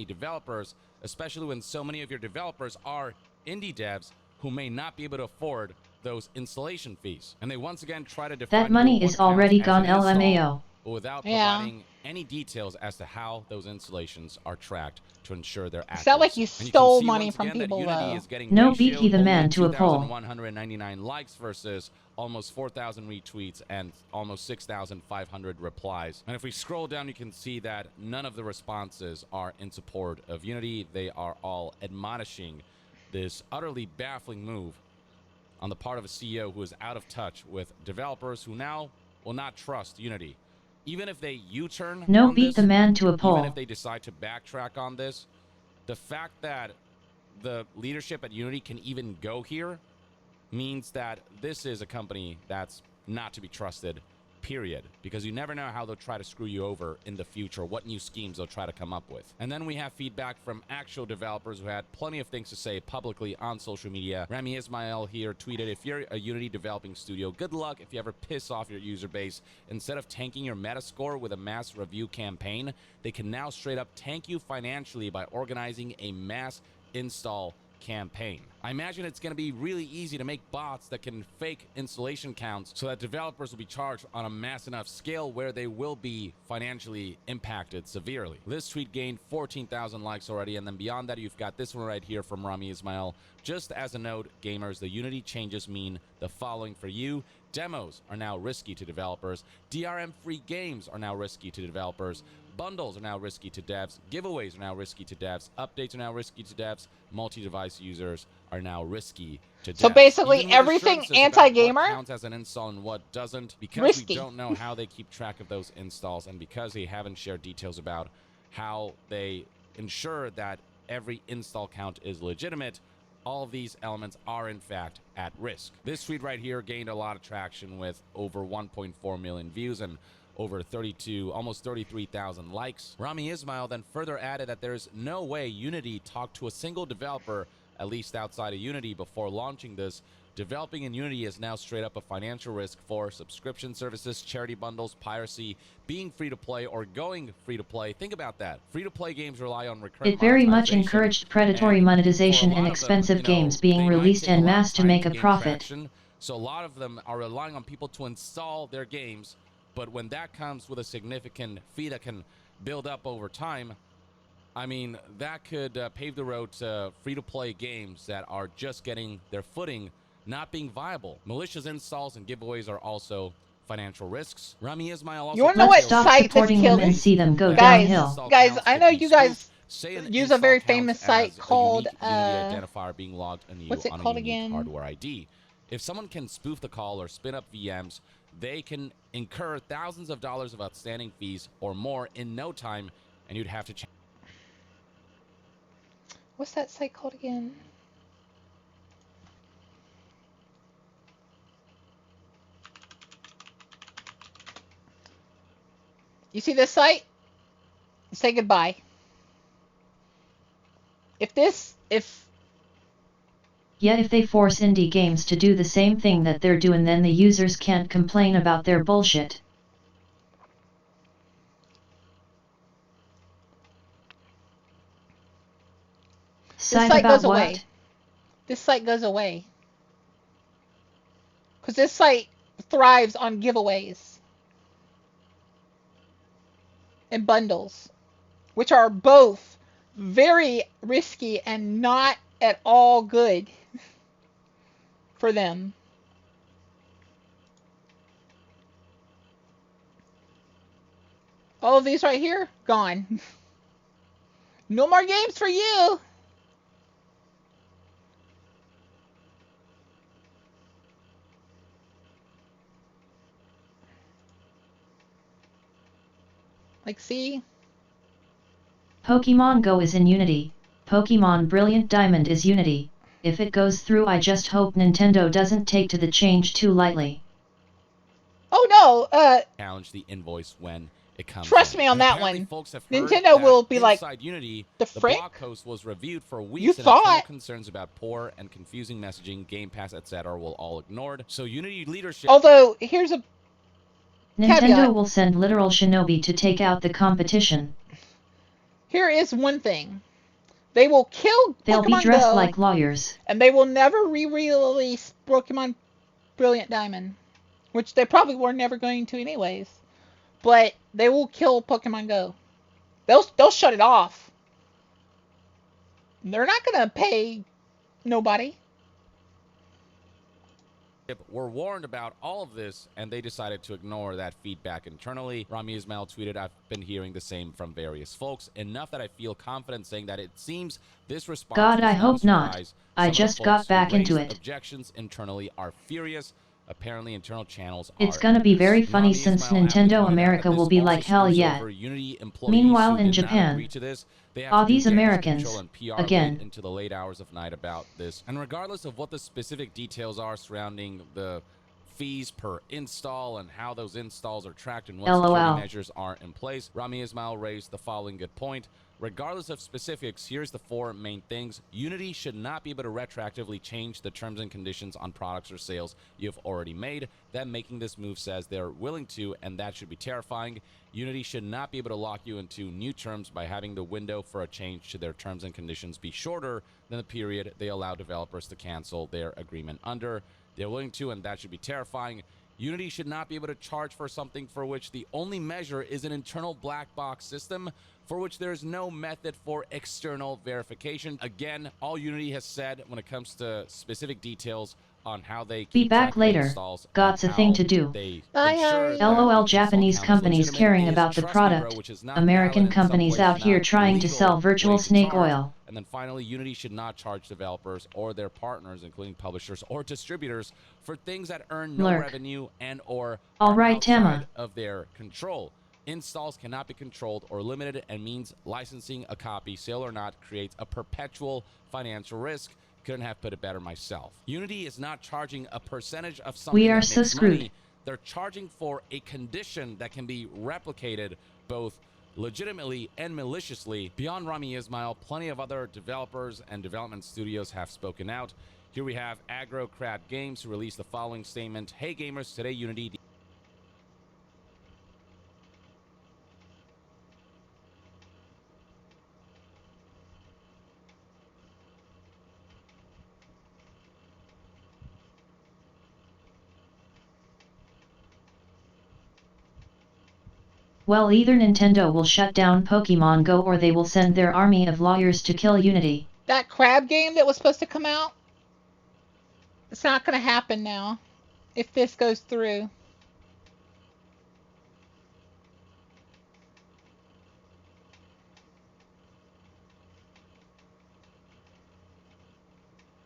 developers, especially when so many of your developers are indie devs who may not be able to afford those installation fees. And they once again try to define That money is already gone LMAO. without providing any details as to how those installations are tracked to ensure their accuracy. It's not like you stole money from people, though. No, beat he the man to a poll. 2,199 likes versus almost 4,000 retweets and almost 6,500 replies. And if we scroll down, you can see that none of the responses are in support of Unity. They are all admonishing this utterly baffling move on the part of a CEO who is out of touch with developers who now will not trust Unity. Even if they U-turn No, on beat this, the man to a poll. even if they decide to backtrack on this, the fact that the leadership at Unity can even go here means that this is a company that's not to be trusted, period. Because you never know how they'll try to screw you over in the future, what new schemes they'll try to come up with. And then we have feedback from actual developers who had plenty of things to say publicly on social media. Rami Ismail here tweeted, if you're a Unity developing studio, good luck if you ever piss off your user base. Instead of tanking your Metascore with a mass review campaign, they can now straight up tank you financially by organizing a mass install campaign. I imagine it's going to be really easy to make bots that can fake installation counts so that developers will be charged on a mass enough scale where they will be financially impacted severely. This tweet gained 14,000 likes already, and then beyond that, you've got this one right here from Rami Ismail. Just as a note, gamers, the Unity changes mean the following for you. Demos are now risky to developers. DRM-free games are now risky to developers. Bundles are now risky to devs. Giveaways are now risky to devs. Updates are now risky to devs. Multi-device users are now risky to devs. So basically, Even with everything assurances about anti-gamer, what counts as an install and what doesn't, because risky. we don't know how they keep track of those installs, and because they haven't shared details about how they ensure that every install count is legitimate, all of these elements are in fact at risk. This tweet right here gained a lot of traction with over 1.4 million views and over almost 33,000 likes. Rami Ismail then further added that there's no way Unity talked to a single developer, at least outside of Unity, before launching this. Developing in Unity is now straight up a financial risk for subscription services, charity bundles, piracy, being free to play, or going free to play. Think about that. Free to play games rely on recurrent It very much monetization, encouraged predatory and monetization for a and lot of expensive them, games being they might released take a en lot of masse to time make a gain profit. traction. So a lot of them are relying on people to install their games, but when that comes with a significant fee that can build up over time, I mean, that could pave the road to free-to-play games that are just getting their footing, not being viable. Malicious installs and giveaways are also financial risks. Rami Ismail also... You want to know what site that's killing? And see them go guys, downhill. guys, I know you guys Say an use a very install famous counts as site a called unique Unity identifier being logged in you what's it on called a unique again? hardware ID. If someone can spoof the call or spin up VMs, they can incur thousands of dollars of outstanding fees or more in no time, and you'd have to change. What's that site called again? You see this site? Say goodbye. Yet if they force indie games to do the same thing that they're doing, then the users can't complain about their bullshit. Site site about goes away. what? This site goes away. Because this site thrives on giveaways and bundles, which are both very risky and not at all good for them. All of these right here, gone. No more games for you. Like, see? Pokemon Go is in Unity. Pokemon Brilliant Diamond is Unity. If it goes through, I just hope Nintendo doesn't take to the change too lightly. Oh no, challenge the invoice when it comes trust in. me on And that apparently one. folks have heard Nintendo that will be like, inside Unity, the the frick? blog post was reviewed for You weeks, and internal thought? concerns about poor and confusing messaging, Game Pass, etc. will all ignored. So Unity leadership... Although, here's a Nintendo caveat. will send literal shinobi to take out the competition. Here is one thing. They will kill They'll Pokemon be dressed Go, like lawyers. and they will never re-release Pokemon Brilliant Diamond, which they probably were never going to anyways. But they will kill Pokemon Go. They'll shut it off. They're not gonna pay nobody. were warned about all of this, and they decided to ignore that feedback internally. Rami Ismail tweeted, "I've been hearing the same from various folks, enough that I feel confident saying that it seems this response God, was I not hope a not. surprise. I Some of the just folks got who back into raised it. Objections internally are furious. Apparently, internal channels It's are gonna be very and funny Rami since Ismail aptly Nintendo pointed out America that will this be only like hell screws yeah. over Unity employees Meanwhile who in did not Japan, agree to this. They have all to do these damage Americans, control and PR again. late into the late hours of night about this. And regardless of what the specific details are surrounding the fees per install and how those installs are tracked and what LOL. security measures are in place, Rami Ismail raised the following good point. Regardless of specifics, here's the four main things. Unity should not be able to retroactively change the terms and conditions on products or sales you've already made. Them making this move says they're willing to, and that should be terrifying. Unity should not be able to lock you into new terms by having the window for a change to their terms and conditions be shorter than the period they allow developers to cancel their agreement under. They're willing to, and that should be terrifying. Unity should not be able to charge for something for which the only measure is an internal black box system for which there is no method for external verification. Again, all Unity has said when it comes to specific details on how they keep Be back track of later. installs Got's a and thing how to do. they Bye, ensure Harry. that LOL. the install Japanese count is companies legitimate caring is, about the trust me, bro, product. which is not American valid, in some companies ways out here not trying to legal sell virtual way to snake charge. oil. And then finally, Unity should not charge developers or their partners, including publishers or distributors, for things that earn no Lurk. revenue and or All are right, outside Tama. of their control. Installs cannot be controlled or limited, and means licensing a copy, sale or not, creates a perpetual financial risk. Couldn't have put it better myself. Unity is not charging a percentage of something We are that so makes screwed. money. They're charging for a condition that can be replicated both legitimately and maliciously. Beyond Rami Ismail, plenty of other developers and development studios have spoken out. Here we have Aggro Crab Games, who released the following statement. Hey gamers, today Unity... Well, either Nintendo will shut down Pokemon Go or they will send their army of lawyers to kill Unity. That crab game that was supposed to come out, it's not going to happen now if this goes through.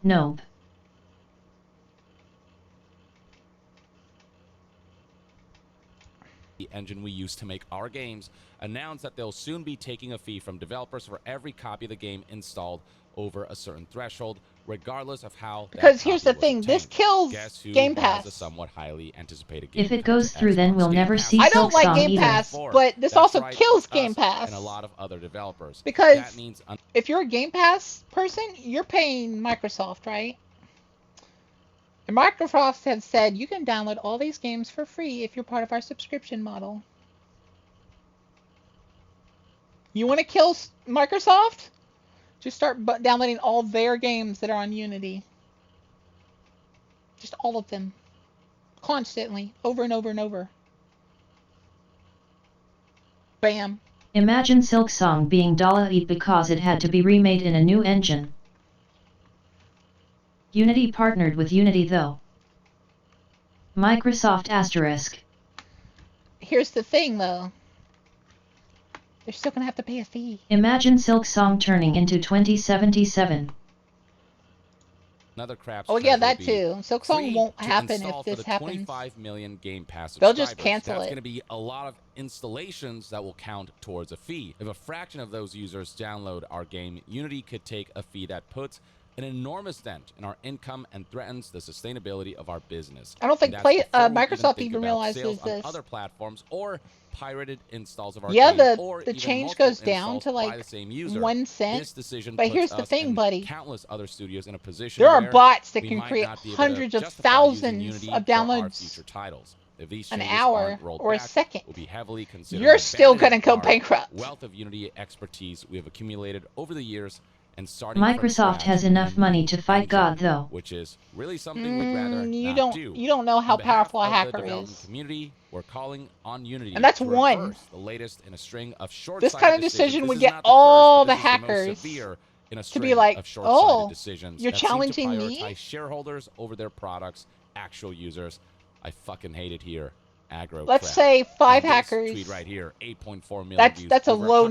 Nope. The engine we use to make our games, announced that they'll soon be taking a fee from developers for every copy of the game installed over a certain threshold, regardless of how that Because here's copy the was thing, this obtained. kills Guess who Game has Pass. a somewhat highly anticipated game If it coming goes to through, then Xbox? we'll Game never Pass see I don't like Silksong Game either. Pass, but this That's also right, kills us Game Pass. and a lot of other developers. Because that means if you're a Game Pass person, you're paying Microsoft, right? And Microsoft has said you can download all these games for free if you're part of our subscription model. You want to kill Microsoft? Just start downloading all their games that are on Unity. Just all of them. Constantly. Over and over and over. Bam. Imagine Silksong being $8 because it had to be remade in a new engine. Unity partnered with Unity though. Microsoft asterisk. Here's the thing though. They're still gonna have to pay a fee. Imagine Silksong turning into 2077. Another crap. Oh yeah, that too. Silksong won't happen if this happens. 25 million Game Pass They'll subscribers. just cancel That's it. going to be a lot of installations that will count towards a fee. If a fraction of those users download our game, Unity could take a fee that puts an enormous dent in our income and threatens the sustainability of our business. I don't think Microsoft even realizes sales this. on other platforms or pirated installs of our Yeah, game, or the even change multiple goes down installs to by like the same user. 1 cent. This decision But puts here's the us thing, and buddy. countless other studios in a position There are where bots that we can might create not be able to hundreds of justify using thousands Unity of for our downloads future titles. If these an changes hour aren't rolled or a back, second. we'll be heavily considered You're still gonna abandoning go our bankrupt. wealth of Unity expertise we have accumulated over the years. And starting Microsoft has enough money to fight God though. Which is really something we'd rather you not don't do. you don't know how On behalf powerful a of the hacker development is. community, we're calling on Unity And that's to one. reverse the latest in a string of short-sighted This kind of decisions. decision This would is get not the all first, the but this is the most hackers severe in a to string be like, of short-sighted oh, decisions you're that seem to challenging me? prioritize shareholders over their products, actual users. I fucking hate it here. Aggro Let's crap. say 5 And this hackers. tweet right here, 8.4 million That's views, that's a over low 100,000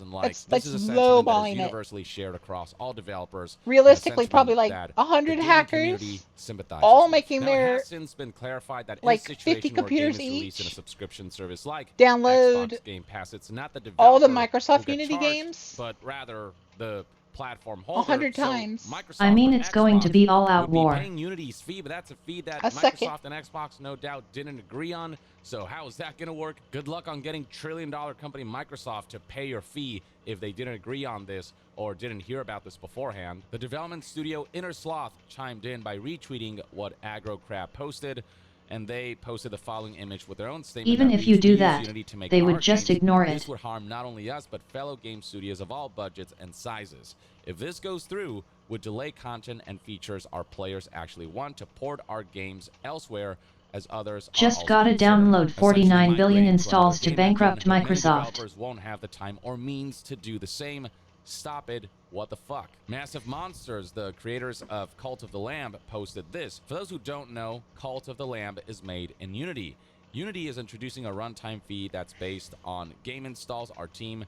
number. likes. That's This is a low sentiment that is balling it. universally shared across all developers. Realistically, and a probably sentiment like that 100 the gaming hackers, community sympathizes all with. making Now, it their has since been clarified that like in a 50 situation where a game computers is released in a each subscription service like download Xbox Game Pass, it's not the all the developer Microsoft who get Unity charged, games but rather the platform holder. 100 So times. Microsoft I mean, or it's going to be all-out would be war. paying Unity's fee, but that's a fee that A second. Microsoft and Xbox no doubt didn't agree on. So how is that going to work? Good luck on getting trillion-dollar company Microsoft to pay your fee if they didn't agree on this or didn't hear about this beforehand. The development studio Inner Sloth chimed in by retweeting what Aggro Crab posted, and they posted the following image with their own statement. Even that if you reads, do "We use that, Unity to make they our would just games. ignore This it." would harm not only us, but fellow game studios of all budgets and sizes. If this goes through, would delay content and features our players actually want to port our games elsewhere, as others Just are gotta also considering. download 49 Essentially billion migrating to installs another to game bankrupt engine, but many Microsoft. developers won't have the time or means to do the same. Stop it. What the fuck? Massive Monsters, the creators of Cult of the Lamb, posted this. For those who don't know, Cult of the Lamb is made in Unity. Unity is introducing a runtime fee that's based on game installs. Our team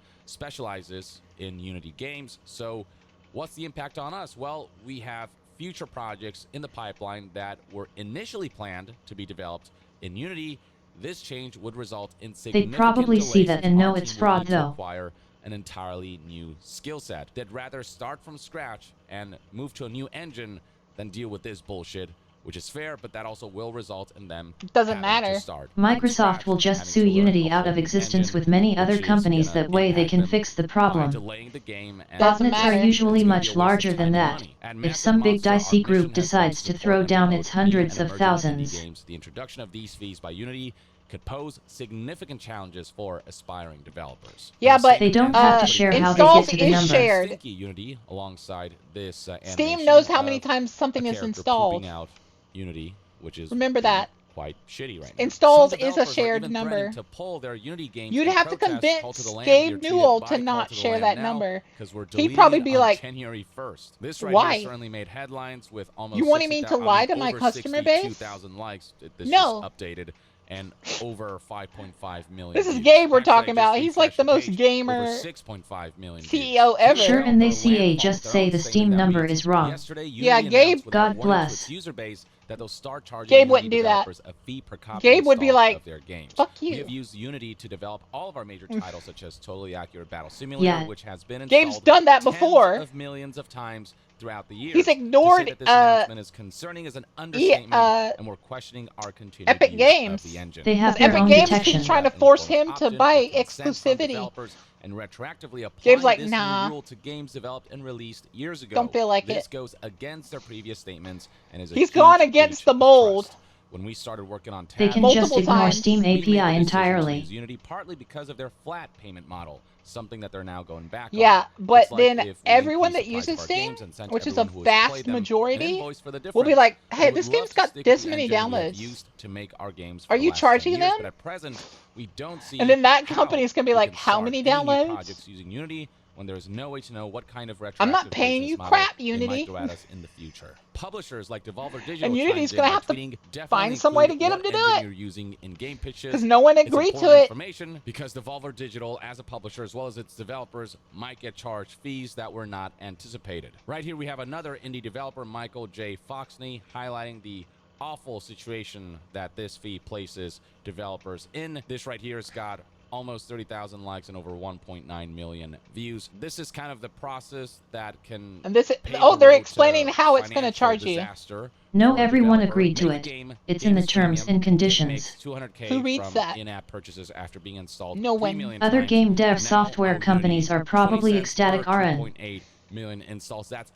specializes in Unity games. So what's the impact on us? Well, we have future projects in the pipeline that were initially planned to be developed in Unity. This change would result in significant They'd probably see delays that since and know our it's team would fraud need to though. acquire an entirely new skill set. They'd rather start from scratch and move to a new engine than deal with this bullshit, which is fair, but that also will result in them Doesn't having matter. to start Microsoft will just sue Unity out of existence with many other companies, that way they can fix the problem. delaying the game and Botnets are matter. usually It's gonna be much a waste of larger time than and that. money. At If Massive some big Monster, our dicey group mission has decides been to throw support down and its promote hundreds indie and of emerging indie thousands. games. The introduction of these fees by Unity could pose significant challenges for aspiring developers. Yeah, In the but same They don't vein, have to pretty share cool. how they installs get to the is number. shared. Stinky Unity alongside this Steam animation knows how many of times something a is character installed. pooping out Unity, which is Remember that. quite shitty right now. Installs Some is a developers are shared even number. threatening to pull their Unity games You'd in have to protest. Cult of convince the Lamb, Gabe you're treated Newell by to Cult not of the share Lamb that now, number. 'cause we're He'd deleting probably it be on like, January 1st. This right why? here certainly made headlines with almost You wanting me to lie to my over customer base? 62,000 likes. This No. just updated, and over 5.5 million. This is views. Gabe we're Actually, I talking just about. He's like refreshed the the most page. gamer Over 6.5 million CEO views. ever. Sure, and they Or CA Landfall, just their say own the statement Steam that number reads, is wrong. Yesterday, Unity Yeah, announced Gabe- without God warning to bless. its user base that they'll start charging Gabe Unity wouldn't do that. developers a fee per copy Gabe would be installed like, of their games. fuck We you. have used Unity to develop all of our major titles, such as Totally Accurate Battle Simulator, Yeah. which has been installed Gabe's done that tens before. of millions of times throughout the years. He's ignored, To say that this announcement is concerning is an understatement, and we're questioning our continued Epic use Games. of the engine. They have Because their Epic own Games detection. keeps trying to Informed force him to opt-in buy with consent from exclusivity. developers and retroactively applying Gabe's like, this nah. new rule to games developed and released years ago. Don't feel like this it. goes against their previous statements and is a He's huge gone against breach the of mold. trust. When we started working on tabs, They can just ignore Steam we made the API decision to entirely. use Unity partly because of their flat payment model, something that they're now going back Yeah, on. but It's like then if we everyone increased that the price uses of our Steam, games and sent which is a everyone who has played vast them an majority, invoice for the will be difference. like, We hey, would this love game's to got stick this with the many engine we have downloads. used to make our games for Are the you last 10 charging years, them? but at present, we don't see And then that how company's going to be we like, can how start many any new downloads? projects using Unity when there is no way to know what kind of I'm not retroactive paying business you model crap, they Unity. might throw at us in the future. Publishers like Devolver Digital And Unity's chimed in going to by have to tweeting, definitely find some way to include get them what to do engine it. you're using in game pitches. Because no one It's agreed important to it. information because Devolver Digital, as a publisher as well as its developers, might get charged fees that were not anticipated. Right here we have another indie developer, Michael J. Foxney, highlighting the awful situation that this fee places developers in. This right here has got almost 30,000 likes and over 1.9 million views. This is kind of the process that can And this, pave oh, the they're road explaining to how it's going to financial charge disaster. No, for a everyone developer. agreed to Make it. the game, It's in the game's terms premium. and Game conditions. makes 200K Who reads from that? in-app purchases after being installed No 3 one. million Other times. game dev Now software on companies Unity, are probably 20 cents ecstatic per RN. 2.8 million installs. That's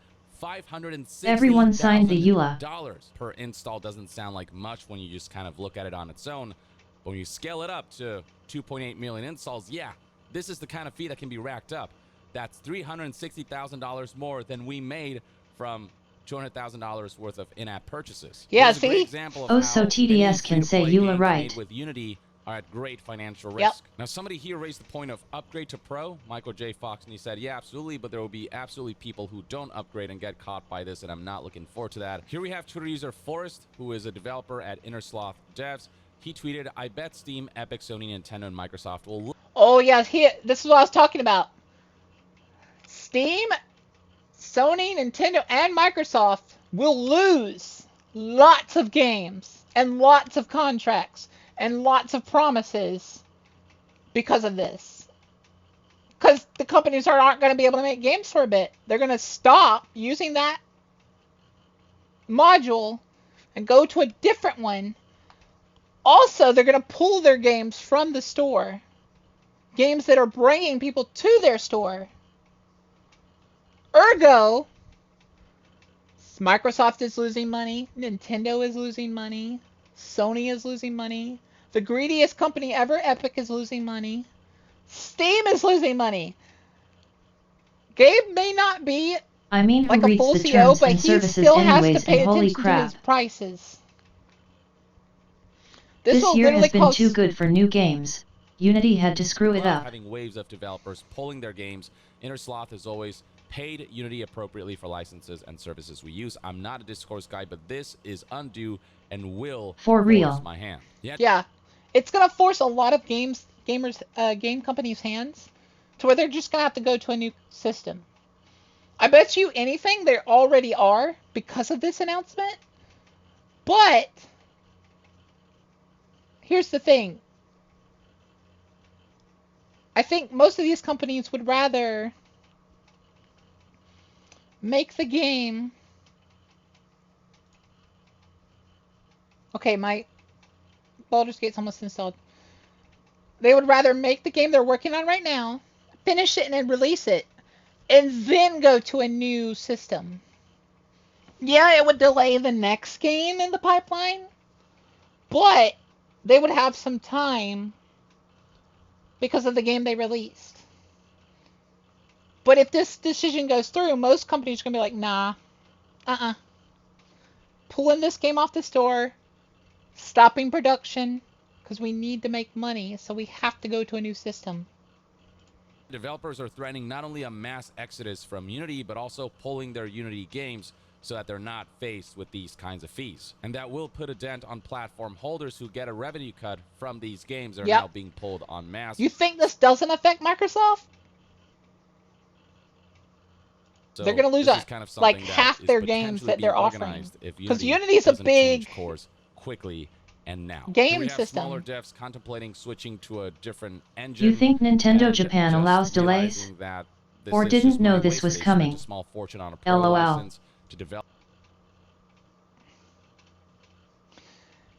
Everyone signed the EULA. $560,000 per install. Doesn't sound like much when you just kind of look at it on its own. But when you scale it up to 2.8 million installs, yeah, this is the kind of fee that can be racked up. That's $360,000 more than we made from $200,000 worth of in-app purchases. Yeah, Here's a great see? example of Oh, how so many TDS can say free-to-play EULA games right. made with Unity are at great financial risk. Yep. Now, somebody here raised the point of upgrade to Pro. Michael J. Fox, and he said, yeah, absolutely, but there will be absolutely people who don't upgrade and get caught by this, and I'm not looking forward to that. Here we have Twitter user Forrest, who is a developer at Innersloth Devs. He tweeted, I bet Steam, Epic, Sony, Nintendo, and Microsoft will... Oh, yeah, this is what I was talking about. Steam, Sony, Nintendo, and Microsoft will lose lots of games and lots of contracts and lots of promises because of this. Because the companies aren't going to be able to make games for a bit. They're going to stop using that module and go to a different one. Also, they're going to pull their games from the store. Games that are bringing people to their store. Ergo, Microsoft is losing money. Nintendo is losing money. Sony is losing money. The greediest company ever, Epic, is losing money. Steam is losing money. Gabe may not be I mean, like who a reads full the CO, terms but and he services still has anyways, to pay and holy attention to crap. his prices. This will year literally has been cost... too good for new games. Unity had to screw it love up. having waves of developers pulling their games. Innersloth has always paid Unity appropriately for licenses and services we use. I'm not a discourse guy, but this is undue and will For force real. my hand. Yeah, it's gonna force a lot of game companies' hands to where they're just gonna have to go to a new system. I bet you anything they already are because of this announcement. But here's the thing. I think most of these companies would rather make the game. Okay, my Baldur's Gate's almost installed. They would rather make the game they're working on right now, finish it and then release it, and then go to a new system. Yeah, it would delay the next game in the pipeline, but they would have some time because of the game they released. But if this decision goes through, most companies are going to be like, nah, pulling this game off the store, stopping production, because we need to make money, so we have to go to a new system. Developers are threatening not only a mass exodus from Unity, but also pulling their Unity games so that they're not faced with these kinds of fees. And that will put a dent on platform holders who get a revenue cut from these games that are now being pulled en masse. You think this doesn't affect Microsoft? So they're going to lose like half their games that they're offering. Because Unity's a big course quickly and now. Game system. Smaller devs contemplating switching to a different engine. You think Nintendo Japan allows delays? Or didn't know this was coming? A small fortune on a Pro LOL. license to develop.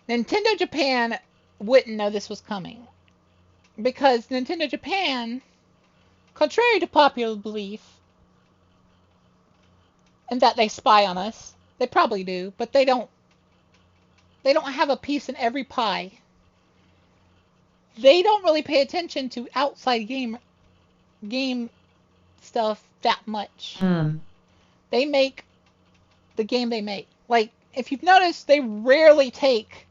Nintendo Japan wouldn't know this was coming. Because Nintendo Japan, contrary to popular belief, and that they spy on us, they probably do, but they don't they don't have a piece in every pie. They don't really pay attention to outside game stuff that much. They make the game they make. Like, if you've noticed, they rarely take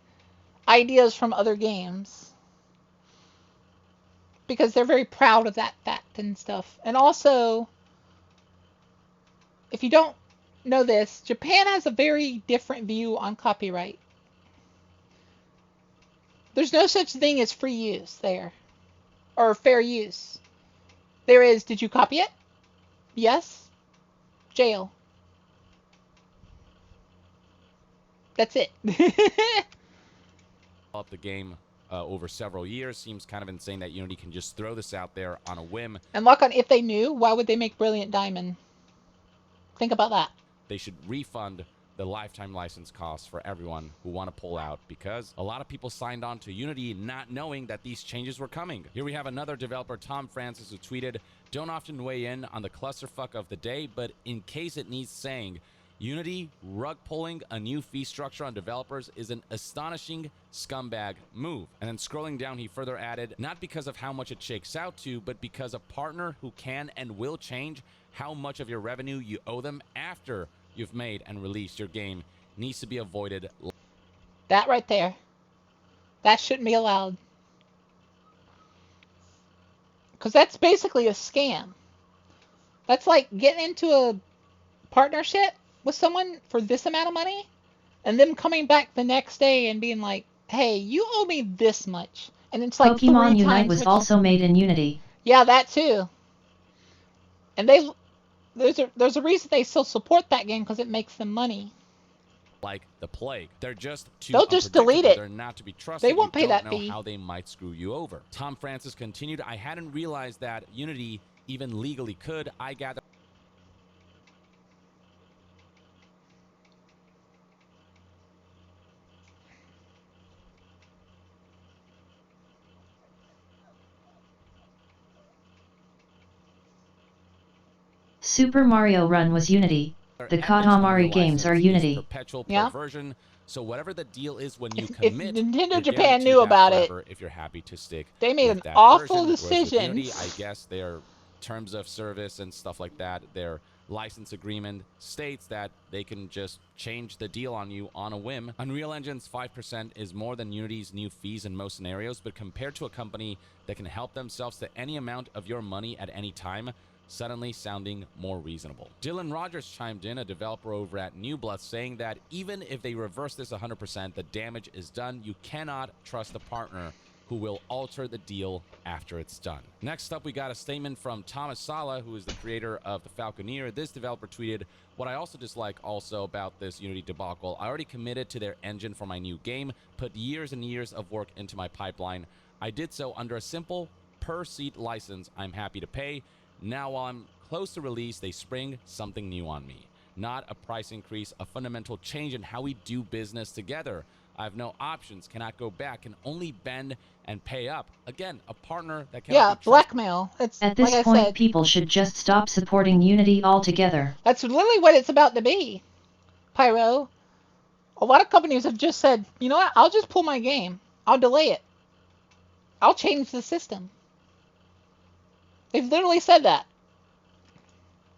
ideas from other games because they're very proud of that fact and stuff. And also, if you don't know this, Japan has a very different view on copyright. There's no such thing as free use there, or fair use. There is, did you copy it? Yes. Jail. That's it. Up the game over several years. Seems kind of insane that Unity can just throw this out there on a whim. And look on, if they knew, why would they make Brilliant Diamond? Think about that. They should refund the lifetime license costs for everyone who want to pull out, because a lot of people signed on to Unity not knowing that these changes were coming. Here we have another developer, Tom Francis, who tweeted, "Don't often weigh in on the clusterfuck of the day, but in case it needs saying, Unity rug pulling a new fee structure on developers is an astonishing scumbag move." And then scrolling down, he further added, "Not because of how much it shakes out to, but because a partner who can and will change how much of your revenue you owe them after you've made and released your game needs to be avoided." That right there. That shouldn't be allowed. Because that's basically a scam. That's like getting into a partnership with someone for this amount of money and them coming back the next day and being like, "Hey, you owe me this much." And it's like Pokemon Unite was also made in Unity. Yeah, that too. And there's a reason they still support that game, because it makes them money. Like the plague. They're just too They'll just delete it. They're not to be trusted. They won't pay that know fee. How they might screw you over. Tom Francis continued, "I hadn't realized that Unity even legally could. I gather Super Mario Run was Unity. The Katamari games are Unity. perpetual Yeah. perversion. So whatever the deal is when you If commit, Nintendo you're Japan guaranteed knew that about it, forever if you're happy to stick they made with an that awful version. Whereas with decision. Unity, I guess their terms of service and stuff like that, their license agreement states that they can just change the deal on you on a whim. Unreal Engine's 5% is more than Unity's new fees in most scenarios, but compared to a company that can help themselves to any amount of your money at any time, suddenly sounding more reasonable. Dylan Rogers chimed in, a developer over at New Blood, saying that even if they reverse this 100%, the damage is done. You cannot trust a partner who will alter the deal after it's done. Next up, we got a statement from Thomas Sala, who is the creator of the Falconeer. This developer tweeted, "What I also dislike also about this Unity debacle, I already committed to their engine for my new game, put years and years of work into my pipeline. I did so under a simple per-seat license I'm happy to pay. Now, while I'm close to release, they spring something new on me. Not a price increase, a fundamental change in how we do business together. I have no options, cannot go back, can only bend and pay up. Again, a partner that cannot be trusted." Blackmail. It's At this like I point, said, people should just stop supporting Unity altogether. that's literally what it's about to be. Pyro. A lot of companies have just said, "You know what? I'll just pull my game. I'll delay it. I'll change the system." They've literally said that.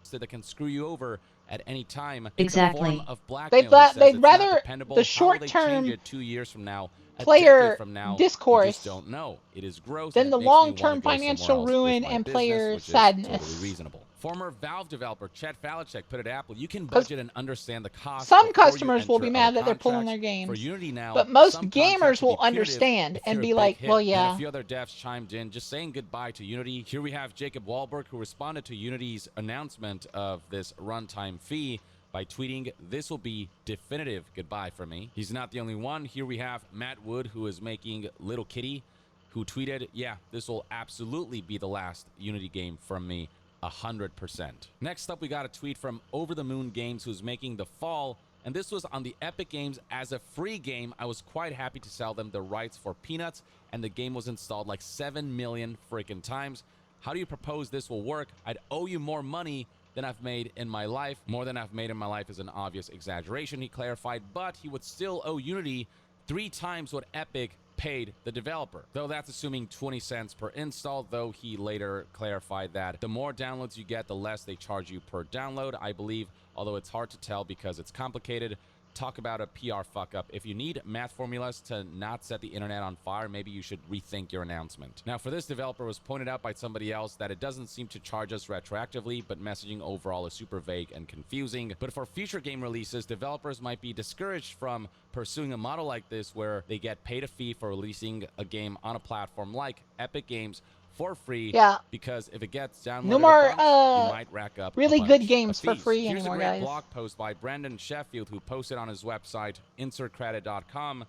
So that can screw you over at any time. Exactly. It's a form of blackmail. They'd rather the short-term 2 years from now, a player decade from now, discourse you just don't know. It is gross. than and the it makes me wanna long-term go somewhere financial else with ruin my and business, player which is sadness. Totally reasonable. Former Valve developer Chet Falachek put it aptly. You can budget and understand the cost. Some before you customers will be enter mad other that they're pulling contracts. their games. For Unity now, But most some gamers contracts will can be punitive understand if and you're be a big like, hit. "Well, And yeah." a few other devs chimed in, just saying goodbye to Unity. Here we have Jacob Wahlberg, who responded to Unity's announcement of this runtime fee by tweeting, "This will be definitive goodbye for me." He's not the only one. Here we have Matt Wood, who is making Little Kitty, who tweeted, "Yeah, this will absolutely be the last Unity game from me, 100%. Next up, we got a tweet from Over the Moon Games, who's making The Fall, and this was on the Epic Games as a free game. I was quite happy to sell them the rights for peanuts, and the game was installed like 7 million freaking times. How do you propose this will work? I'd owe you more money than I've made in my life. More than I've made in my life is an obvious exaggeration," he clarified, but he would still owe Unity 3 times what Epic paid the developer, though that's assuming 20 cents per install, though he later clarified that the more downloads you get, the less they charge you per download, I believe, although it's hard to tell because it's complicated. Talk about a PR fuck up. If you need math formulas to not set the internet on fire, maybe you should rethink your announcement. Now, for this developer, it was pointed out by somebody else that it doesn't seem to charge us retroactively, but messaging overall is super vague and confusing. But for future game releases, developers might be discouraged from pursuing a model like this where they get paid a fee for releasing a game on a platform like Epic Games for free. Yeah. Because if it gets downloaded No more you might rack up really a bunch good games of for fees. free Here's anymore, a great guys. blog post by Brendan Sheffield, who posted on his website insertcredit.com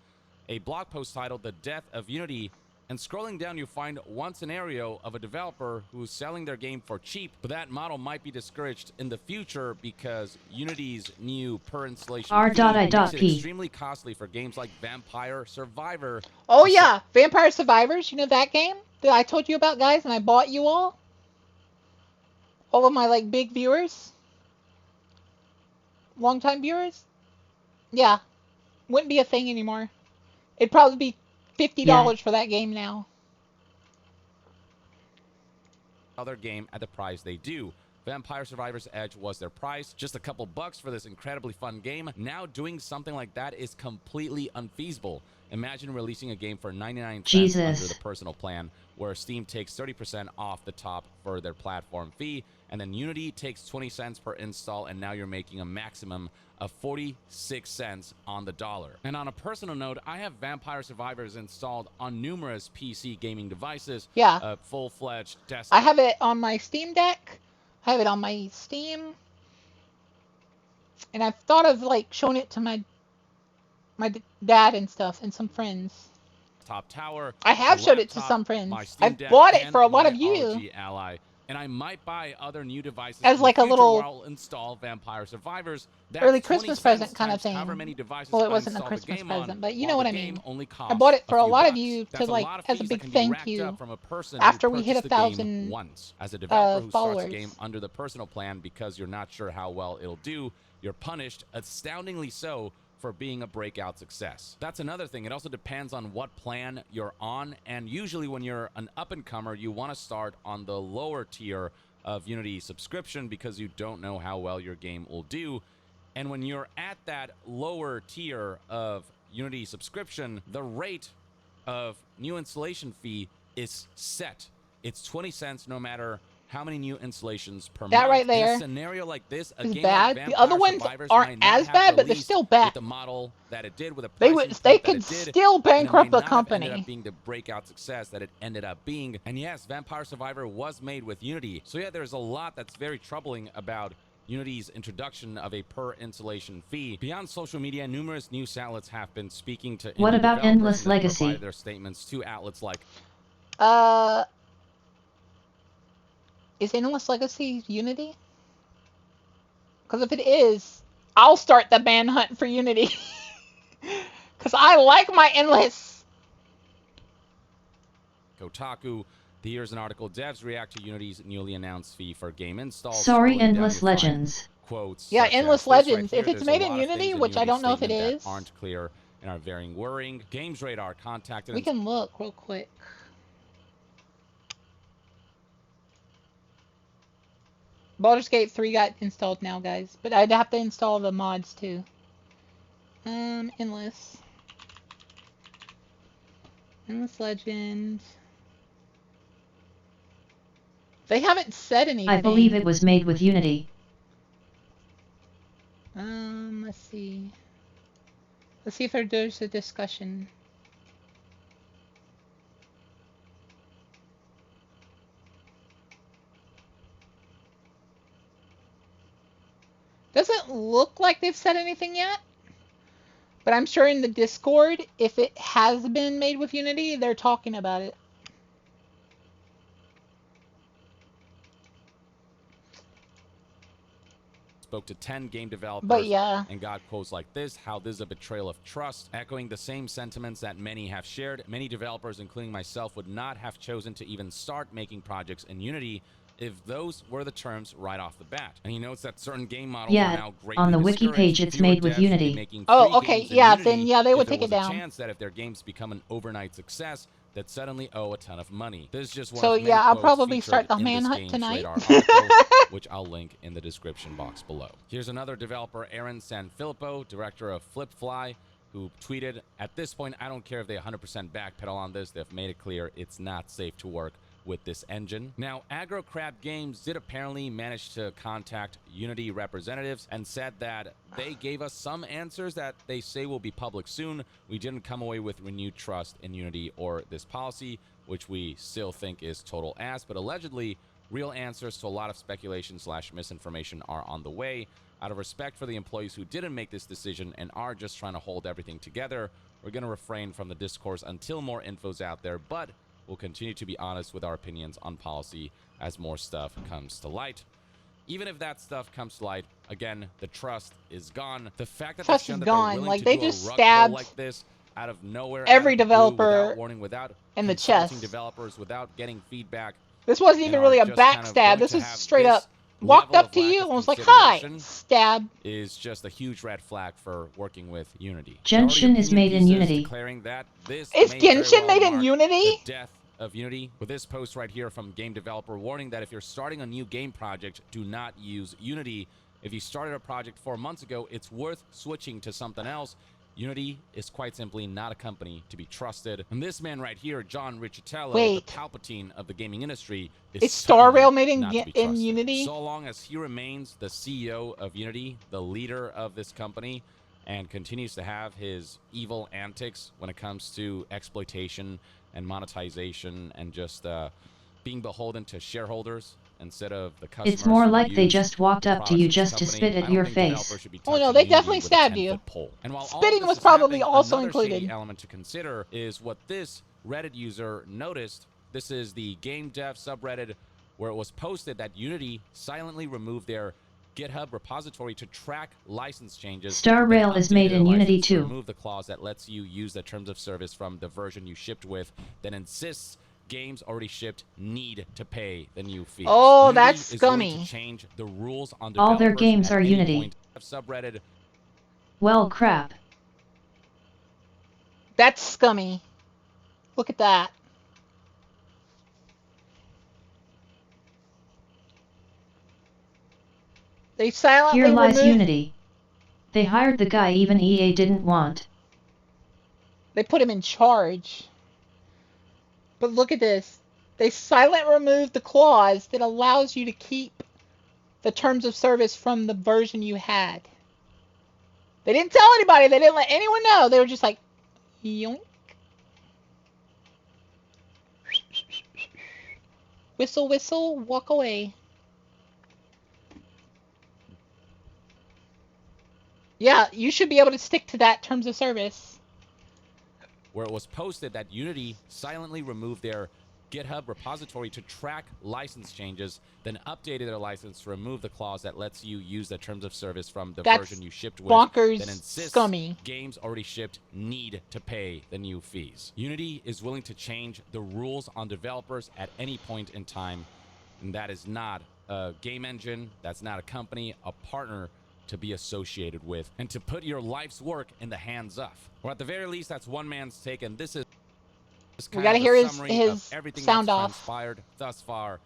a blog post titled "The Death of Unity." And scrolling down, you find one scenario of a developer who's selling their game for cheap, but that model might be discouraged in the future because Unity's new per installation fee makes it extremely costly for games like Vampire Survivor. Oh yeah, Vampire Survivors. You know that game that I told you about, guys, and I bought you all of my like big viewers, long-time viewers. Yeah, wouldn't be a thing anymore. It'd probably be $50 for that game now. Other game at the price they do. Vampire Survivors Edge was their price, just a couple bucks for this incredibly fun game. Now doing something like that is completely unfeasible. Imagine releasing a game for 99 cents under the personal plan, where Steam takes 30% off the top for their platform fee, and then Unity takes 20 cents per install, and now you're making a maximum of 46 cents on the dollar. And on a personal note, I have Vampire Survivors installed on numerous PC gaming devices. Yeah. Full-fledged desktop. I have it on my Steam Deck. I have it on my Steam. And I've thought of like showing it to my dad and stuff and some friends. Top tower. I have showed it to some friends. I've bought it for a lot of you. Ally. And I might buy other new devices as like a little while install Vampire Survivors. That's early Christmas present kind of thing. Well, it wasn't a Christmas present, but you know what I mean. I bought it for a lot of you to like as a big thank you after we hit 1,000 once. As a developer who followers. starts a game under the personal plan because you're not sure how well it'll do, you're punished, astoundingly so, for being a breakout success. That's another thing. It also depends on what plan you're on, and usually when you're an up-and-comer, you want to start on the lower tier of Unity subscription because you don't know how well your game will do. And when you're at that lower tier of Unity subscription, the rate of new installation fee is set. It's 20 cents no matter how many new installations per month. That right there. In a scenario like this, a is game bad. like The other ones aren't as bad, but they're still bad. With the model that it did, with a they could still bankrupt the company. Ended up being the breakout success that it ended up being. And yes, Vampire Survivor was made with Unity. So yeah, there's a lot that's very troubling about Unity's introduction of a per installation fee. Beyond social media, numerous news outlets have been speaking to what about Endless Legacy? Provided their statements to outlets like is Endless Legacy Unity? Because if it is, I'll start the manhunt for Unity. Because I like my Endless. Kotaku. Here's an article. Devs react to Unity's newly announced fee for game installs. Sorry, Endless Legends. Quotes. Yeah, Endless Legends. Right if it's made in Unity, which I don't know if it is, aren't clear and are very worrying. Games Radar contacted. We can look real quick. Baldur's Gate 3 got installed now, guys, but I'd have to install the mods too. Endless Legend. They haven't said anything. I believe it was made with Unity. Let's see. Let's see if there's a discussion. Doesn't look like they've said anything yet. But I'm sure in the Discord, if it has been made with Unity, they're talking about it. Spoke to 10 game developers and got quotes like this: how this is a betrayal of trust, echoing the same sentiments that many have shared. Many developers, including myself, would not have chosen to even start making projects in Unity if those were the terms right off the bat. And he notes that certain game models are Yeah, now greatly on the wiki discouraged. page it's Fewer made with devs will be Unity. making Oh, free okay, games in yeah, Unity then yeah, they if would there take it was a down. chance that if their games become an overnight success, that suddenly owe a ton of money. This is just one So of many yeah, I'll quotes probably featured start the in this manhunt Games tonight. Radar article, which I'll link in the description box below. Here's another developer, Aaron Sanfilippo, director of Flipfly, who tweeted, "At this point, I don't care if they 100% backpedal on this. They've made it clear it's not safe to work with this engine." Now, Aggro Crab Games did apparently manage to contact Unity representatives and said that they gave us some answers that they say will be public soon. We didn't come away with renewed trust in Unity or this policy, which we still think is total ass, but allegedly real answers to a lot of speculation / misinformation are on the way. Out of respect for the employees who didn't make this decision and are just trying to hold everything together, we're going to refrain from the discourse until more info's out there, but we'll continue to be honest with our opinions on policy as more stuff comes to light. Even if that stuff comes to light, again, the trust is gone. The fact that Trust they've shown is that gone. they're willing Like, to they do just a rug stabbed pull like this out of nowhere, every out of the blue, developer without warning, without in the consulting chest. developers, without getting feedback. This wasn't even really a backstab. This was straight up walked up to you and was like, "Hi," stab. Is just a huge red flag for working with Unity. Genshin is made in Unity. Declaring that this Is may very Genshin well made in mark Unity? the death of Unity. With this post right here from game developer warning that if you're starting a new game project, do not use Unity. If you started a project 4 months ago, it's worth switching to something else. Unity is quite simply not a company to be trusted. And this man right here, John Riccitello, the Palpatine of the gaming industry, is Star Rail certainly made in, not to be in trusted. Unity? So long as he remains the CEO of Unity, the leader of this company, and continues to have his evil antics when it comes to exploitation and monetization and just being beholden to shareholders instead of the customers. It's more who like they use just walked the up to you products of just to this spit company. at I your don't think developers face. should be Oh no, touching they Unity definitely with a stabbed you. 10-foot pole. And while all Spitting this was is probably happening, also another included. shady element to consider is what this Reddit user noticed. This is the game dev subreddit where it was posted that Unity silently removed their GitHub repository to track license changes. Star then Rail is made updated in the Unity license to too. remove the clause that lets you use the terms of service from the version you shipped with, then insists games already shipped need to pay the new fee. Oh, Unity that's is willing scummy. to change the rules on All their developers games at are any Unity. point. Subreddit. Well, crap. That's scummy. Look at that. They silently Here lies removed... Unity. They hired the guy even EA didn't want. They put him in charge. But look at this. They silently removed the clause that allows you to keep the terms of service from the version you had. They didn't tell anybody. They didn't let anyone know. They were just like, yoink. Whistle, whistle, walk away. Yeah, you should be able to stick to that terms of service. Where it was posted that Unity silently removed their GitHub repository to track license changes, then updated their license to remove the clause that lets you use the terms of service from the That's version you shipped with, bonkers, then insists scummy. games already shipped need to pay the new fees. Unity is willing to change the rules on developers at any point in time, and that is not a game engine, that's not a company, a partner to be associated with, and to put your life's work in the hands of. Or at the very least, that's one man's take, and this is We gotta hear his of everything sound that's off. transpired thus far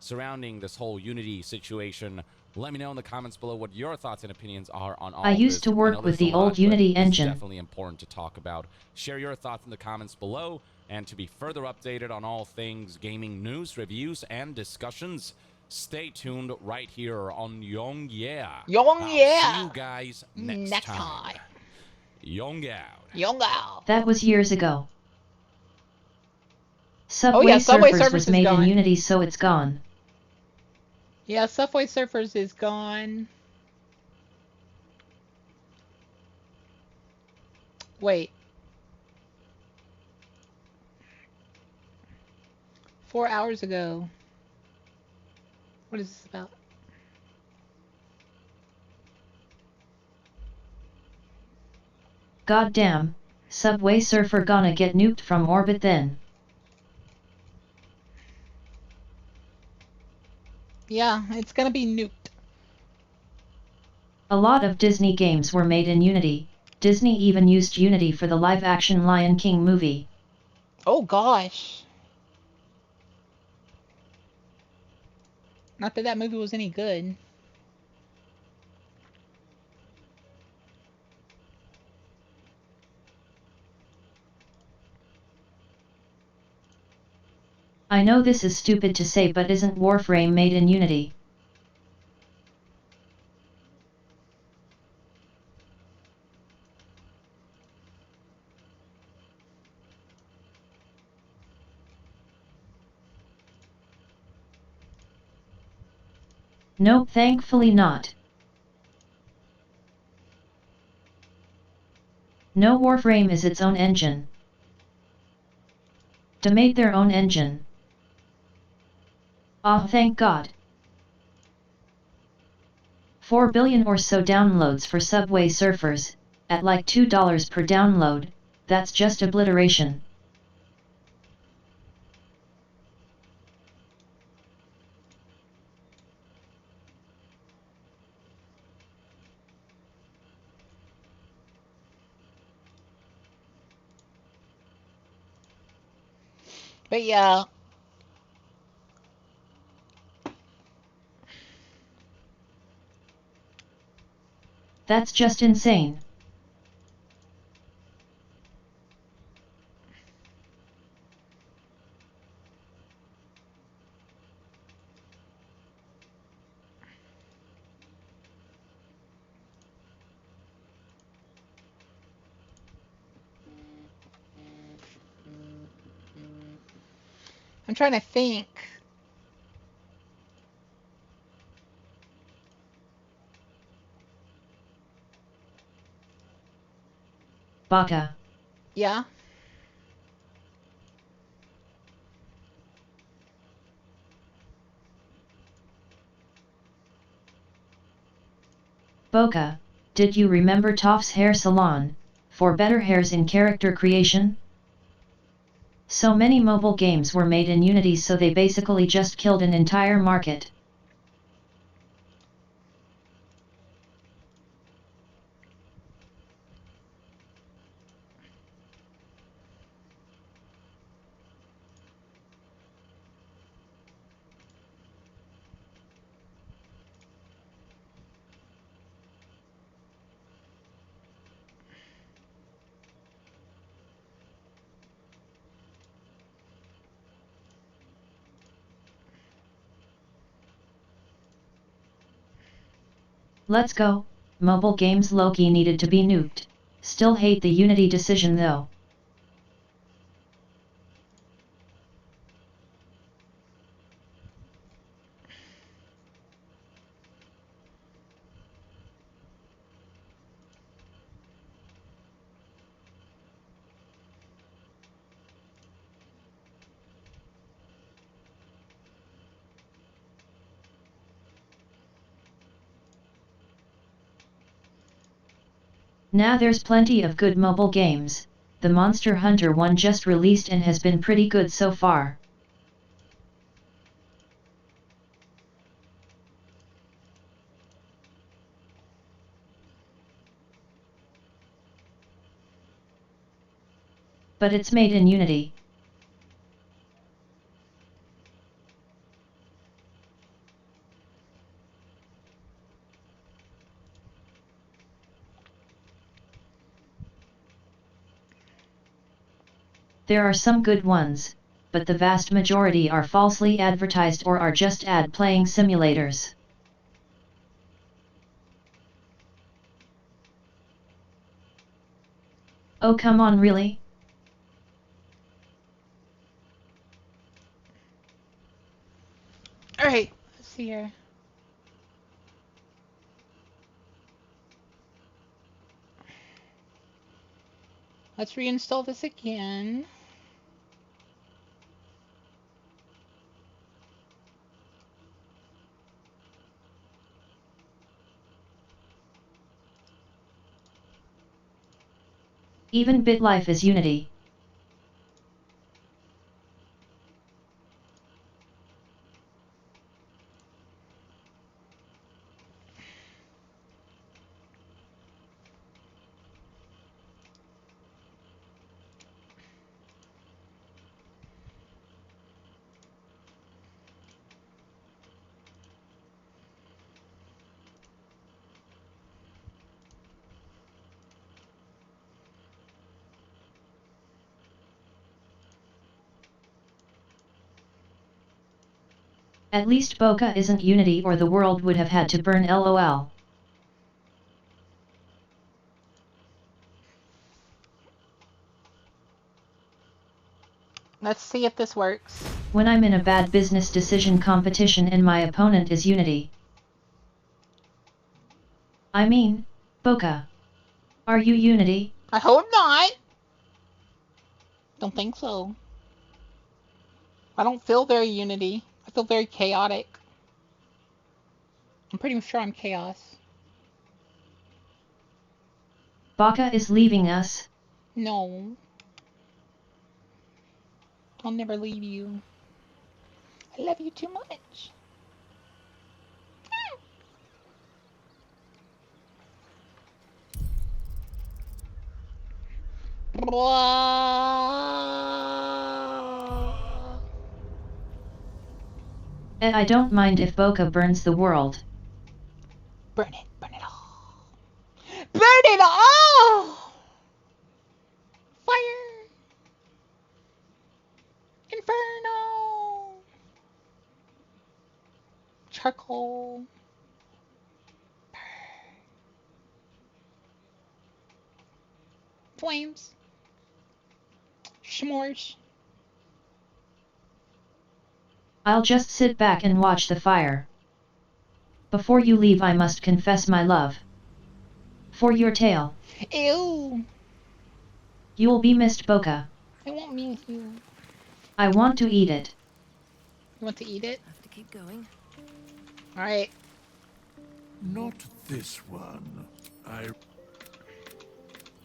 surrounding this whole Unity situation. Let me know in the comments below what your thoughts and opinions are on all I of used this. to work know with there's a the old lot, but Unity this is engine. definitely important to talk about. Share your thoughts in the comments below, and to be further updated on all things gaming news, reviews, and discussions, stay tuned right here on Young Yeah. Young Yeah. See you guys next time. Young out. Young out. That was years ago. Subway, yeah, Subway Surfers Surfers was is made gone. in Unity, so it's gone. Yeah, Subway Surfers is gone. Wait. 4 hours ago. What is this about? Goddamn, Subway Surfer gonna get nuked from orbit then. Yeah, it's gonna be nuked. A lot of Disney games were made in Unity. Disney even used Unity for the live-action Lion King movie. Oh gosh. Not that that movie was any good. I know this is stupid to say, but isn't Warframe made in Unity? Nope, thankfully not. No, Warframe is its own engine. They made their own engine. Ah, thank God. 4 billion or so downloads for Subway Surfers, at like $2 per download, that's just obliteration. But yeah. That's just insane. I'm trying to think. Baka. Yeah. Boca, did you remember Toff's Hair Salon, for better hairs in character creation? So many mobile games were made in Unity, so they basically just killed an entire market. Let's go, mobile games low-key needed to be nuked. Still hate the Unity decision though. Nah, there's plenty of good mobile games. The Monster Hunter one just released and has been pretty good so far. But it's made in Unity. There are some good ones, but the vast majority are falsely advertised or are just ad playing simulators. Oh come on, really? Alright, let's see here. Let's reinstall this again. Even BitLife is Unity. At least Boca isn't Unity or the world would have had to burn lol. Let's see if this works. When I'm in a bad business decision competition and my opponent is Unity. I mean, Boca. Are you Unity? I hope not. Don't think so. I don't feel very Unity. I feel very chaotic. I'm pretty sure I'm chaos. Boca is leaving us. No. I'll never leave you. I love you too much. And I don't mind if Boca burns the world. Burn it. Burn it all. Burn it all! Fire! Inferno! Charcoal. Flames. S'mores. I'll just sit back and watch the fire. Before you leave I must confess my love. For your tail. Ew. You'll be missed, Boca. I won't miss you. I want to eat it. You want to eat it? Have to keep going. Alright. Not this one.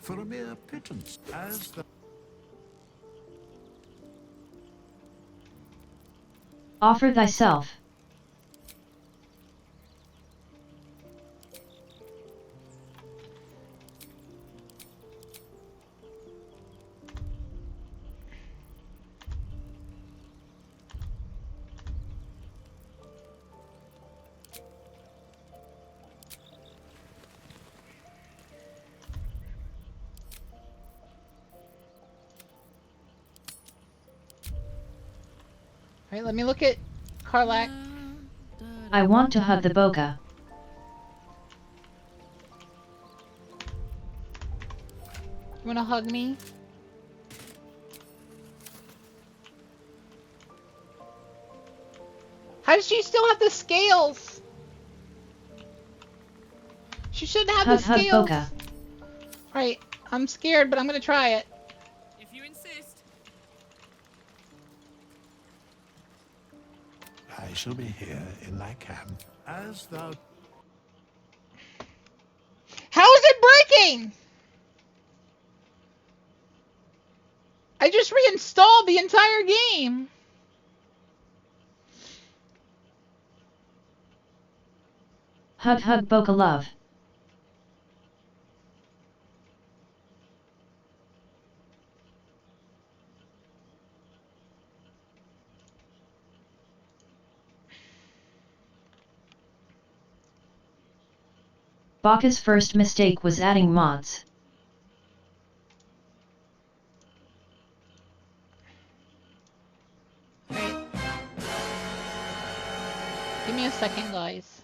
For a mere pittance, as the... Offer thyself. Alright, let me look at Karlak. I want to hug the Boca. You wanna hug me? How does she still have the scales? She shouldn't have the scales. Hug Boca. Alright, I'm scared, but I'm gonna try it. If you insist. I shall be here in thy camp, as thou... How is it breaking? I just reinstalled the entire game. Hug Boca love. Boca's first mistake was adding mods. Right. Give me a second, guys.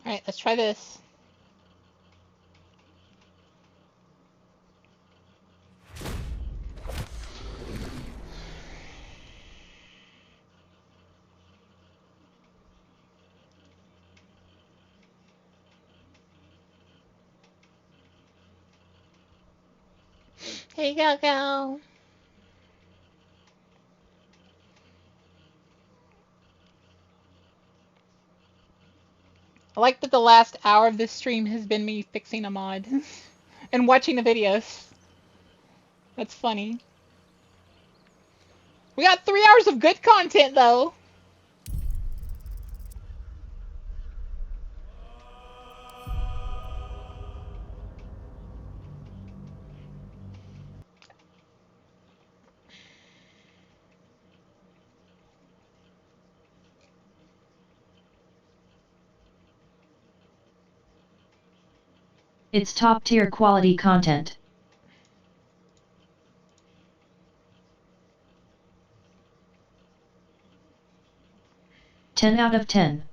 Alright, let's try this. Hey, Coco. I like that the last hour of this stream has been me fixing a mod and watching the videos. That's funny. We got 3 hours of good content, though. It's top tier quality content. Ten out of 10.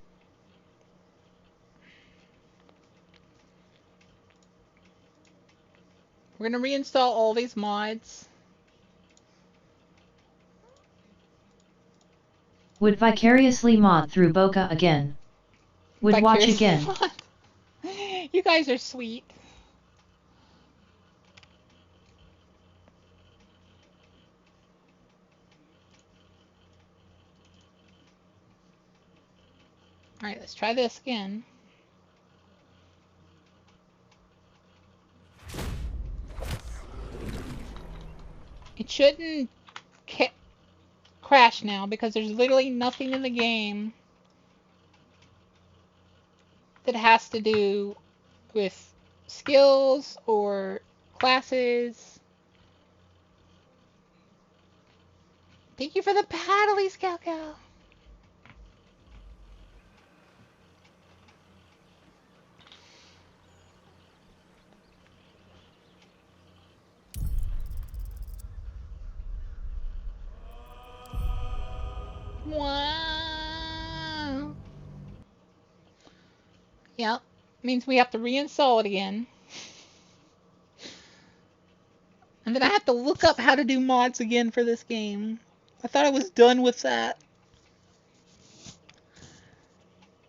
We're gonna reinstall all these mods. Would vicariously mod through Boca again. Would watch again. You guys are sweet. Alright, let's try this again. It shouldn't crash now because there's literally nothing in the game that has to do with skills or classes. Thank you for the paddlies, Calco. Wow. Yep. Means we have to reinstall it again. And then I have to look up how to do mods again for this game. I thought I was done with that.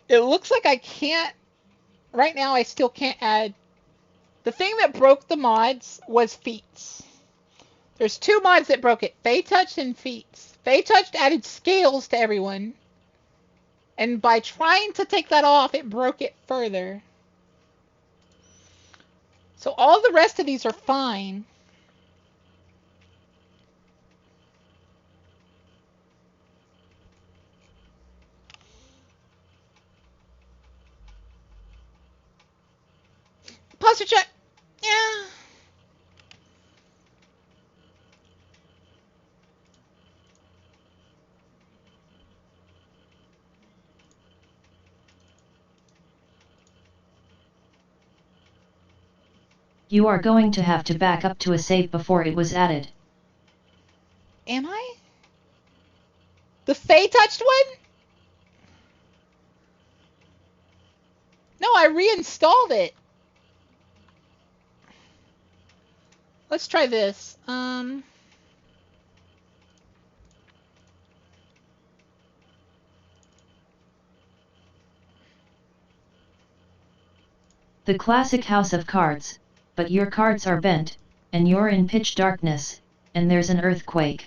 It looks like I can't... Right now I still can't add... The thing that broke the mods was feats. There's 2 mods that broke it. Fey Touch and feats. Fey Touch added scales to everyone. And by trying to take that off, it broke it further. So all the rest of these are fine. Posture check. Yeah. You are going to have to back up to a save before it was added. Am I? The Fey Touched one? No, I reinstalled it. Let's try this. The classic house of cards, but your cards are bent, and you're in pitch darkness, and there's an earthquake.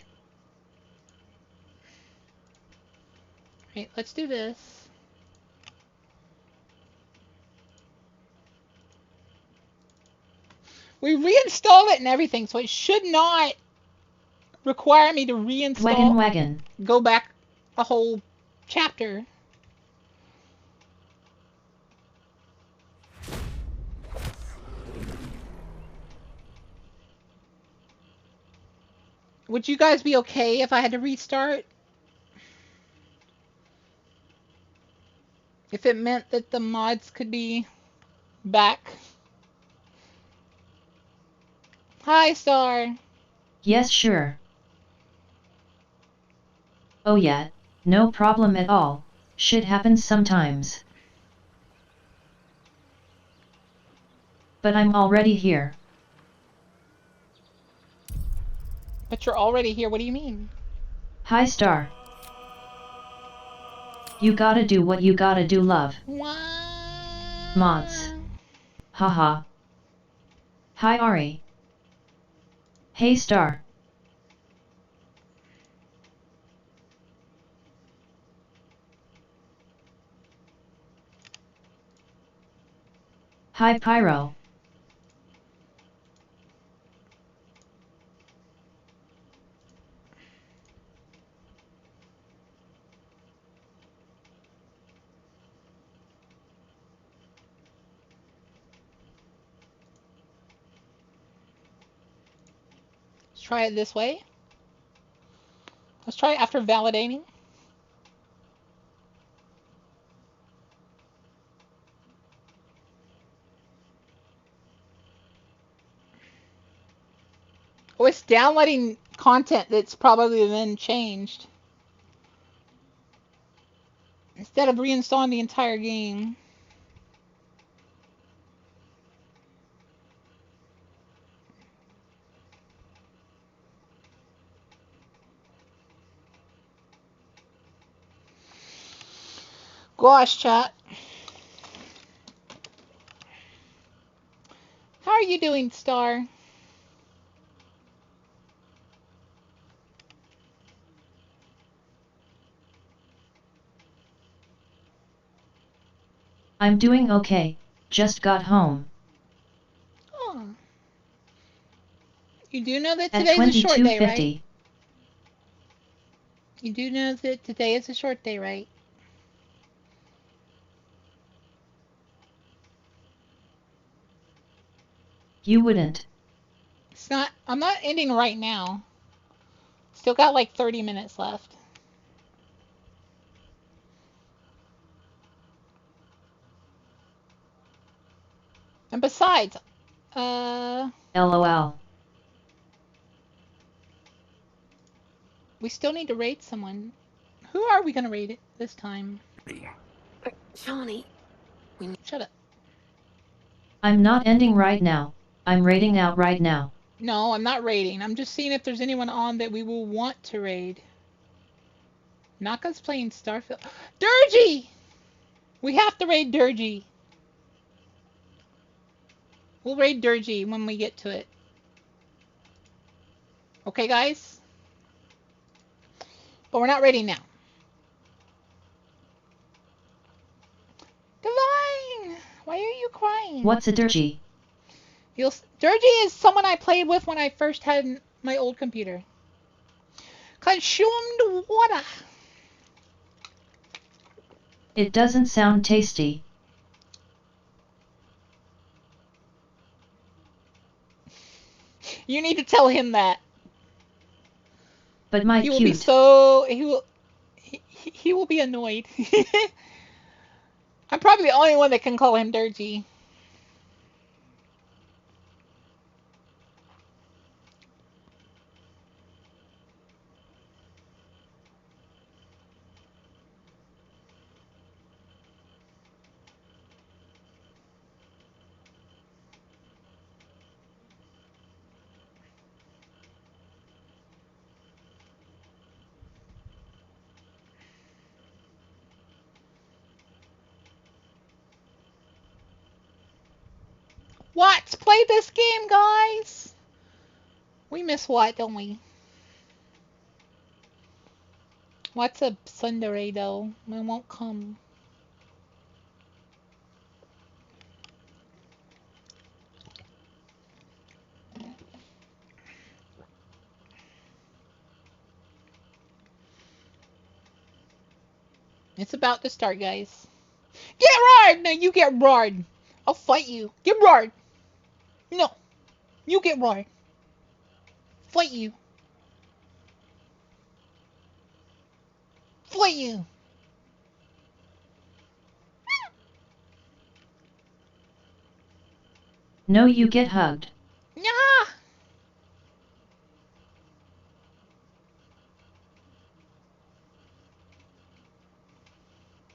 Right, let's do this. We reinstalled it and everything, so it should not require me to reinstall. Wagon. Go back a whole chapter. Would you guys be okay if I had to restart? If it meant that the mods could be back? Hi, Star. Yes, sure. Oh yeah, no problem at all. Shit happens sometimes. But I'm already here. But you're already here, what do you mean? Hi, Star. You gotta do what you gotta do, love. What? Mods. Haha. Hi, Ari. Hey Star. Hi Pyro. Let's try it this way. Let's try it after validating. Oh, it's downloading content that's probably then changed. Instead of reinstalling the entire game. Gosh, chat. How are you doing, Star? I'm doing okay, just got home. Oh. You do know that At today's a short day, 22:50. right? You do know that today is a short day, right? You wouldn't. It's not. I'm not ending right now. Still got like 30 minutes left. And besides, LOL. we still need to raid someone. Who are we gonna raid this time? Johnny. Shut up. I'm not ending right now. I'm raiding out right now. No, I'm not raiding. I'm just seeing if there's anyone on that we will want to raid. Naka's playing Starfield. Durgy! We have to raid Durgy. We'll raid Durgy when we get to it. Okay, guys? But we're not raiding now. Divine! Why are you crying? What's a Durgy? Durgy is someone I played with when I first had my old computer. Consumed water. It doesn't sound tasty. You need to tell him that. But my He will cute. be so he will be annoyed. I'm probably the only one that can call him Durgy. What? Play this game, guys. We miss What, don't we? What's a tsundere though? It won't come. It's about to start, guys. Get roared! No, you get roared. I'll fight you. Get roared. No, you get roared. Fight you. Fight you. No, you get hugged. Nah.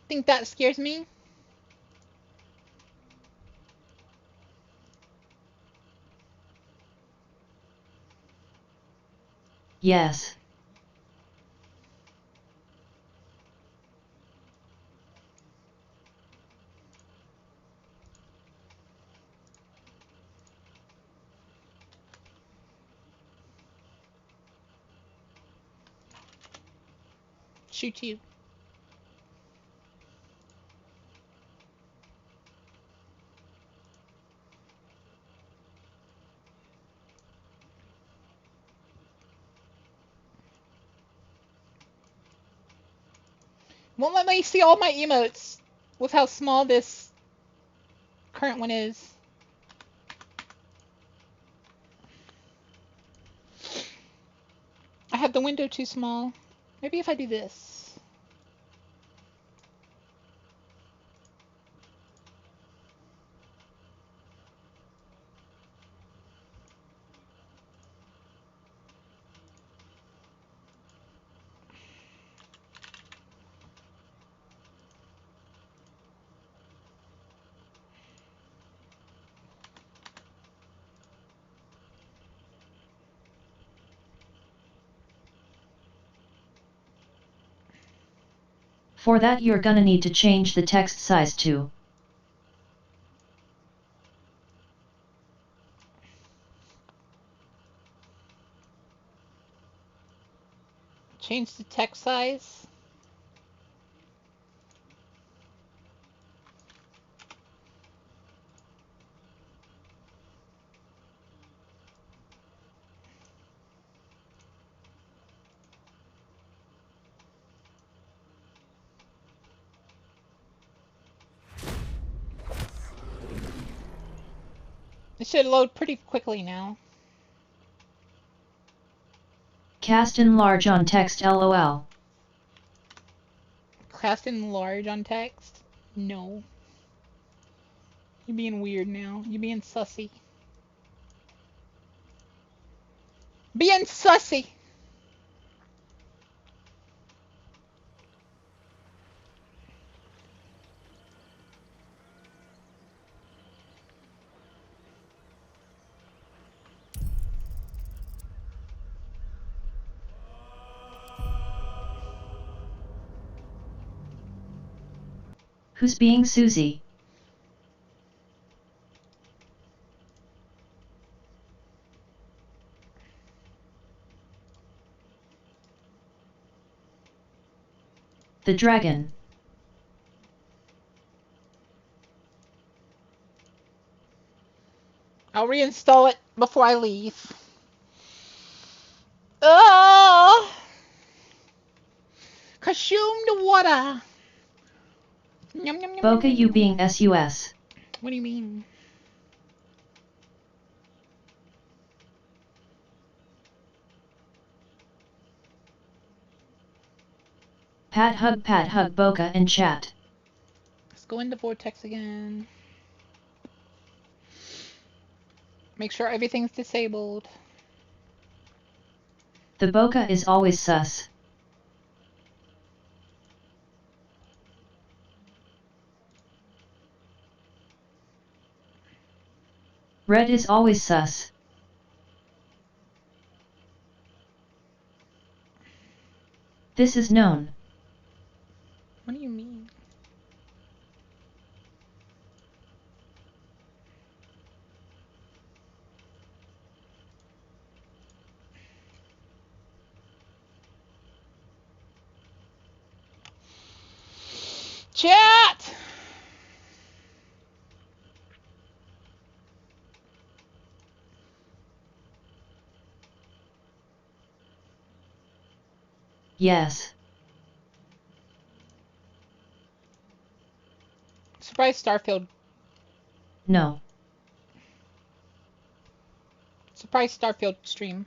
Think that scares me? Yes. shoot you. Won't let me see all my emotes with how small this current one is. I have the window too small. Maybe if I do this. For that you're gonna need to change the text size to. Change the text size. It should load pretty quickly now. Cast in large on text LOL. Cast in large on text? No. You're being weird now. You're being sussy. Being sussy! Who's being Susie? The dragon. I'll reinstall it before I leave. Oh! Consumed water. Yum, yum, yum, Boca yum, you yum. being SUS. What do you mean? Pat hug Boca in chat. Let's go into Vortex again. Make sure everything's disabled. The Boca is always sus. Red is always sus. This is known. What do you mean? Chat! Yes. Surprise Starfield. No. Surprise Starfield stream.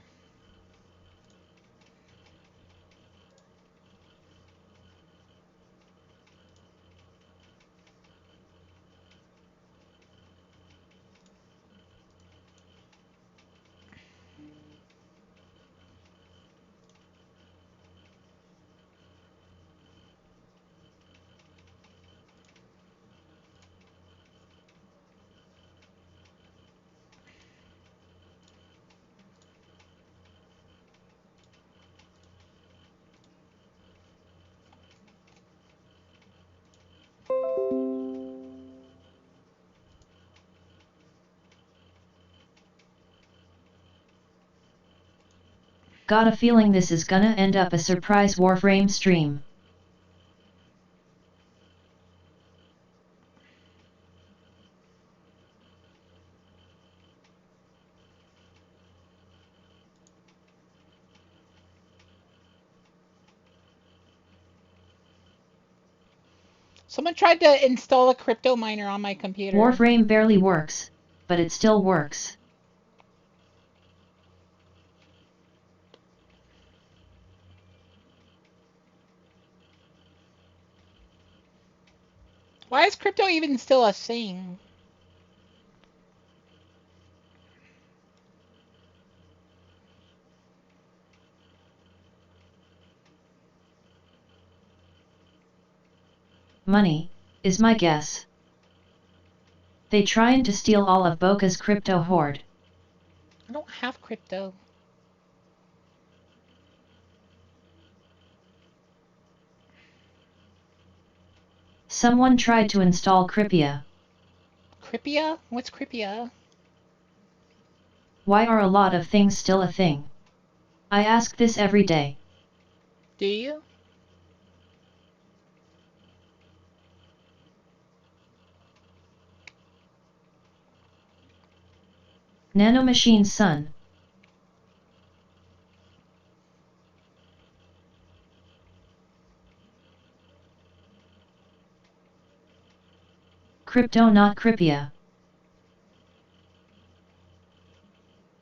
Got a feeling this is gonna end up a surprise Warframe stream. Someone tried to install a crypto miner on my computer. Warframe barely works, but it still works. Why is crypto even still a thing? Money, is my guess. They trying to steal all of Boca's crypto hoard. I don't have crypto. Someone tried to install Crypia. Crypia? What's Crypia? Why are a lot of things still a thing? I ask this every day. Do you? Nanomachine son. Crypto not Crypia.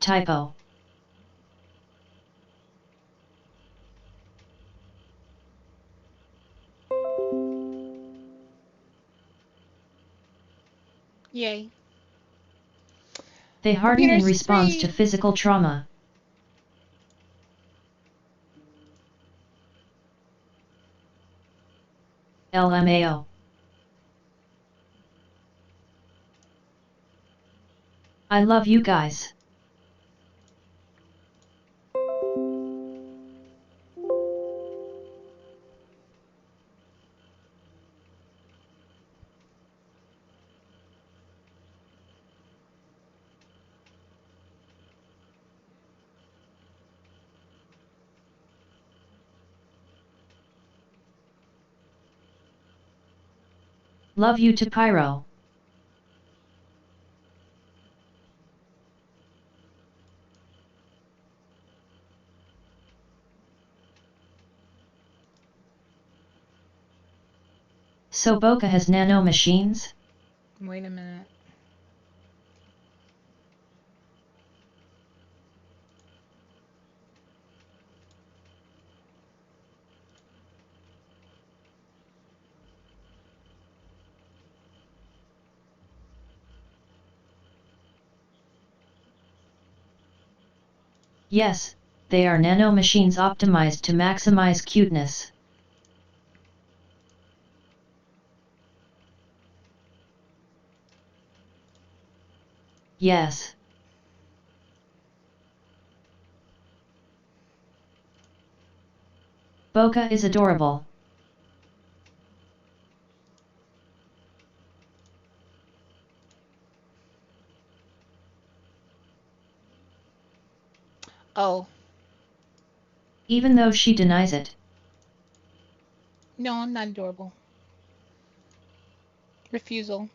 Typo. Yay. They harden in Computer's response free. to physical trauma. LMAO. I love you guys. Love you to Pyro. So Boca has nano machines? Wait a minute. Yes, they are nano machines optimized to maximize cuteness. Yes. Boca is adorable. Oh. Even though she denies it. No, I'm not adorable. Refusal.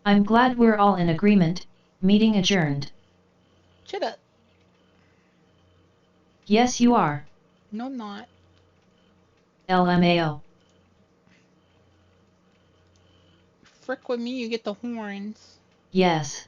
I'm glad we're all in agreement. Meeting adjourned. Shut up. Yes, you are. No, I'm not. LMAO. Frick with me, you get the horns. Yes.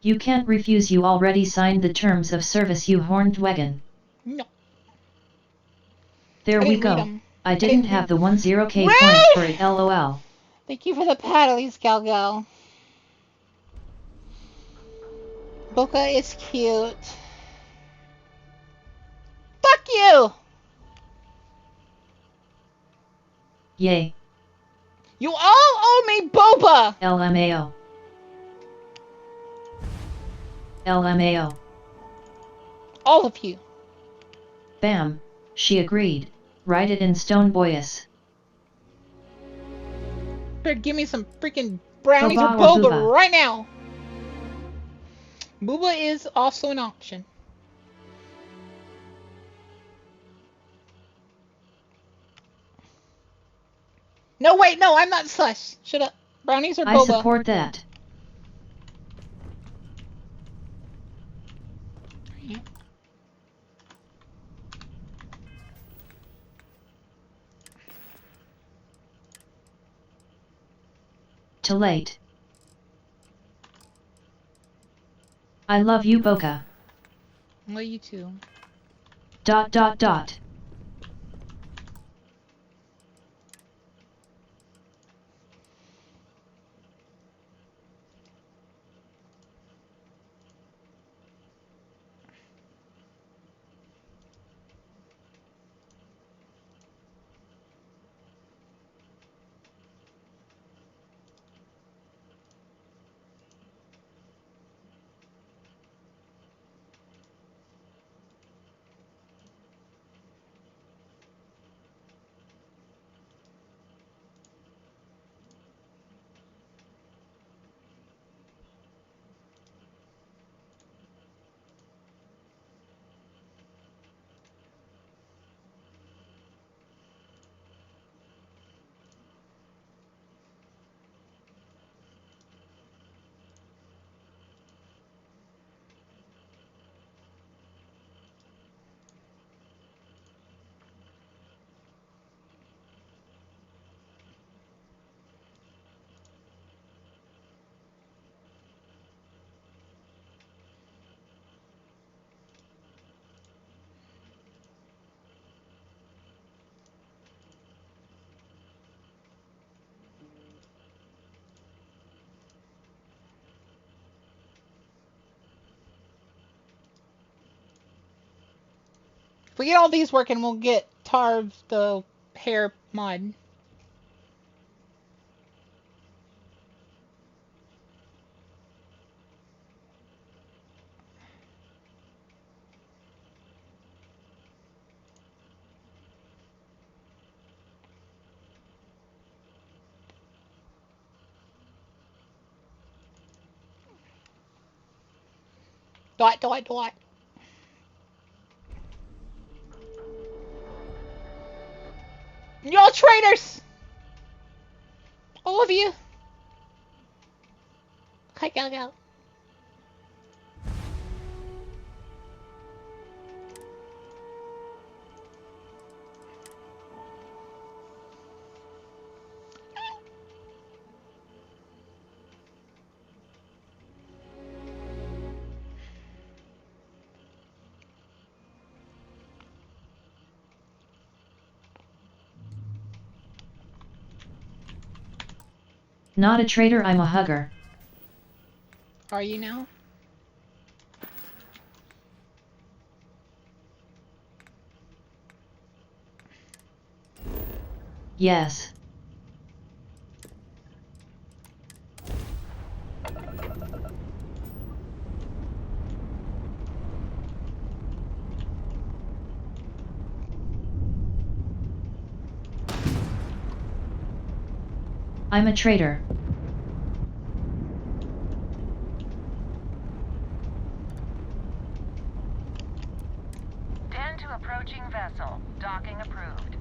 You can't refuse, you already signed the terms of service, you horned wagon. No. There I we didn't read go. 'em. I didn't have the 10k Rude! points for it, lol. Thank you for the paddlies, Galgal. Boca is cute. Fuck you! Yay. You all owe me boba! LMAO. LMAO. All of you. Bam. She agreed. Write it in stone, boyus. Better give me some freaking brownies Boba or boba booba. right now. Booba is also an option. No, wait, no, I'm not sus. Shut up. Brownies or boba? I support that. Too late. I love you, Boca. Well, you too. ... If we get all these working, we'll get Tarv the hair mod. Dot, dot, dot. Y'all traitors! All of you! Hi, go, go. Not a traitor, I'm a hugger. Are you now? Yes. I'm a traitor. Tend to approaching vessel. Docking approved.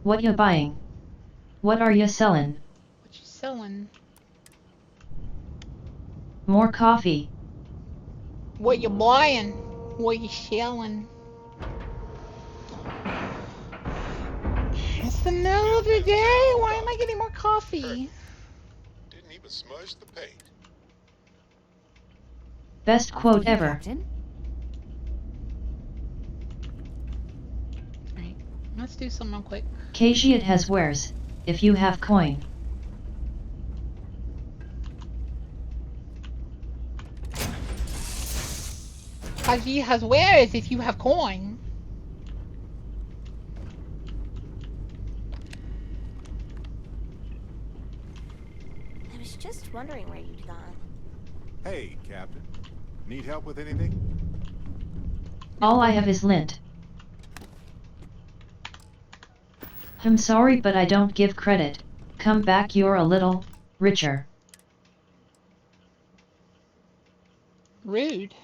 What you buying? What are you selling? What you selling? More coffee. What you buying? What you selling? It's the middle of the day. Why am I getting more coffee? Didn't even smudge the paint. Best quote ever. Captain? Alright, let's do something real quick. KG it has wares, if you have coin. Kaji has wares if you have coin. I was just wondering where you'd gone. Hey, Captain. Need help with anything? All I have is lint. I'm sorry, but I don't give credit. Come back, you're a little richer. Rude.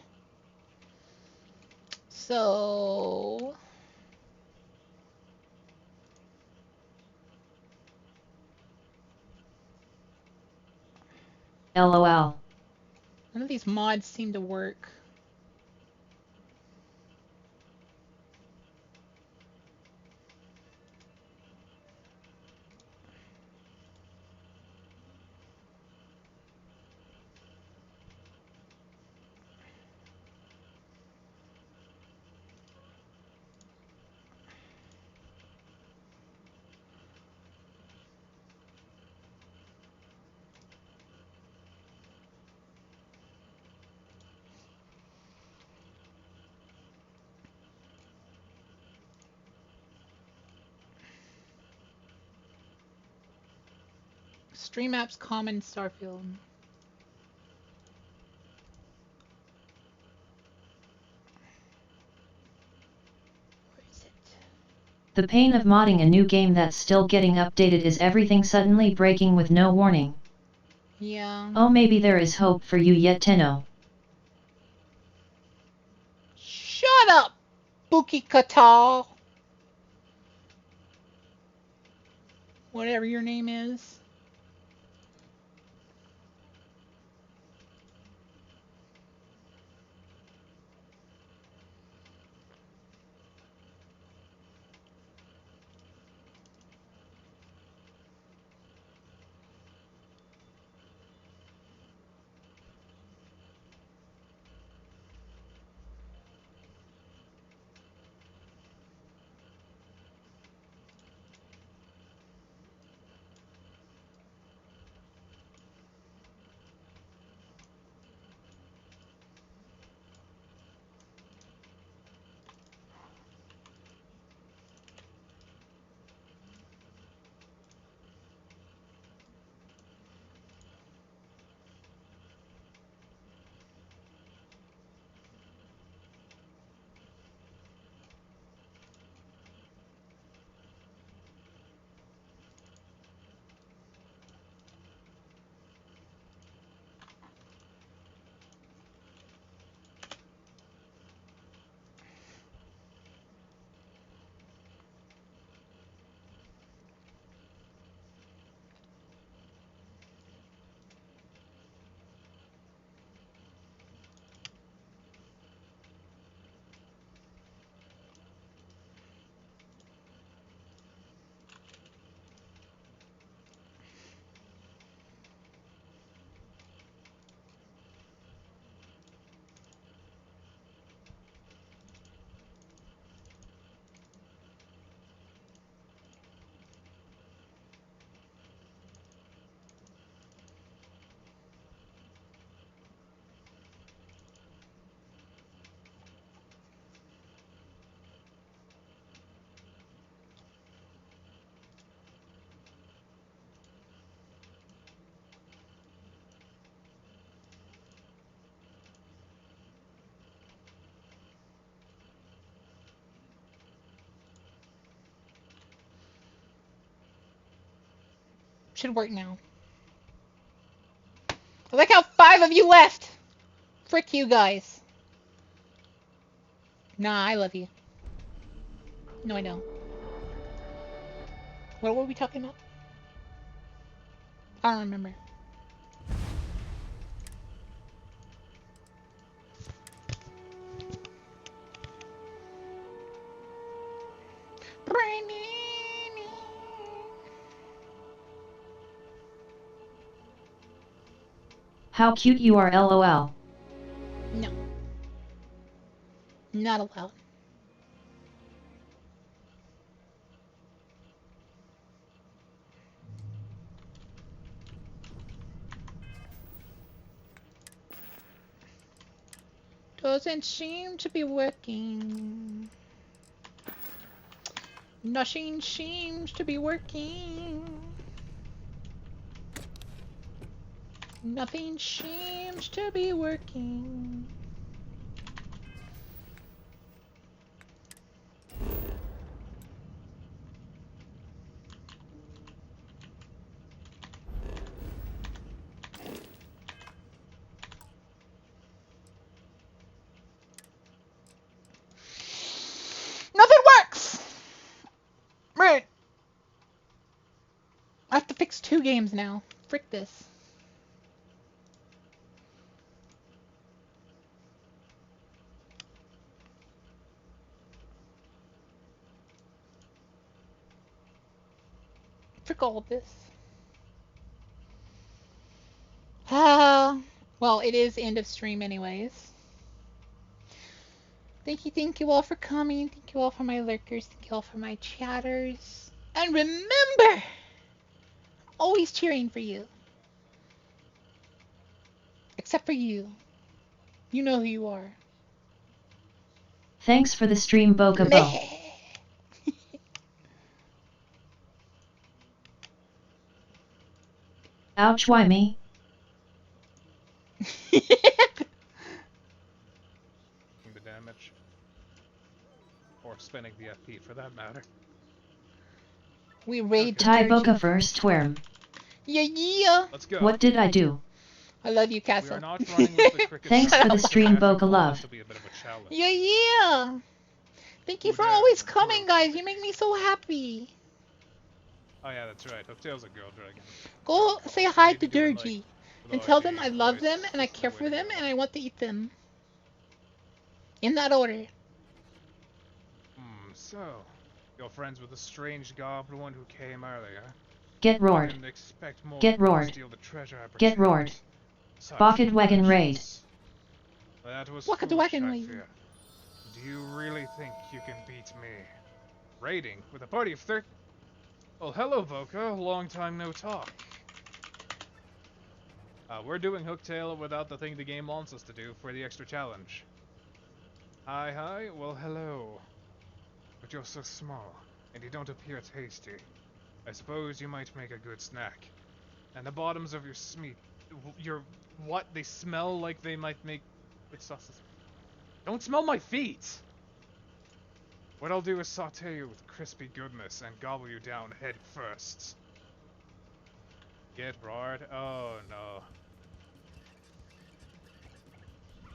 So... LOL. None of these mods seem to work. Stream apps common Starfield. The pain of modding a new game that's still getting updated is everything suddenly breaking with no warning. Yeah. Oh, maybe there is hope for you yet, Tenno. Shut up, Buki Katal. Whatever your name is. Should work now. I like how 5 of you left. Frick you guys. Nah, I love you. No, I don't. What were we talking about? I don't remember. How cute you are, LOL. No. Not allowed. Doesn't seem to be working. Nothing seems to be working. Nothing seems to be working. 2 games now. Frick this. Frick all of this. Well, it is end of stream anyways. Thank you all for coming. Thank you all for my lurkers. Thank you all for my chatters. And remember, always cheering for you. Except for you. You know who you are. Thanks for the stream, Boca Bo. Ouch, why me? The damage. Or spinning the FP for that matter. We raid Ty Dirty. Boca first worm. Yeah. Let's go. What did I do? I love you, We Casa. are not running with the cricket. Thanks for the stream, Boca Love. To be a bit of a challenge. Yeah. Thank you for always coming, guys. You make me so happy. Oh yeah, that's right. Hooktail's a girl dragon. Go say hi to doing, Dirgy like, and tell them I love them and I care for them and I want to eat them. In that order. So, you're friends with the strange goblin who came earlier. Get roared. I didn't expect more Get than to roared. steal the treasure I Get roared. Such Bucket wagon raid. foolishness. That was Bucket foolish, wagon I raid. fear. Do you really think you can beat me? Raiding with a party of 30? Well, hello, Voka. Long time no talk. We're doing Hooktail without the thing the game wants us to do for the extra challenge. Hi. Well, hello. But you're so small, and you don't appear tasty. I suppose you might make a good snack. And the bottoms of your what? They smell like they might make good sauces. Don't smell my feet! What I'll do is saute you with crispy goodness and gobble you down head first. Get roared? Oh no.